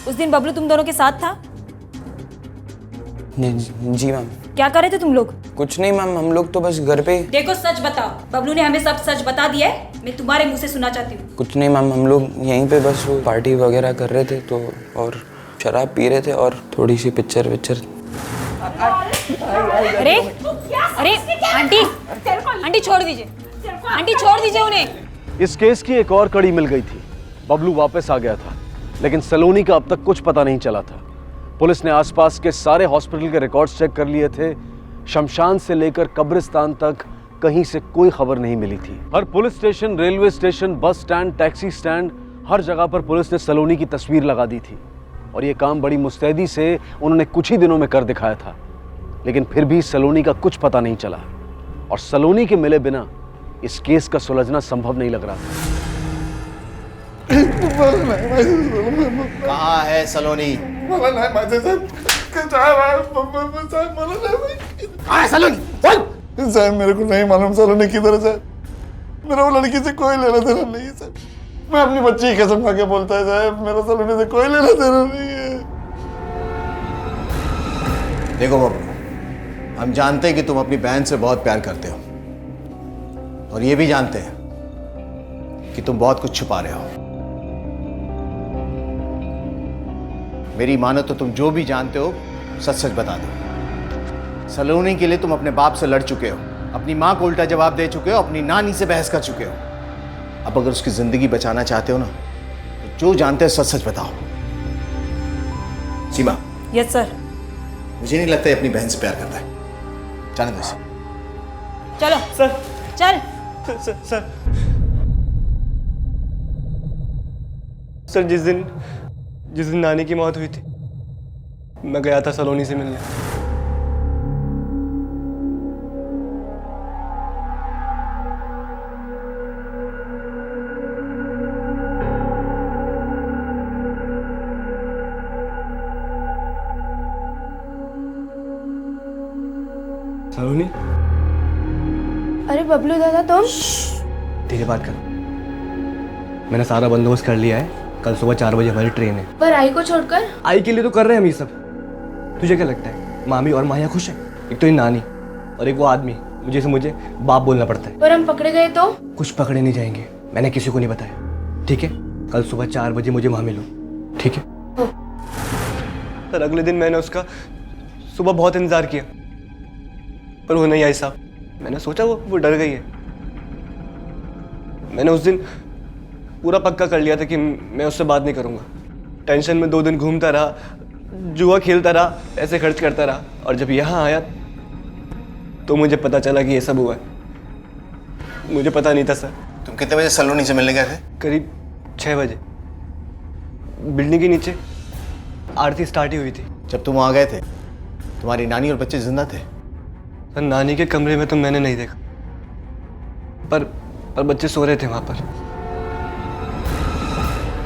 उस दिन बबलू तुम दोनों के साथ था? जी मैम। क्या कर रहे थे तुम लोग? कुछ नहीं मैम, हम लोग तो बस घर पे। देखो सच बताओ, बबलू ने हमें सब सच बता दिया है, मैं तुम्हारे मुंह से सुनना चाहती हूँ। कुछ नहीं मैम, हम लोग यहीं पे बस वो पार्टी वगैरह कर रहे थे तो, और शराब पी रहे थे और थोड़ी सी पिक्चर विक्चर। अरे अरे आंटी छोड़ दीजिए, आंटी छोड़ दीजिए उन्हें। इस केस की एक और कड़ी मिल गई थी। बबलू वापस आ गया था, लेकिन सलोनी का अब तक कुछ पता नहीं चला था। पुलिस ने आसपास के सारे हॉस्पिटल के रिकॉर्ड्स चेक कर लिए थे। शमशान से लेकर कब्रिस्तान तक कहीं से कोई खबर नहीं मिली थी। हर police station, railway station, bus stand, taxi stand, हर जगह पर पुलिस ने सलोनी की तस्वीर लगा दी थी। और ये काम बड़ी मुस्तैदी से उन्होंने कुछ ही दिनों में कर दिखाया था। लेकिन फिर भी सलोनी का कुछ पता नहीं चला और सलोनी के मिले बिना इस केस का सुलझना संभव नहीं लग रहा था। कहाँ है सलोनी? साहब मेरे को नहीं मालूम सलोनी किधर है साहब। मेरा वो लड़की से कोई लेना देना नहीं है साहब। मैं अपनी बच्ची की कसम खा के बोलता है साहब, मेरा सलोनी से कोई लेना देना नहीं है। देखो बाबू, हम जानते हैं कि तुम अपनी बहन से बहुत प्यार करते हो और ये भी जानते हैं कि तुम बहुत कुछ छुपा रहे हो। मेरी मानो तो तुम जो भी जानते हो सच सच बता दो। सलोनी के लिए तुम अपने बाप से लड़ चुके हो, अपनी माँ को उल्टा जवाब दे चुके हो, अपनी नानी से बहस कर चुके हो। अब अगर उसकी जिंदगी बचाना चाहते हो ना, तो जो जानते हो सच सच बताओ। सीमा। Yes sir. मुझे नहीं लगता है अपनी बहन से प्यार करता है। जाने दो इसे। चलो सर चल। सर सर जिस दिन नानी की मौत हुई थी मैं गया था सलोनी से मिलने। सलोनी अरे बबलू दादा तुम? धीरे बात कर। मैंने सारा बंदोबस्त कर लिया है। कल सुबह 4 बजे हमारी ट्रेन है। पर आई को छोड़कर? आई के लिए तो कर रहे हैं हम ये सब। तुझे क्या लगता है मामी और माया खुश है? एक तो ये नानी और एक वो आदमी मुझे बाप बोलना पड़ता है। पर हम पकड़े गए तो? कुछ पकड़े नहीं जाएंगे, मैंने किसी को नहीं बताया। ठीक है, कल सुबह 4 बजे मुझे वहां मिलो। ठीक है? सर अगले दिन मैंने उसका सुबह बहुत इंतजार किया पर वो नहीं आई साहब। मैंने सोचा वो डर गई है। मैंने उस दिन पूरा पक्का कर लिया था कि मैं उससे बात नहीं करूंगा। टेंशन में 2 दिन घूमता रहा, जुआ खेलता रहा, ऐसे खर्च करता रहा और जब यहाँ आया तो मुझे पता चला कि ये सब हुआ है। मुझे पता नहीं था सर। तुम कितने बजे सलोनी से मिलने गए थे? करीब 6 बजे। बिल्डिंग के नीचे आरती स्टार्ट ही हुई थी। जब तुम वहां गए थे तुम्हारी नानी और बच्चे जिंदा थे? सर नानी के कमरे में तो मैंने नहीं देखा पर बच्चे सो रहे थे वहां पर।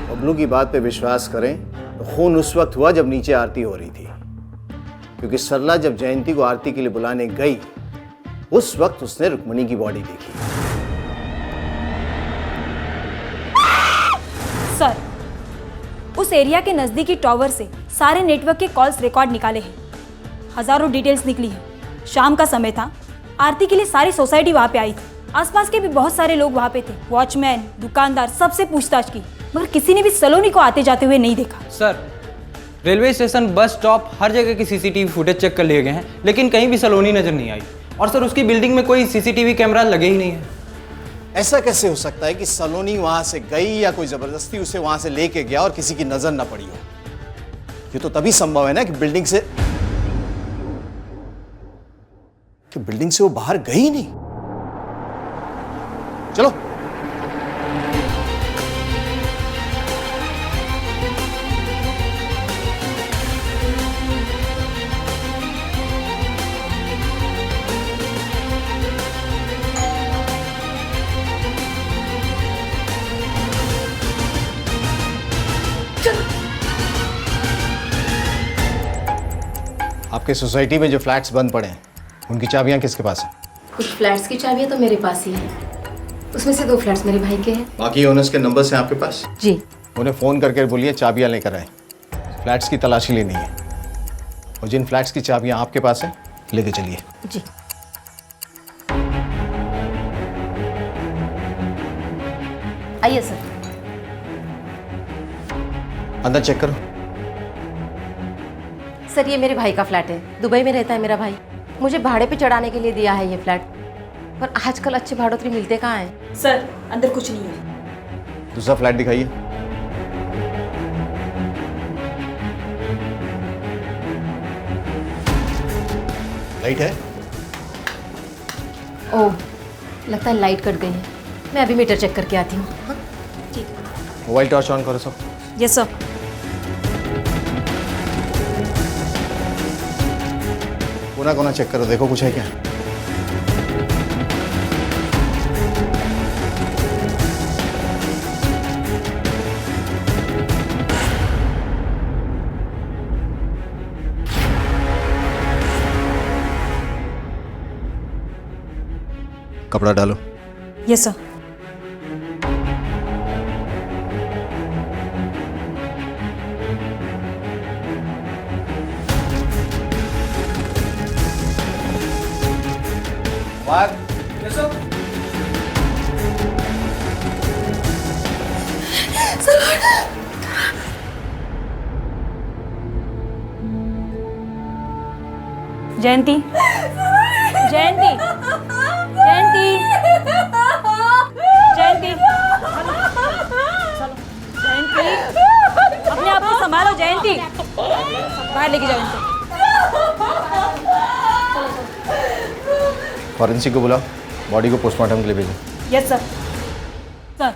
बबलू की बात पे विश्वास करें तो खून उस वक्त हुआ जब नीचे आरती हो रही थी, क्योंकि सरला जब जयंती को आरती के लिए बुलाने गई उस वक्त उसने रुक्मणी की बॉडी देखी। सर उस एरिया के नजदीकी टावर से सारे नेटवर्क के कॉल्स रिकॉर्ड निकाले हैं। हजारों डिटेल्स निकली हैं। शाम का समय था, आरती के लिए सारी सोसाइटी वहां पे आई थी। आसपास के भी बहुत सारे लोग वहां पे थे। वॉचमैन, दुकानदार, सबसे पूछताछ की मगर किसी ने भी सलोनी को आते जाते हुए नहीं देखा। Sir railway station, bus stop, हर जगह की सीसीटीवी फुटेज चेक कर लिए गए हैं लेकिन कहीं भी सलोनी नजर नहीं आई। और सर उसकी बिल्डिंग में कोई सीसीटीवी कैमरा लगे ही नहीं है। ऐसा कैसे हो सकता है कि सलोनी वहां से गई या कोई जबरदस्ती उसे वहां से लेके गया और किसी की नजर ना पड़ी हो? ये तो तभी संभव है ना कि बिल्डिंग से वो बाहर गई ही नहीं। चलो आपके सोसाइटी में जो फ्लैट्स बंद पड़े हैं उनकी चाबियां किसके पास हैं? कुछ फ्लैट्स की चाबियां तो मेरे पास ही हैं। उसमें से 2 फ्लैट्स मेरे भाई के हैं। बाकी ओनर्स के नंबर्स हैं आपके पास? जी। उन्हें फ़ोन करके बोलिए चाबियां लेकर आए। फ्लैट्स की तलाशी लेनी है और जिन फ्लैट्स की चाबियां आपके पास हैं लेके चलिए। जी। आइए सर। अंदर चेक करो। सर ये मेरे भाई का फ्लैट है। दुबई में रहता है मेरा भाई। मुझे भाड़े पे चढ़ाने के लिए दिया है ये फ्लैट, पर आजकल अच्छे भाड़ोतरी मिलते कहाँ हैं? सर अंदर कुछ नहीं है। दूसरा फ्लैट दिखाइए। लाइट है? ओह, लगता है लाइट कट गई है। मैं अभी मीटर चेक करके आती हूँ। हाँ? ठीक। मोबाइल टॉर्च ऑन करो सब। Yes sir. कोना कोना चेक करो, देखो कुछ है क्या। कपड़ा डालो। Yes sir. जयंती, जयंती, जयंती, जयंती, जयंती, अपने आप को संभालो जयंती। बाहर लेके जाओ इनको। फॉरेंसिक को बुलाओ। बॉडी को पोस्टमार्टम के लिए भेजें। Yes sir. सर,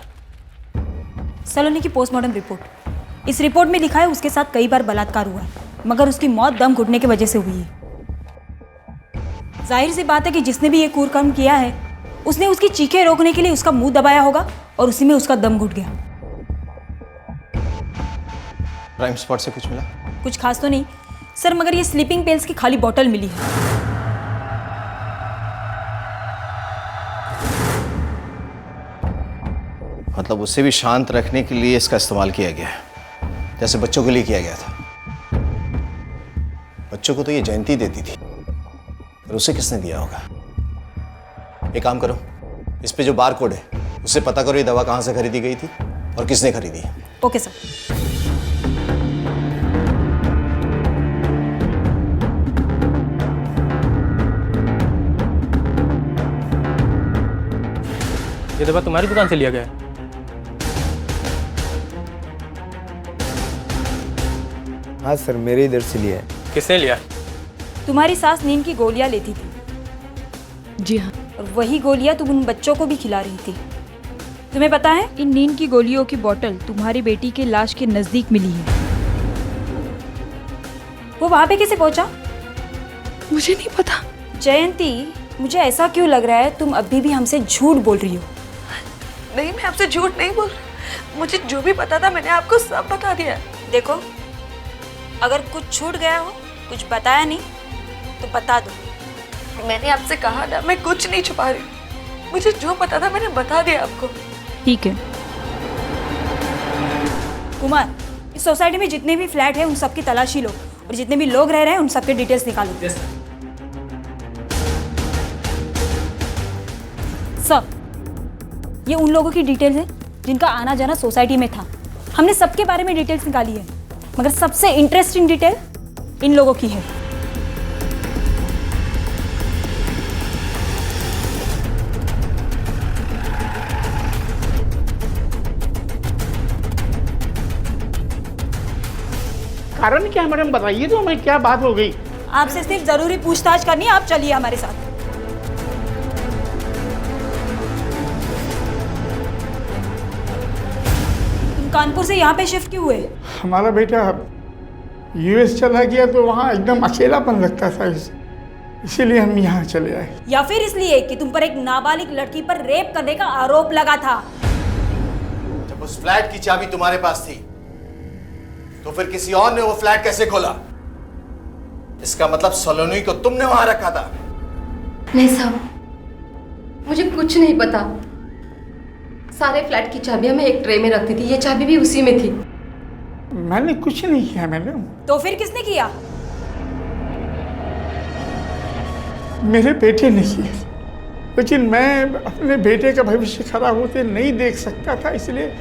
सलोनी की पोस्टमार्टम रिपोर्ट, इस रिपोर्ट में लिखा है उसके साथ कई बार बलात्कार हुआ है, मगर उसकी मौत दम घुटने की वजह से हुई है। जाहिर सी बात है कि जिसने भी ये क्रूरकर्म किया है उसने उसकी चीखें रोकने के लिए उसका मुंह दबाया होगा और उसी में उसका दम घुट गया। क्राइम स्पॉट से कुछ मिला? कुछ खास तो नहीं सर, मगर ये स्लीपिंग पिल्स की खाली बोतल मिली है। मतलब उसे भी शांत रखने के लिए इसका इस्तेमाल किया गया है, जैसे बच्चों के लिए किया गया था। बच्चों को तो ये जयंती देती थी, पर उसे किसने दिया होगा? एक काम करो, इस पे जो बार कोड है उससे पता करो ये दवा कहाँ से खरीदी गई थी और किसने खरीदी। Okay sir. ये दवा तुम्हारी दुकान से लिया गया है? हाँ सर, मेरे इधर से लिया है। किसने लिया? तुम्हारी सास नींद की गोलियां लेती थी। जी हाँ। और वही गोलियां तुम उन बच्चों को भी खिला रही थी। तुम्हें पता है इन नींद की गोलियों की बोतल तुम्हारी बेटी के लाश के नजदीक मिली है। वो वहां पे कैसे पहुंचा? मुझे नहीं पता। जयंती, मुझे ऐसा क्यों लग रहा है तुम अभी भी हमसे झूठ बोल रही हो? नहीं, मैं आपसे झूठ नहीं बोल रही। मुझे जो भी पता था मैंने आपको सब बता दिया। देखो, अगर कुछ छूट गया हो, कुछ बताया नहीं, तो बता दो। मैंने आपसे कहा ना, मैं कुछ नहीं छुपा रही। मुझे जो पता था मैंने बता दिया आपको। ठीक है। कुमार, इस सोसाइटी में जितने भी फ्लैट हैं उन सबकी तलाशी लो और जितने भी लोग रह रहे हैं उन सबके डिटेल्स निकालो। सर, ये उन लोगों की डिटेल्स है जिनका आना जाना सोसाइटी में था। हमने सबके बारे में डिटेल्स निकाली है, मगर सबसे इंटरेस्टिंग डिटेल इन लोगों की है। कारण क्या है मैडम, बताइए तो हमें क्या बात हो गई? आपसे सिर्फ जरूरी पूछताछ करनी है, आप चलिए हमारे साथ। तुम कानपुर से यहाँ पे शिफ्ट क्यों हुए? हमारा बेटा यूएस चला गया तो वहाँ एकदम अकेलापन लगता था, इसीलिए हम यहाँ चले आए। या फिर इसलिए कि तुम पर एक नाबालिग लड़की पर रेप करने का आरोप लगा था? जब उस फ्लैट की चाबी तुम्हारे पास थी तो फिर किसी और ने वो फ्लैट कैसे खोला? इसका मतलब सलोनी को तुमने वहां रखा था। नहीं साहब, मुझे कुछ नहीं पता। सारे फ्लैट की चाबियां मैं एक ट्रे में रखती थी, ये चाबी भी उसी में थी। मैंने कुछ नहीं किया मैडम। तो फिर किसने किया? मेरे बेटे ने किया, लेकिन मैं अपने बेटे का भविष्य खराब होते नहीं देख सकता था, इसलिए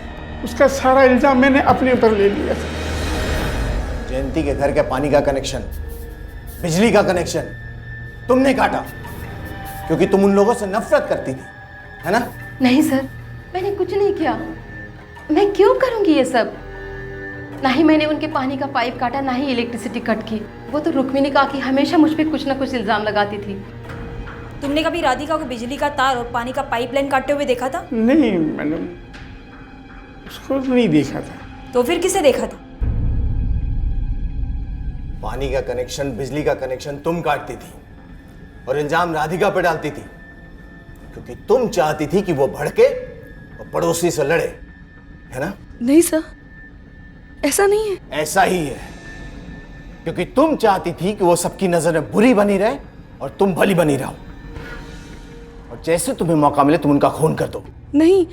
उसका सारा इल्जाम मैंने अपने ऊपर ले लिया था। जयंती के घर के पानी का कनेक्शन, बिजली का कनेक्शन तुमने काटा क्योंकि तुम उन लोगों से नफरत करती थी, है ना? नहीं सर, मैंने कुछ नहीं किया। मैं क्यों करूंगी ये सब? ना ही मैंने उनके पानी का पाइप काटा, ना ही इलेक्ट्रिसिटी कट की। वो तो रुक्मिणी काकी हमेशा मुझ पे कुछ ना कुछ इल्जाम लगाती थी। तुमने कभी राधिका को बिजली का तार और पानी का पाइपलाइन काटते हुए देखा था? नहीं मैडम, उसको नहीं देखा था। तो फिर किसे देखा था? पानी का कनेक्शन, बिजली का कनेक्शन तुम काटती थी और इल्जाम राधिका पे डालती थी क्योंकि तुम चाहती थी कि वो भड़के और पड़ोसी से लड़े, है ना? नहीं सर, ऐसा नहीं है। ऐसा ही है, क्योंकि तुम चाहती थी कि वो सबकी नजर में बुरी बनी रहे और तुम भली बनी रहो, और जैसे तुम्हें मौका मिले तुम उनका खून कर दो। नहीं,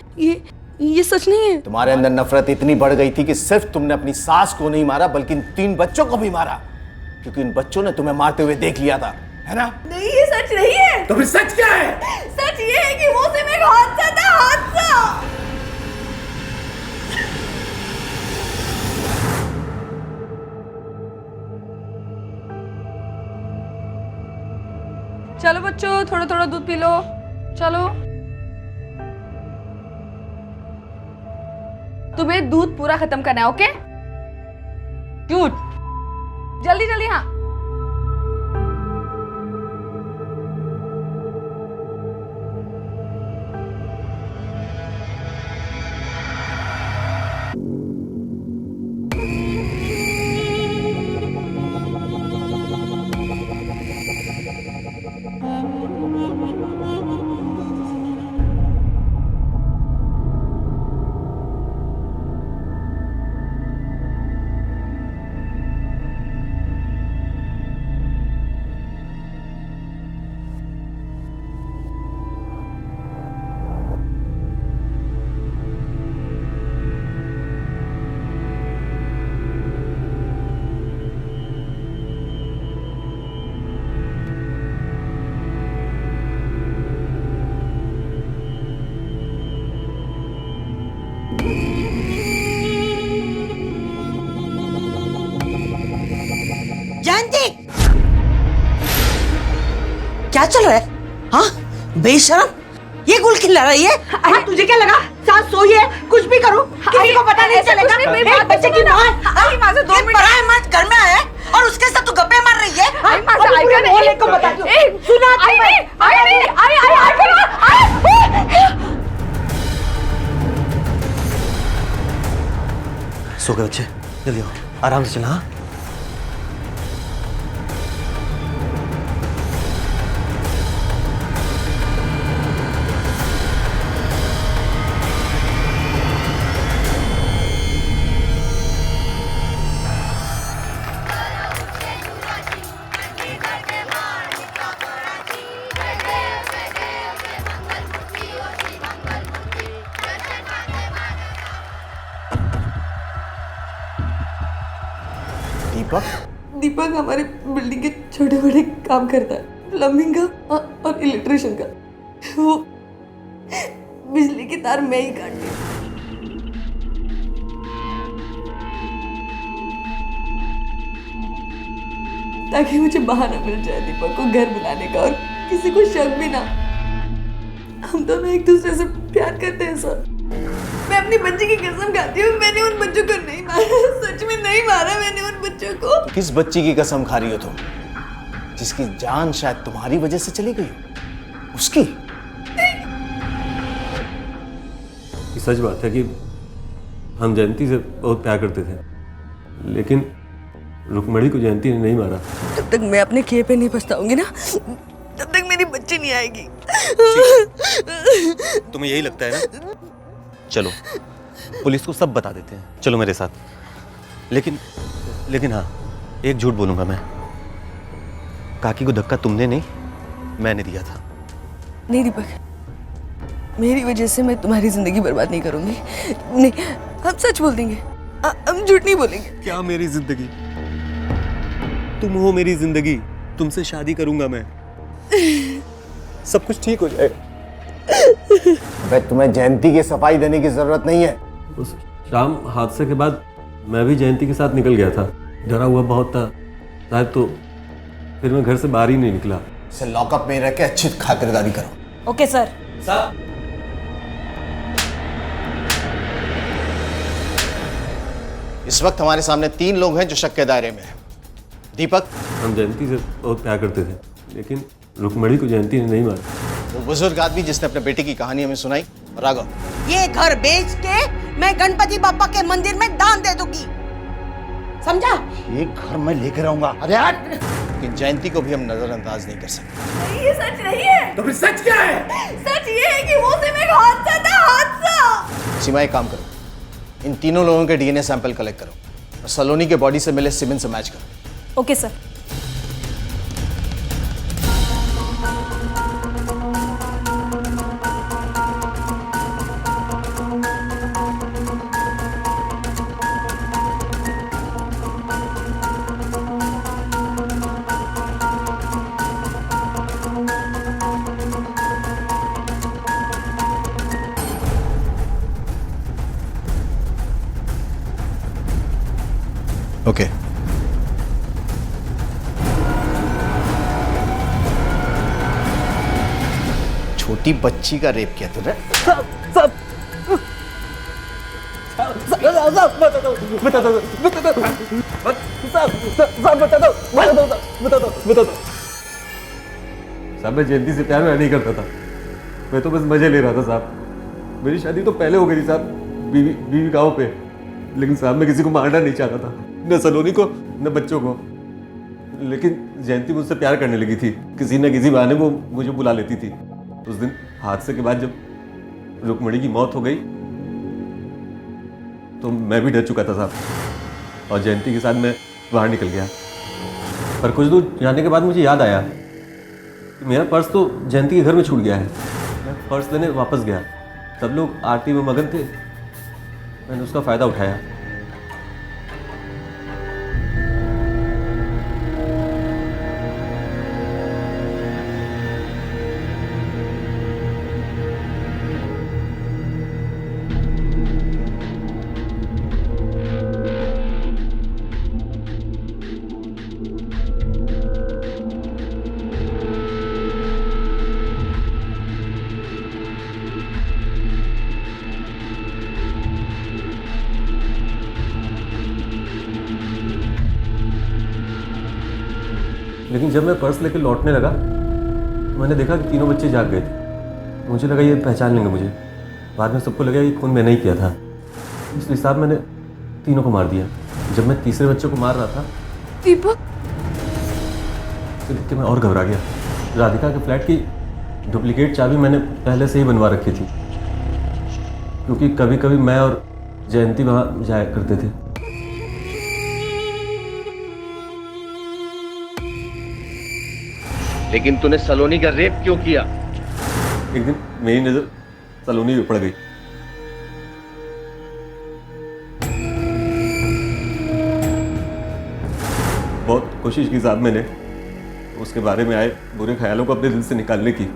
ये सच नहीं है। तुम्हारे अंदर नफरत इतनी बढ़ गई थी कि सिर्फ तुमने अपनी सास को नहीं मारा बल्कि 3 बच्चों को भी मारा, क्योंकि इन बच्चों ने तुम्हें मारते हुए देख लिया था, है ना? नहीं, ये सच नहीं है। तो फिर सच क्या है? सच ये है कि वो सिर्फ एक हादसा था, हादसा। चलो बच्चों, थोड़ा थोड़ा दूध पी लो। चलो, तुम्हें दूध पूरा खत्म करना है, ओके? क्यूट, जल्दी जल्दी। हाँ, चल रहा है? हाँ बेशरम, ये गुल खिला रही है। अरे तुझे क्या लगा सास सोई है, कुछ भी करूं किसी को पता नहीं चलेगा। एक बच्चे की माँ है, पराया मर्द घर में आया है और उसके साथ तू गप्पे मार रही है। मोहल्ले को बता दो। सुना सो गए बच्चे, जल्दी आओ, आराम से चला। दीपक हमारे बिल्डिंग के छोटे बड़े काम करता है, प्लम्बिंग का और इलेक्ट्रिशियन का। वो बिजली की तार मैं ही काटती हूँ। ताकि मुझे बहाना मिल जाए दीपक को घर बुलाने का और किसी को शक भी ना। हम दोनों एक दूसरे से प्यार करते हैं सर। मैं अपनी बच्ची की कसम खाती हूँ, मैंने उन बच्चों को नहीं मारा, सच में नहीं मारा मैंने उन बच्चों को। किस बच्ची की कसम खा रही हो तुम, जिसकी जान शायद तुम्हारी वजह से चली गई? उसकी? ये सच बात है कि हम जयंती से बहुत प्यार करते थे, लेकिन रुक्मणी को जयंती ने नहीं मारा। जब तक मैं अपने खेत पे नहीं पछताऊंगी ना, तब तक मेरी बच्ची नहीं आएगी। तुम्हें यही लगता है ना? चलो पुलिस को सब बता देते हैं, चलो मेरे साथ। लेकिन हाँ, एक झूठ बोलूंगा मैं। काकी को धक्का तुमने नहीं, मैंने दिया था। नहीं दीपक, मेरी वजह से मैं तुम्हारी जिंदगी बर्बाद नहीं करूंगी। नहीं, हम सच बोल देंगे, हम झूठ नहीं बोलेंगे। क्या मेरी जिंदगी? तुम हो मेरी जिंदगी, तुमसे शादी करूंगा मैं, सब कुछ ठीक हो जाएगा। अबे तुम्हें जयंती की सफाई देने की जरूरत नहीं है। उस शाम हादसे के बाद मैं भी जयंती के साथ निकल गया था, डरा हुआ बहुत था शायद, तो फिर मैं घर से बाहर ही नहीं निकला। इसे लॉकअप में रख के अच्छी खातिरदारी करो। Okay sir. इस वक्त हमारे सामने 3 लोग हैं जो शक के दायरे में हैं। दीपक, हम जयंती से बहुत प्यार करते थे, लेकिन रुक्मणी को जयंती ने नहीं मारा। वो बुजुर्ग आदमी जिसने अपने बेटे की कहानी हमें सुनाई, और राघव। ये घर बेच के मैं गणपति बापा के मंदिर में दान दे दूंगी, समझा? ये घर मैं लेकर आऊंगा। अरे यार, लेकिन जयंती को भी हम नजरअंदाज नहीं कर सकते। नहीं, ये सच नहीं है। तो फिर सच क्या है? सच ये है कि वो सिर्फ एक हादसा था, हादसा। सीमा, एक काम करो, इन तीनों लोगों के डीएनए सैंपल कलेक्ट करो और सलोनी के बॉडी से मिले सीमेंट से मैच करो। Okay sir. ओके। छोटी बच्ची का रेप किया तुमने? साहब, मैं जयंती से प्यार नहीं करता था, मैं तो बस मजे ले रहा था साहब। मेरी शादी तो पहले हो गई थी साहब, बीवी गाँव पे, लेकिन साहब मैं किसी को मारना नहीं चाहता था, न सलोनी को न बच्चों को। लेकिन जयंती मुझसे प्यार करने लगी थी, किसी न किसी बहाने वो मुझे बुला लेती थी। उस दिन हादसे के बाद जब रुक्मणी की मौत हो गई तो मैं भी डर चुका था साहब, और जयंती के साथ मैं बाहर निकल गया। पर कुछ दूर जाने के बाद मुझे याद आया कि मेरा पर्स तो जयंती के घर में छूट गया है। मैं पर्स लेने वापस गया, सब लोग आरती में मगन थे, मैंने उसका फ़ायदा उठाया। लेकिन जब मैं पर्स लेकर लौटने लगा तो मैंने देखा कि तीनों बच्चे जाग गए थे। मुझे लगा ये पहचान लेंगे मुझे। बाद में सबको लगा ये खून मैंने ही किया था, इसलिए साहब मैंने तीनों को मार दिया। जब मैं तीसरे बच्चे को मार रहा था दीपक, तो देख के मैं और घबरा गया। राधिका के फ्लैट की डुप्लीकेट चाबी मैंने पहले से ही बनवा रखी थी, क्योंकि कभी कभी मैं और जयंती वहाँ जाया करते थे। लेकिन तूने सलोनी का रेप क्यों किया? एक दिन मेरी नजर सलोनी पे पड़ गई। बहुत कोशिश की साहब मैंने उसके बारे में आए बुरे ख्यालों को अपने दिल से निकालने की,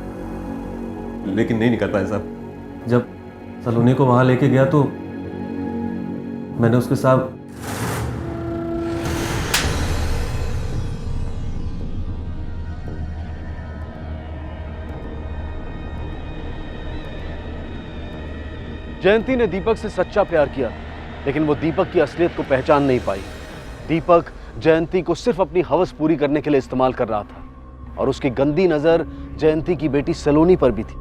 लेकिन नहीं निकल पाया साहब। जब सलोनी को वहां लेके गया तो मैंने उसके साथ जयंती ने दीपक से सच्चा प्यार किया, लेकिन वो दीपक की असलियत को पहचान नहीं पाई। दीपक जयंती को सिर्फ अपनी हवस पूरी करने के लिए इस्तेमाल कर रहा था और उसकी गंदी नजर जयंती की बेटी सलोनी पर भी थी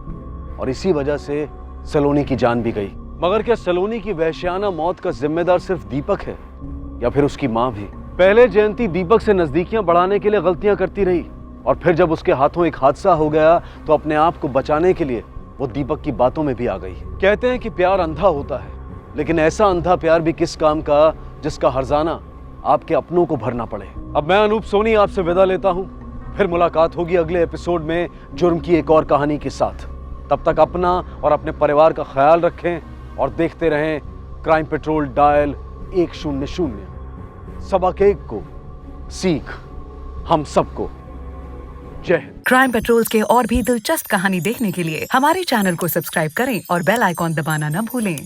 और इसी वजह से सलोनी की जान भी गई। मगर क्या सलोनी की वहशियाना मौत का जिम्मेदार सिर्फ दीपक है या फिर उसकी मां भी? पहले जयंती दीपक से नजदीकियां बढ़ाने के लिए गलतियां करती रही और फिर जब उसके हाथों एक हादसा हो गया तो अपने आप को बचाने के लिए वो दीपक की बातों में भी आ गई। कहते हैं कि प्यार अंधा होता है, लेकिन ऐसा अंधा प्यार भी किस काम का जिसका हर्जाना आपके अपनों को भरना पड़े। अब मैं अनूप सोनी आपसे विदा लेता हूं, फिर मुलाकात होगी अगले एपिसोड में जुर्म की एक और कहानी के साथ। तब तक अपना और अपने परिवार का ख्याल रखें और देखते रहें क्राइम पेट्रोल डायल 100। सबक एक को सीख हम सबको। जय हिंद। क्राइम पेट्रोल के और भी दिलचस्प कहानी देखने के लिए हमारे चैनल को सब्सक्राइब करें और बेल आइकॉन दबाना न भूलें।